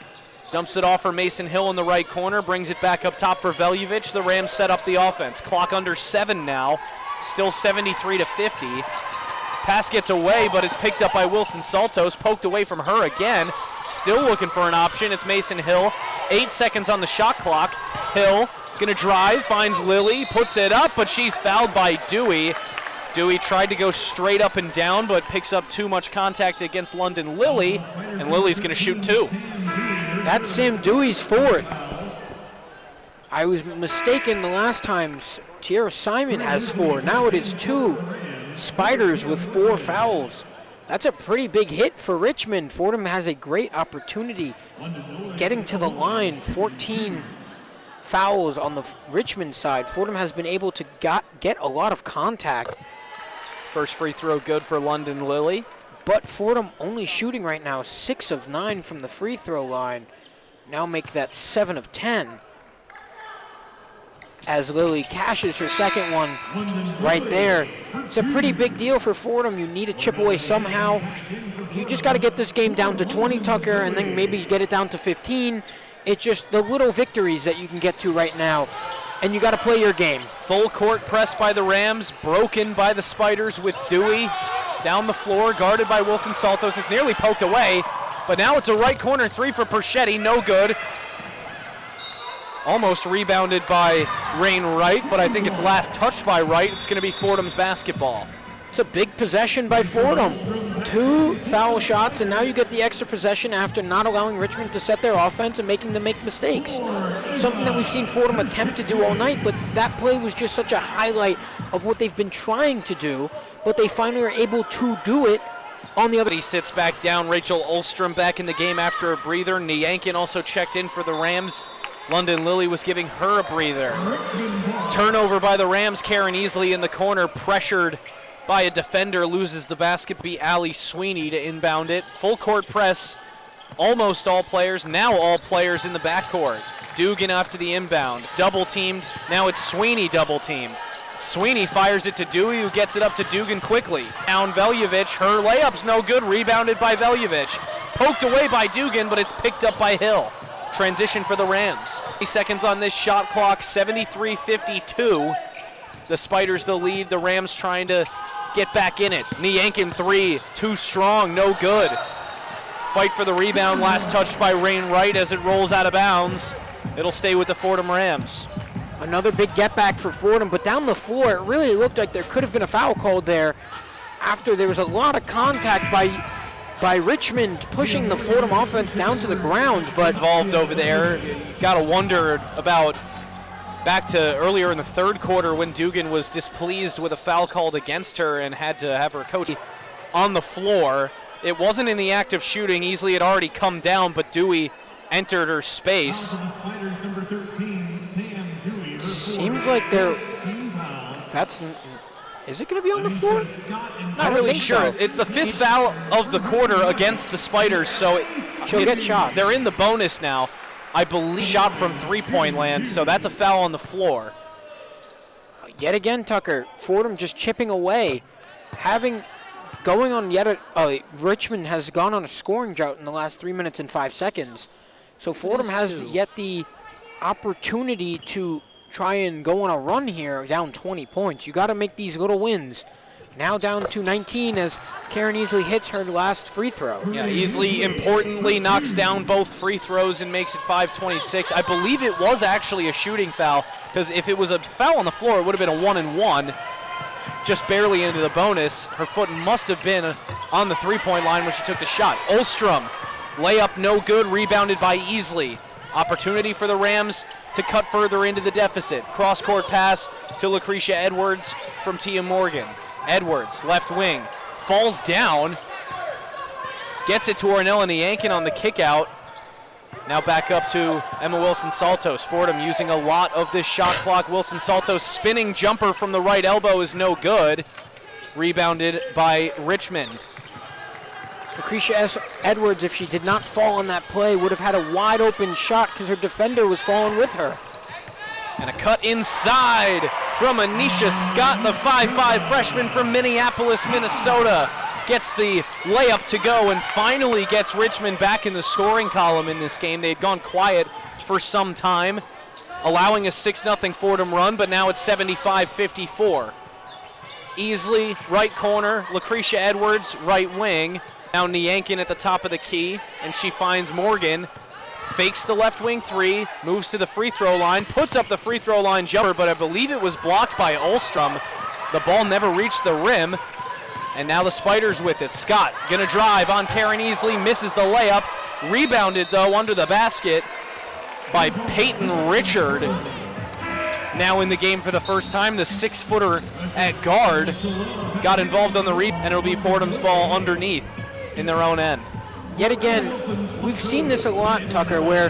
Speaker 4: dumps it off for Mason Hill in the right corner, brings it back up top for Veljovic. The Rams set up the offense. Clock under 7 now, still 73-50. Pass gets away, but it's picked up by Wilson Saltos, poked away from her again. Still looking for an option. It's Mason Hill. 8 seconds on the shot clock. Hill gonna drive, finds Lilly, puts it up, but she's fouled by Dewey. Dewey tried to go straight up and down, but picks up too much contact against London Lilly, and Lilly's gonna shoot 2.
Speaker 11: That's Sam Dewey's 4th. I was mistaken the last time. Tiara Simon has 4. Now it is 2 Spiders with 4 fouls. That's a pretty big hit for Richmond. Fordham has a great opportunity getting to the line. 14 fouls on the Richmond side. Fordham has been able to get a lot of contact.
Speaker 4: First free throw good for London Lilly.
Speaker 11: But Fordham only shooting right now 6 of 9 from the free throw line. Now make that 7 of 10. As Lilly cashes her second one right there. It's a pretty big deal for Fordham. You need to chip away somehow. You just got to get this game down to 20, Tucker, and then maybe get it down to 15. It's just the little victories that you can get to right now, and you got to play your game.
Speaker 4: Full court press by the Rams, broken by the Spiders with Dewey down the floor, guarded by Wilson Saltos. It's nearly poked away, but now it's a right corner 3 for Perchetti, no good. Almost rebounded by Rain Wright, but I think it's last touched by Wright. It's going to be Fordham's basketball.
Speaker 11: It's a big possession by Fordham. 2 foul shots, and now you get the extra possession after not allowing Richmond to set their offense and making them make mistakes. Something that we've seen Fordham attempt to do all night, but that play was just such a highlight of what they've been trying to do, but they finally are able to do it on the other.
Speaker 4: He sits back down. Rachel Olstrom back in the game after a breather. Nyankin also checked in for the Rams. London Lilly was giving her a breather. Turnover by the Rams. Karen Easley in the corner, pressured by a defender, loses the basket. Be Allie Sweeney to inbound it. Full court press. Almost all players, now all players in the backcourt. Dugan after the inbound. Double teamed. Now it's Sweeney double teamed. Sweeney fires it to Dewey, who gets it up to Dugan quickly. Down Veljovic. Her layup's no good. Rebounded by Veljovic. Poked away by Dugan, but it's picked up by Hill. Transition for the Rams. 3 seconds on this shot clock, 73-52. The Spiders the lead, the Rams trying to get back in it. Nyankin 3, too strong, no good. Fight for the rebound, last touched by Rain Wright as it rolls out of bounds. It'll stay with the Fordham Rams.
Speaker 11: Another big get back for Fordham, but down the floor, it really looked like there could have been a foul called there after there was a lot of contact by Richmond pushing the Fordham offense down to the ground, but
Speaker 4: involved over there. You gotta wonder about back to earlier in the third quarter when Dugan was displeased with a foul called against her and had to have her coach on the floor. It wasn't in the act of shooting. Easley had already come down, but Dewey entered her space.
Speaker 12: Spiders number 13, Sam Dewey.
Speaker 11: Seems like they're. Is it going to be on the floor?
Speaker 4: Not really sure. It's the 5th foul of the quarter against the Spiders, so
Speaker 11: she'll get shots.
Speaker 4: They're in the bonus now. I believe shot from three-point land, so that's a foul on the floor.
Speaker 11: Yet again, Tucker, Fordham just chipping away, going on Richmond has gone on a scoring drought in the last 3 minutes and 5 seconds. So Fordham has yet the opportunity to try and go on a run here, down 20 points. You got to make these little wins. Now down to 19 as Karen Easley hits her last free throw.
Speaker 4: Yeah, Easley importantly knocks down both free throws and makes it 5-26. I believe it was actually a shooting foul, because if it was a foul on the floor, it would have been a 1-and-1, just barely into the bonus. Her foot must have been on the three-point line when she took the shot. Olstrom, layup no good, rebounded by Easley. Opportunity for the Rams to cut further into the deficit. Cross-court pass to Lucretia Edwards from Tia Morgan. Edwards, left wing, falls down, gets it to Ornella Niankin on the kick out. Now back up to Emma Wilson-Saltos. Fordham using a lot of this shot clock. Wilson-Saltos spinning jumper from the right elbow is no good. Rebounded by Richmond.
Speaker 11: Lucretia Edwards, if she did not fall on that play, would have had a wide open shot because her defender was falling with her.
Speaker 4: And a cut inside from Anisha Scott, the 5'5" freshman from Minneapolis, Minnesota. Gets the layup to go and finally gets Richmond back in the scoring column in this game. They had gone quiet for some time, allowing a 6-0 Fordham run, but now it's 75-54. Easley, right corner. Lucretia Edwards, right wing. Now Niankin at the top of the key, and she finds Morgan. Fakes the left wing three, moves to the free throw line, puts up the free throw line jumper, but I believe it was blocked by Olstrom. The ball never reached the rim, and now the Spiders with it. Scott gonna drive on Karen Easley, misses the layup. Rebounded though under the basket by Peyton Richard. Now in the game for the first time, the 6-footer at guard got involved on the rebound, and it'll be Fordham's ball underneath in their own end.
Speaker 11: Yet again, we've seen this a lot, Tucker, where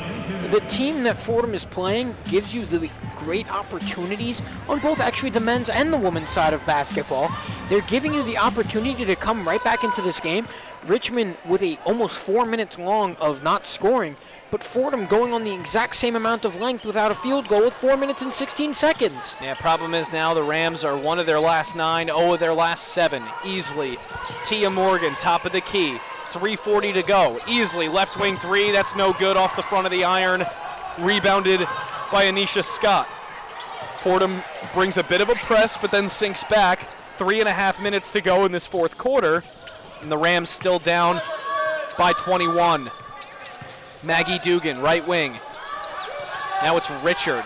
Speaker 11: the team that Fordham is playing gives you the great opportunities on both actually the men's and the women's side of basketball. They're giving you the opportunity to come right back into this game. Richmond with almost 4 minutes long of not scoring, but Fordham going on the exact same amount of length without a field goal with 4 minutes and 16 seconds.
Speaker 4: Yeah, problem is now the Rams are 1 of their last 9, 0 of their last 7. Easley, Tia Morgan, top of the key. 3:40 to go. Easley, left wing three. That's no good off the front of the iron. Rebounded by Anisha Scott. Fordham brings a bit of a press, but then sinks back. 3.5 minutes to go in this fourth quarter. And the Rams still down by 21. Maggie Dugan, right wing. Now it's Richard.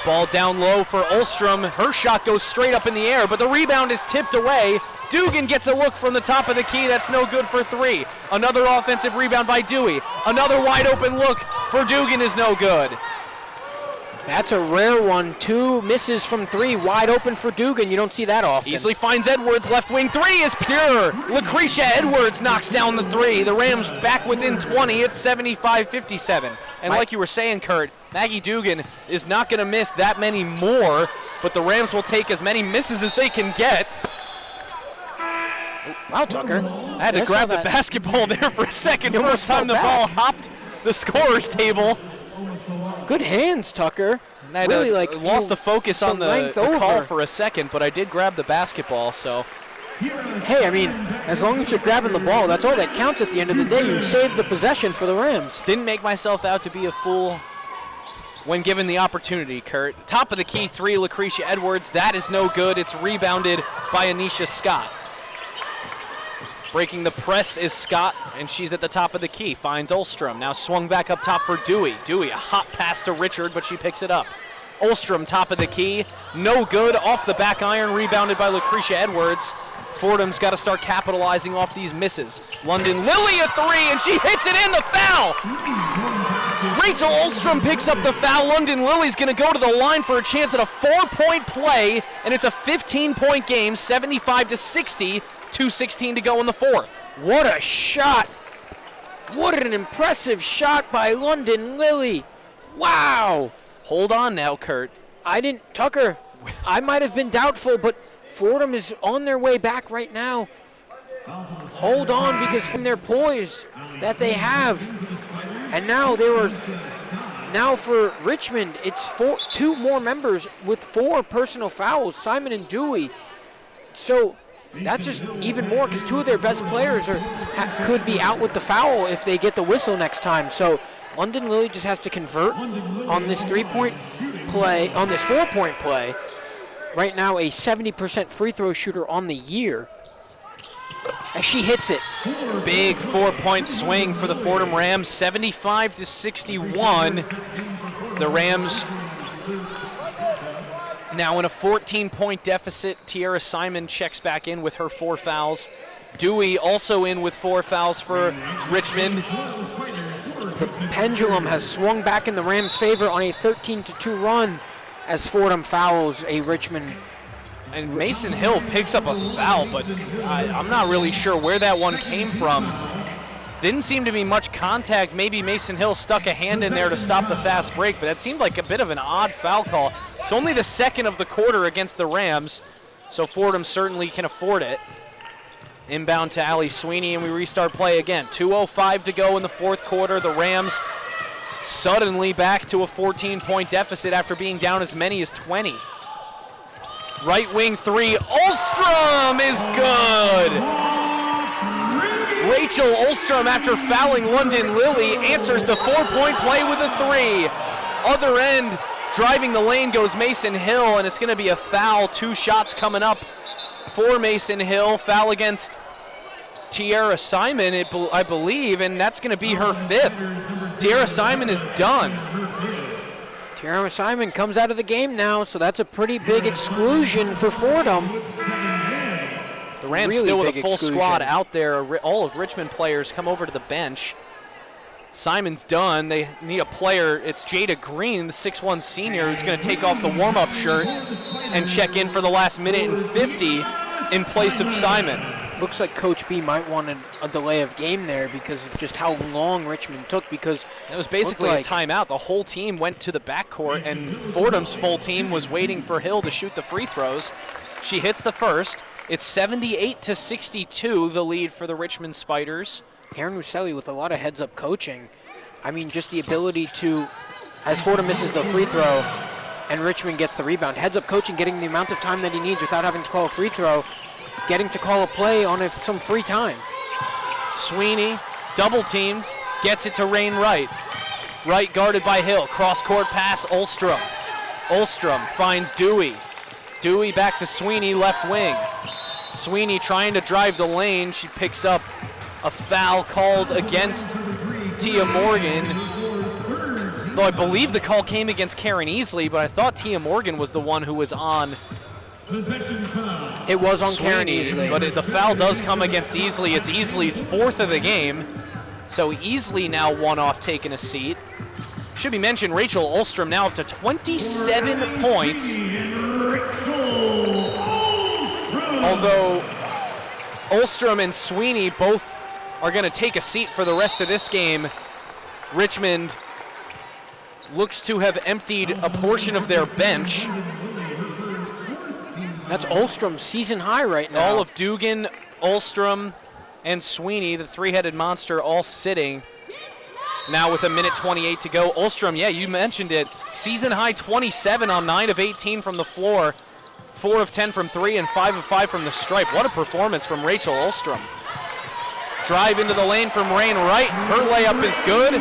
Speaker 4: Ball down low for Olstrom. Her shot goes straight up in the air, but the rebound is tipped away. Dugan gets a look from the top of the key. That's no good for 3. Another offensive rebound by Dewey. Another wide open look for Dugan is no good.
Speaker 11: That's a rare one. 2 misses from 3. Wide open for Dugan. You don't see that often.
Speaker 4: Easley finds Edwards. Left wing 3 is pure. Lucretia Edwards knocks down the 3. The Rams back within 20. It's 75-57. And like you were saying, Kurt, Maggie Dugan is not going to miss that many more, but the Rams will take as many misses as they can get.
Speaker 11: Wow, Tucker.
Speaker 4: I had to grab the basketball there for a second. First time the ball hopped the scorer's table.
Speaker 11: Good hands, Tucker.
Speaker 4: And I
Speaker 11: really
Speaker 4: lost the focus on the call for a second, but I did grab the basketball, so.
Speaker 11: Hey, I mean, as long as you're grabbing the ball, that's all that counts at the end of the day. You saved the possession for the Rams.
Speaker 4: Didn't make myself out to be a fool when given the opportunity, Kurt. Top of the key 3, Lucretia Edwards. That is no good. It's rebounded by Anisha Scott. Breaking the press is Scott, and she's at the top of the key. Finds Olstrom. Now swung back up top for Dewey. Dewey, a hot pass to Richard, but she picks it up. Olstrom, top of the key. No good. Off the back iron. Rebounded by Lucretia Edwards. Fordham's got to start capitalizing off these misses. London Lilly a 3, and she hits it in. The foul! Rachel Olstrom picks up the foul. London Lily's going to go to the line for a chance at a 4-point play, and it's a 15-point game, 75-60, 2:16 to go in the fourth.
Speaker 11: What a shot. What an impressive shot by London Lily. Wow.
Speaker 4: Hold on now, Kurt.
Speaker 11: Tucker, I might have been doubtful, but Fordham is on their way back right now. Hold on, because from their poise that they have, and now for Richmond, it's two more members with 4 personal fouls, Simon and Dewey. So that's just even more because 2 of their best players could be out with the foul if they get the whistle next time. So London Lily just has to convert on this 3-point play, on this 4-point play. Right now, a 70% free throw shooter on the year. As she hits it.
Speaker 4: Big 4-point swing for the Fordham Rams, 75-61. The Rams now in a 14-point deficit. Tiara Simon checks back in with her 4 fouls. Dewey also in with 4 fouls for Richmond.
Speaker 11: The pendulum has swung back in the Rams' favor on a 13-2 run as Fordham fouls a Richmond.
Speaker 4: And Mason Hill picks up a foul, but I'm not really sure where that one came from. Didn't seem to be much contact. Maybe Mason Hill stuck a hand in there to stop the fast break, but that seemed like a bit of an odd foul call. It's only the second of the quarter against the Rams, so Fordham certainly can afford it. Inbound to Allie Sweeney, and we restart play again. 2:05 to go in the fourth quarter. The Rams suddenly back to a 14-point deficit after being down as many as 20. Right wing 3, Olstrom is good. Rachel Olstrom, after fouling London Lily, answers the 4-point play with a 3. Other end, driving the lane goes Mason Hill, and it's going to be a foul. 2 shots coming up for Mason Hill. Foul against Tiara Simon, I believe, and that's going to be her 5th. Tiara Simon is done.
Speaker 11: Tiara Simon comes out of the game now, so that's a pretty big exclusion for Fordham.
Speaker 4: The Rams really still with a full squad out there. All of Richmond players come over to the bench. Simon's done. They need a player. It's Jada Green, the 6'1 senior, who's going to take off the warm-up shirt and check in for the last minute and 50 in place of Simon.
Speaker 11: Looks like Coach B might want a delay of game there because of just how long Richmond took, because
Speaker 4: it was basically a timeout. The whole team went to the backcourt, and Fordham's full team was waiting for Hill to shoot the free throws. She hits the first. It's 78-62, the lead for the Richmond Spiders.
Speaker 11: Aaron Russelli with a lot of heads-up coaching. I mean, just the ability to, as Fordham misses the free throw and Richmond gets the rebound, heads-up coaching, getting the amount of time that he needs without having to call a free throw, getting to call a play on some free time.
Speaker 4: Sweeney, double-teamed, gets it to Rain Wright. Wright guarded by Hill. Cross-court pass, Olstrom. Olstrom finds Dewey. Dewey back to Sweeney, left wing. Sweeney trying to drive the lane. She picks up a foul called against Tia Morgan. Though I believe the call came against Karen Easley, but I thought Tia Morgan was the one who was on.
Speaker 11: It was on
Speaker 4: Sweeney,
Speaker 11: Karen Easley.
Speaker 4: But the foul does come against Easley. It's Easley's 4th of the game. So Easley now one off taking a seat. Should be mentioned, Rachel Olstrom now up to 27 points. Although Olstrom and Sweeney both are going to take a seat for the rest of this game. Richmond looks to have emptied a portion of their bench.
Speaker 11: That's Olstrom's season high right now.
Speaker 4: All of Dugan, Olstrom, and Sweeney, the three-headed monster, all sitting. Now with 1:28 to go. Olstrom, yeah, you mentioned it. Season high 27 on 9 of 18 from the floor. 4 of 10 from 3 and 5 of 5 from the stripe. What a performance from Rachel Olstrom. Drive into the lane from Rain Wright. Her layup is good.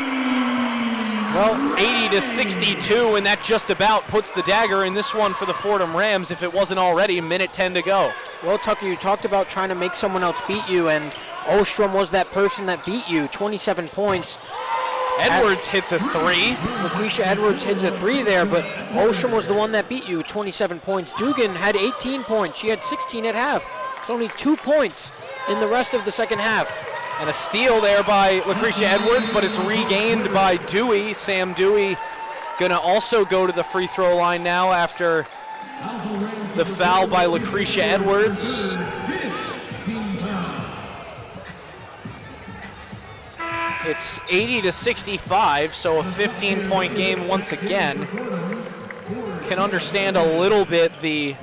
Speaker 4: Well, 80-62, and that just about puts the dagger in this one for the Fordham Rams if it wasn't already. 1:10 to go.
Speaker 11: Well, Tucker, you talked about trying to make someone else beat you, and Olstrom was that person that beat you. 27 points.
Speaker 4: Edwards hits a 3.
Speaker 11: LaQuisha Edwards hits a 3 there, but Olstrom was the one that beat you, 27 points. Dugan had 18 points. She had 16 at half. It's only 2 points in the rest of the second half.
Speaker 4: And a steal there by Lucretia Edwards, but it's regained by Dewey. Sam Dewey gonna also go to the free throw line now after the foul by Lucretia Edwards. It's 80-65, so a 15-point game once again. Can understand a little bit the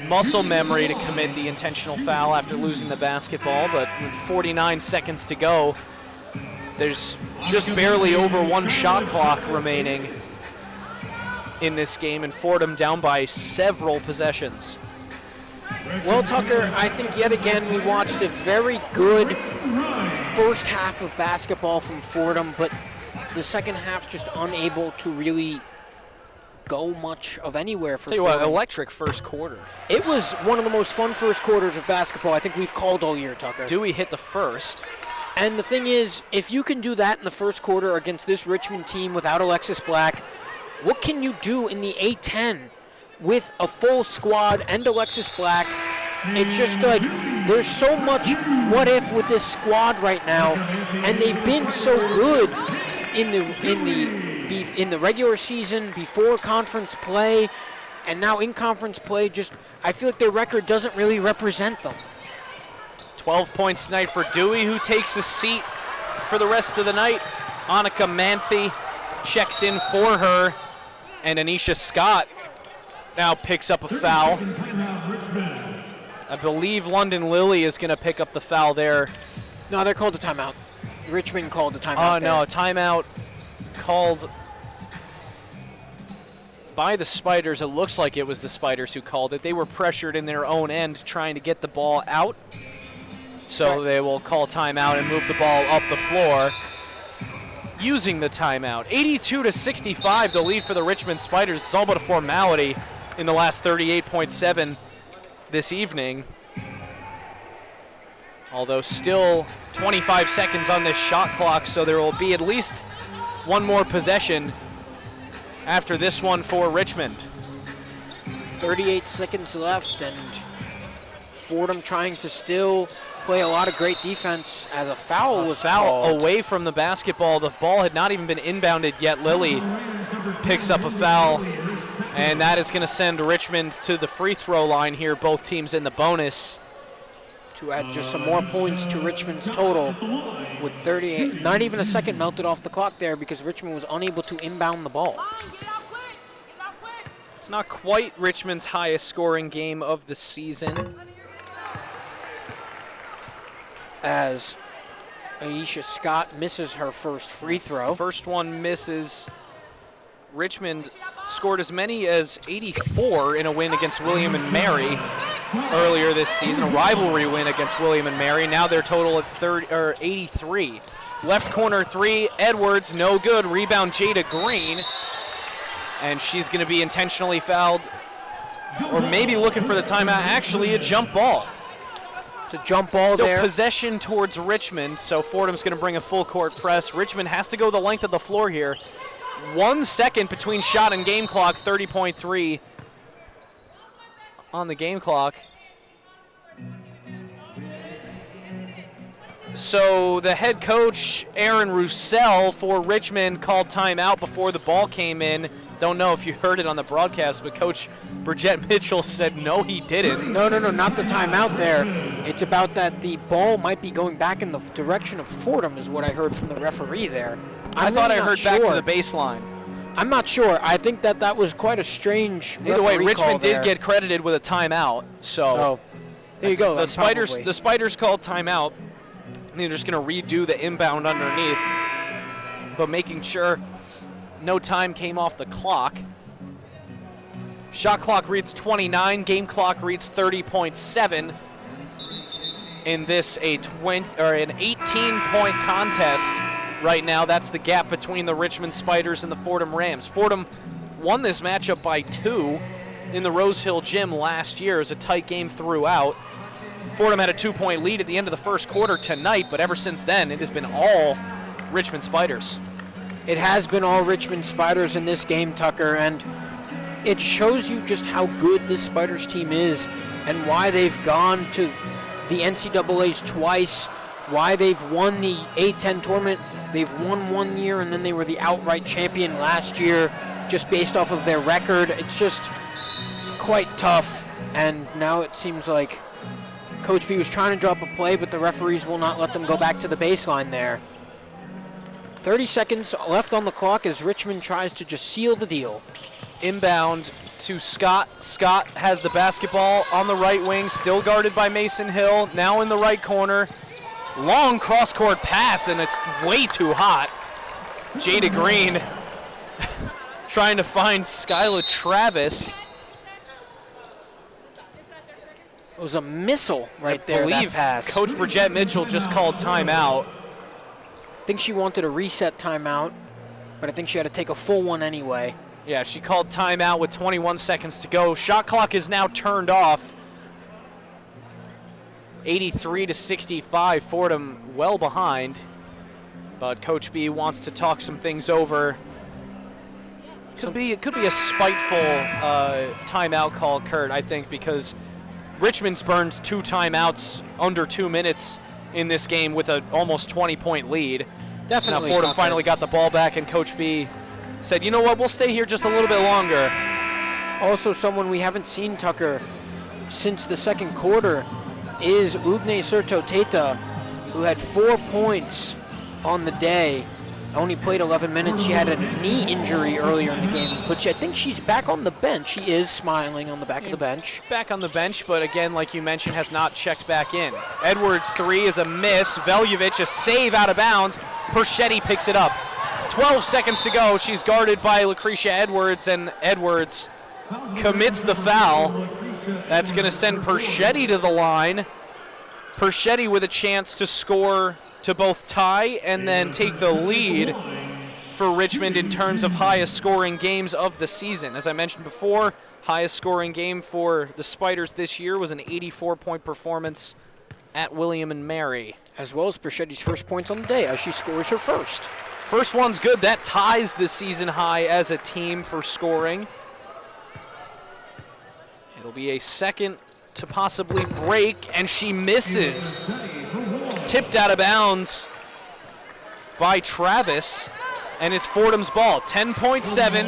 Speaker 4: muscle memory to commit the intentional foul after losing the basketball, but with 49 seconds to go, there's just barely over one shot clock remaining in this game, and Fordham down by several possessions.
Speaker 11: Well, Tucker, I think yet again we watched a very good first half of basketball from Fordham, but the second half just unable to really go much of anywhere for
Speaker 4: Tell you
Speaker 11: Fordham.
Speaker 4: what, electric first quarter.
Speaker 11: It was one of the most fun first quarters of basketball I think we've called all year, Tucker.
Speaker 4: Dewey hit the first.
Speaker 11: And the thing is, if you can do that in the first quarter against this Richmond team without Alexis Black, what can you do in the A-10 with a full squad and Alexis Black? It's just like there's so much what if with this squad right now, and they've been so good in the regular season, before conference play, and now in conference play. Just I feel like their record doesn't really represent them.
Speaker 4: 12 points tonight for Dewey, who takes a seat for the rest of the night. Annika Manthe checks in for her, and Anisha Scott now picks up a foul. I believe London Lilly is going to pick up the foul there.
Speaker 11: No, they're called a timeout. Richmond called a timeout.
Speaker 4: Oh, no, a timeout called by the Spiders. It looks like it was the Spiders who called it. They were pressured in their own end trying to get the ball out. So they will call timeout and move the ball up the floor using the timeout. 82-65, the lead for the Richmond Spiders. It's all but a formality in the last 38.7 this evening. Although still 25 seconds on this shot clock, so there will be at least one more possession after this one for Richmond.
Speaker 11: 38 seconds left, and Fordham trying to still play a lot of great defense as a foul was called.
Speaker 4: Away from the basketball. The ball had not even been inbounded yet. Lilly picks up a foul, and that is going to send Richmond to the free throw line here. Both teams in the bonus.
Speaker 11: To add just some more points to Richmond's total with 38. Not even a second melted off the clock there because Richmond was unable to inbound the ball.
Speaker 4: It's not quite Richmond's highest scoring game of the season,
Speaker 11: as Aisha Scott misses her first free throw.
Speaker 4: First one misses. Richmond scored as many as 84 in a win against William and Mary earlier this season, a rivalry win against William and Mary. Now their total at 83. Left corner three, Edwards, no good. Rebound, Jada Green. And she's going to be intentionally fouled, or maybe looking for the timeout. Actually, a jump ball.
Speaker 11: It's a jump ball
Speaker 4: Still
Speaker 11: there.
Speaker 4: Possession towards Richmond, so Fordham's going to bring a full court press. Richmond has to go the length of the floor here. 1 second between shot and game clock, 30.3 on the game clock. So the head coach, Aaron Roussel, for Richmond called timeout before the ball came in. Don't know if you heard it on the broadcast, but Coach Bridgette Mitchell said no, he didn't.
Speaker 11: No, not the timeout there. It's about that the ball might be going back in the direction of Fordham is what I heard from the referee there.
Speaker 4: I thought I heard back to the baseline.
Speaker 11: I'm not sure. I think that was quite a strange
Speaker 4: Either way,
Speaker 11: referee call
Speaker 4: Richmond did
Speaker 11: there.
Speaker 4: get credited with a timeout. So
Speaker 11: there you go.
Speaker 4: The Spiders called timeout. They're just going to redo the inbound underneath, but making sure no time came off the clock. Shot clock reads 29. Game clock reads 30.7. In this an 18-point contest right now. That's the gap between the Richmond Spiders and the Fordham Rams. Fordham won this matchup by 2 in the Rose Hill Gym last year. It was a tight game throughout. Fordham had a 2-point lead at the end of the first quarter tonight, but ever since then, it has been all Richmond Spiders.
Speaker 11: It has been all Richmond Spiders in this game, Tucker, and it shows you just how good this Spiders team is and why they've gone to the NCAAs twice why they've won the A10 tournament. They've won one year, and then they were the outright champion last year, just based off of their record. It's quite tough, and now it seems like Coach B was trying to drop a play, but the referees will not let them go back to the baseline there. 30 seconds left on the clock as Richmond tries to just seal the deal.
Speaker 4: Inbound to Scott. Scott has the basketball on the right wing, still guarded by Mason Hill, now in the right corner. Long cross-court pass, and it's way too hot. Jada Green trying to find Skyla Travis.
Speaker 11: It was a missile right there,
Speaker 4: I believe
Speaker 11: that pass.
Speaker 4: Coach Bridgette Mitchell just called timeout.
Speaker 11: I think she wanted a reset timeout, but I think she had to take a full one anyway.
Speaker 4: Yeah, she called timeout with 21 seconds to go. Shot clock is now turned off. 83-65, Fordham well behind. But Coach B wants to talk some things over. It could be a spiteful timeout call, Kurt, I think, because Richmond's burned 2 timeouts under 2 minutes in this game with an almost 20-point lead.
Speaker 11: Definitely.
Speaker 4: Now Fordham finally got the ball back, and Coach B said, you know what, we'll stay here just a little bit longer.
Speaker 11: Also, someone we haven't seen, Tucker, since the second quarter is Ugne Serto-Teta, who had 4 points on the day. Only played 11 minutes. She had a knee injury earlier in the game, but I think she's back on the bench. She is smiling on the back of the bench.
Speaker 4: Back on the bench, but again, like you mentioned, has not checked back in. Edwards' 3 is a miss. Veljovic, a save out of bounds. Perschetti picks it up. 12 seconds to go. She's guarded by Lucretia Edwards, and Edwards commits the foul. That's going to send Perschetti to the line. Perschetti with a chance to score to both tie and then take the lead for Richmond in terms of highest scoring games of the season. As I mentioned before, highest scoring game for the Spiders this year was an 84-point performance at William & Mary.
Speaker 11: As well as Perchetti's first points on the day as she scores her first.
Speaker 4: First one's good. That ties the season high as a team for scoring. It'll be a second to possibly break, and she misses. Tipped out of bounds by Travis, and it's Fordham's ball. 10.7.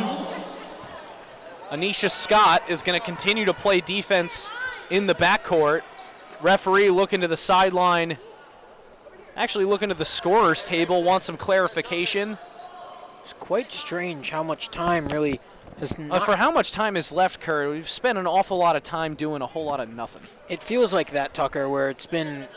Speaker 4: Anisha Scott is going to continue to play defense in the backcourt. Referee looking to the sideline, actually looking at the scorer's table, wants some clarification.
Speaker 11: It's quite strange how much time really has not...
Speaker 4: For how much time is left, Kurt, we've spent an awful lot of time doing a whole lot of nothing.
Speaker 11: It feels like that, Tucker, where it's been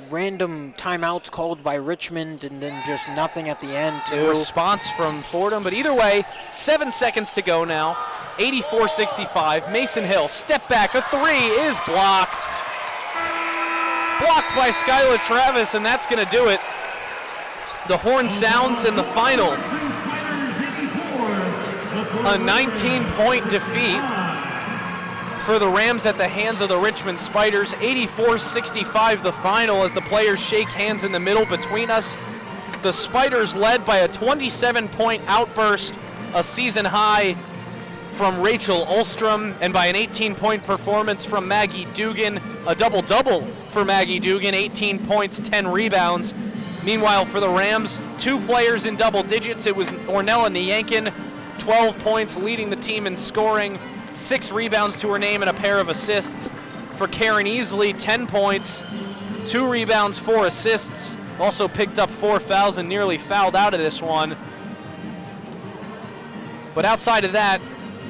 Speaker 11: random timeouts called by Richmond and then just nothing at the end, too.
Speaker 4: Response from Fordham, but either way, 7 seconds to go now. 84-65. Mason Hill, step back, a 3 is blocked. Blocked by Skyla Travis, and that's going to do it. The horn sounds in the final. A 19-point defeat for the Rams at the hands of the Richmond Spiders. 84-65 the final as the players shake hands in the middle between us. The Spiders led by a 27-point outburst, a season high from Rachel Ulstrom, and by an 18-point performance from Maggie Dugan, a double-double for Maggie Dugan, 18 points, 10 rebounds. Meanwhile, for the Rams, 2 players in double digits. It was Ornella Nyankin, 12 points, leading the team in scoring, 6 rebounds to her name and a pair of assists. For Karen Easley, 10 points, 2 rebounds, 4 assists. Also picked up 4 fouls and nearly fouled out of this one. But outside of that,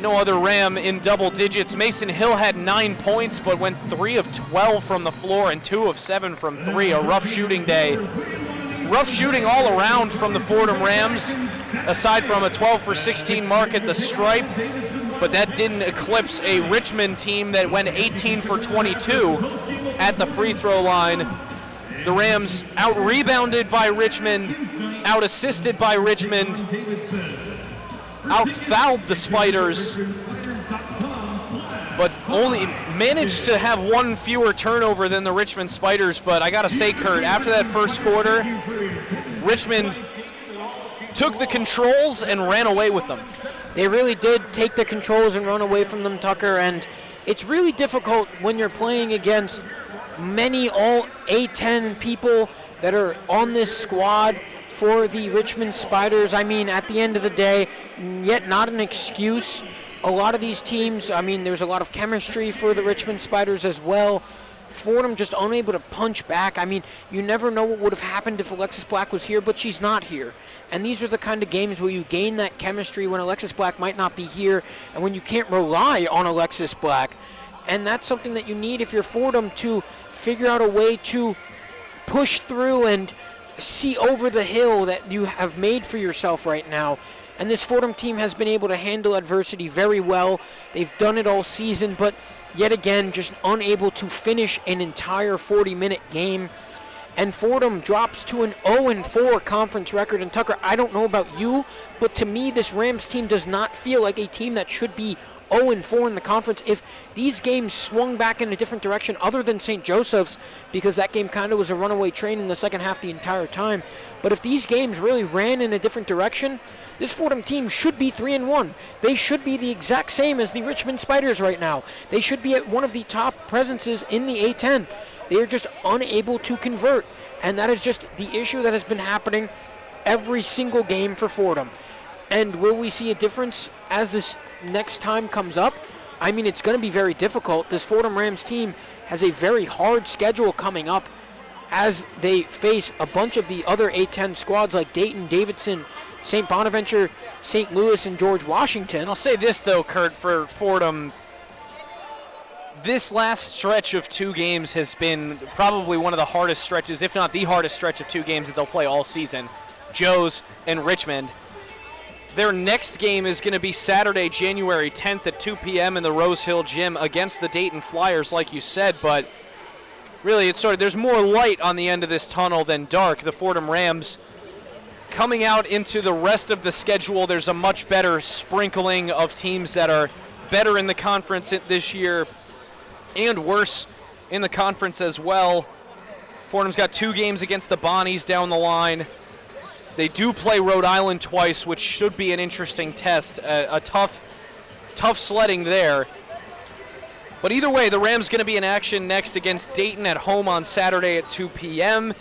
Speaker 4: no other Ram in double digits. Mason Hill had 9 points, but went 3 of 12 from the floor and 2 of 7 from 3. A rough shooting day. Rough shooting all around from the Fordham Rams, aside from a 12 for 16 mark at the stripe. But that didn't eclipse a Richmond team that went 18 for 22 at the free throw line. The Rams out-rebounded by Richmond, out-assisted by Richmond, out-fouled the Spiders, but only managed to have 1 fewer turnover than the Richmond Spiders. But I gotta say, Kurt, after that first quarter, Richmond took the controls and ran away with them.
Speaker 11: They really did take the controls and run away from them, Tucker, and it's really difficult when you're playing against many all A10 people that are on this squad for the Richmond Spiders. I mean, at the end of the day, yet not an excuse. A lot of these teams, I mean, there's a lot of chemistry for the Richmond Spiders as well. Fordham just unable to punch back. I mean, you never know what would have happened if Alexis Black was here, but she's not here. And these are the kind of games where you gain that chemistry when Alexis Black might not be here and when you can't rely on Alexis Black. And that's something that you need if you're Fordham, to figure out a way to push through and see over the hill that you have made for yourself right now. And this Fordham team has been able to handle adversity very well. They've done it all season, but yet again, just unable to finish an entire 40-minute game. And Fordham drops to an 0-4 conference record. And Tucker, I don't know about you, but to me, this Rams team does not feel like a team that should be 0-4 in the conference. If these games swung back in a different direction, other than St. Joseph's, because that game kind of was a runaway train in the second half the entire time, but if these games really ran in a different direction, this Fordham team should be 3-1. They should be the exact same as the Richmond Spiders right now. They should be at one of the top presences in the A10. They are just unable to convert, and that is just the issue that has been happening every single game for Fordham. And will we see a difference as this next time comes up? I mean, it's going to be very difficult. This Fordham Rams team has a very hard schedule coming up as they face a bunch of the other A10 squads like Dayton, Davidson, St. Bonaventure, St. Louis, and George Washington.
Speaker 4: And I'll say this, though, Kurt, for Fordham, this last stretch of 2 games has been probably one of the hardest stretches, if not the hardest stretch of 2 games that they'll play all season. Joe's and Richmond. Their next game is going to be Saturday, January 10th at 2 p.m. in the Rose Hill Gym against the Dayton Flyers, like you said, but really it's there's more light on the end of this tunnel than dark. The Fordham Rams coming out into the rest of the schedule, there's a much better sprinkling of teams that are better in the conference this year and worse in the conference as well. Fordham's got 2 games against the Bonnies down the line. They do play Rhode Island twice, which should be an interesting test. A tough sledding there. But either way, the Rams going to be in action next against Dayton at home on Saturday at 2 p.m.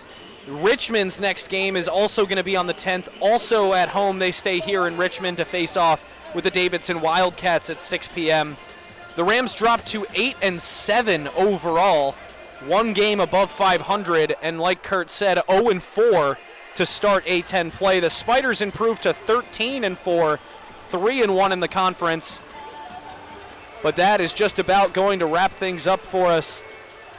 Speaker 4: Richmond's next game is also going to be on the 10th. Also at home, they stay here in Richmond to face off with the Davidson Wildcats at 6 p.m. The Rams dropped to 8-7 overall, 1 game above 500, and like Kurt said, 0-4 to start A10 play. The Spiders improved to 13-4, 3-1 in the conference. But that is just about going to wrap things up for us.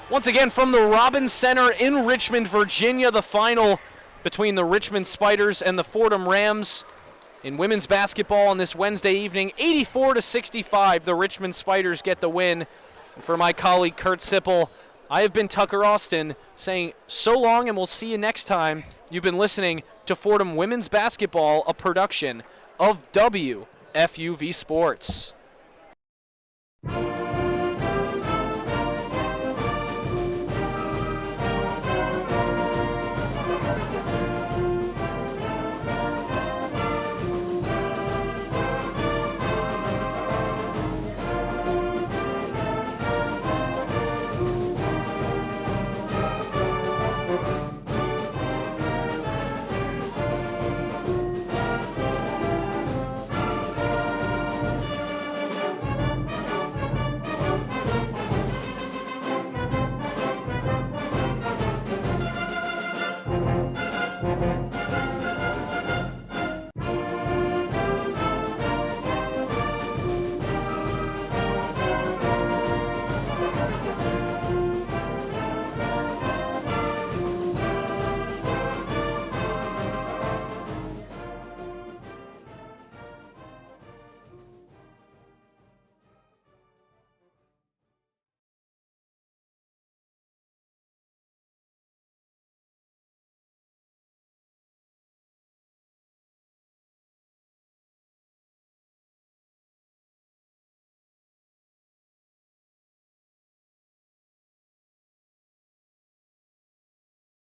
Speaker 4: Once again, from the Robins Center in Richmond, Virginia, the final between the Richmond Spiders and the Fordham Rams in women's basketball on this Wednesday evening. 84-65, the Richmond Spiders get the win. And for my colleague Kurt Sippel, I have been Tucker Austin saying so long, and we'll see you next time. You've been listening to Fordham Women's Basketball, a production of WFUV Sports.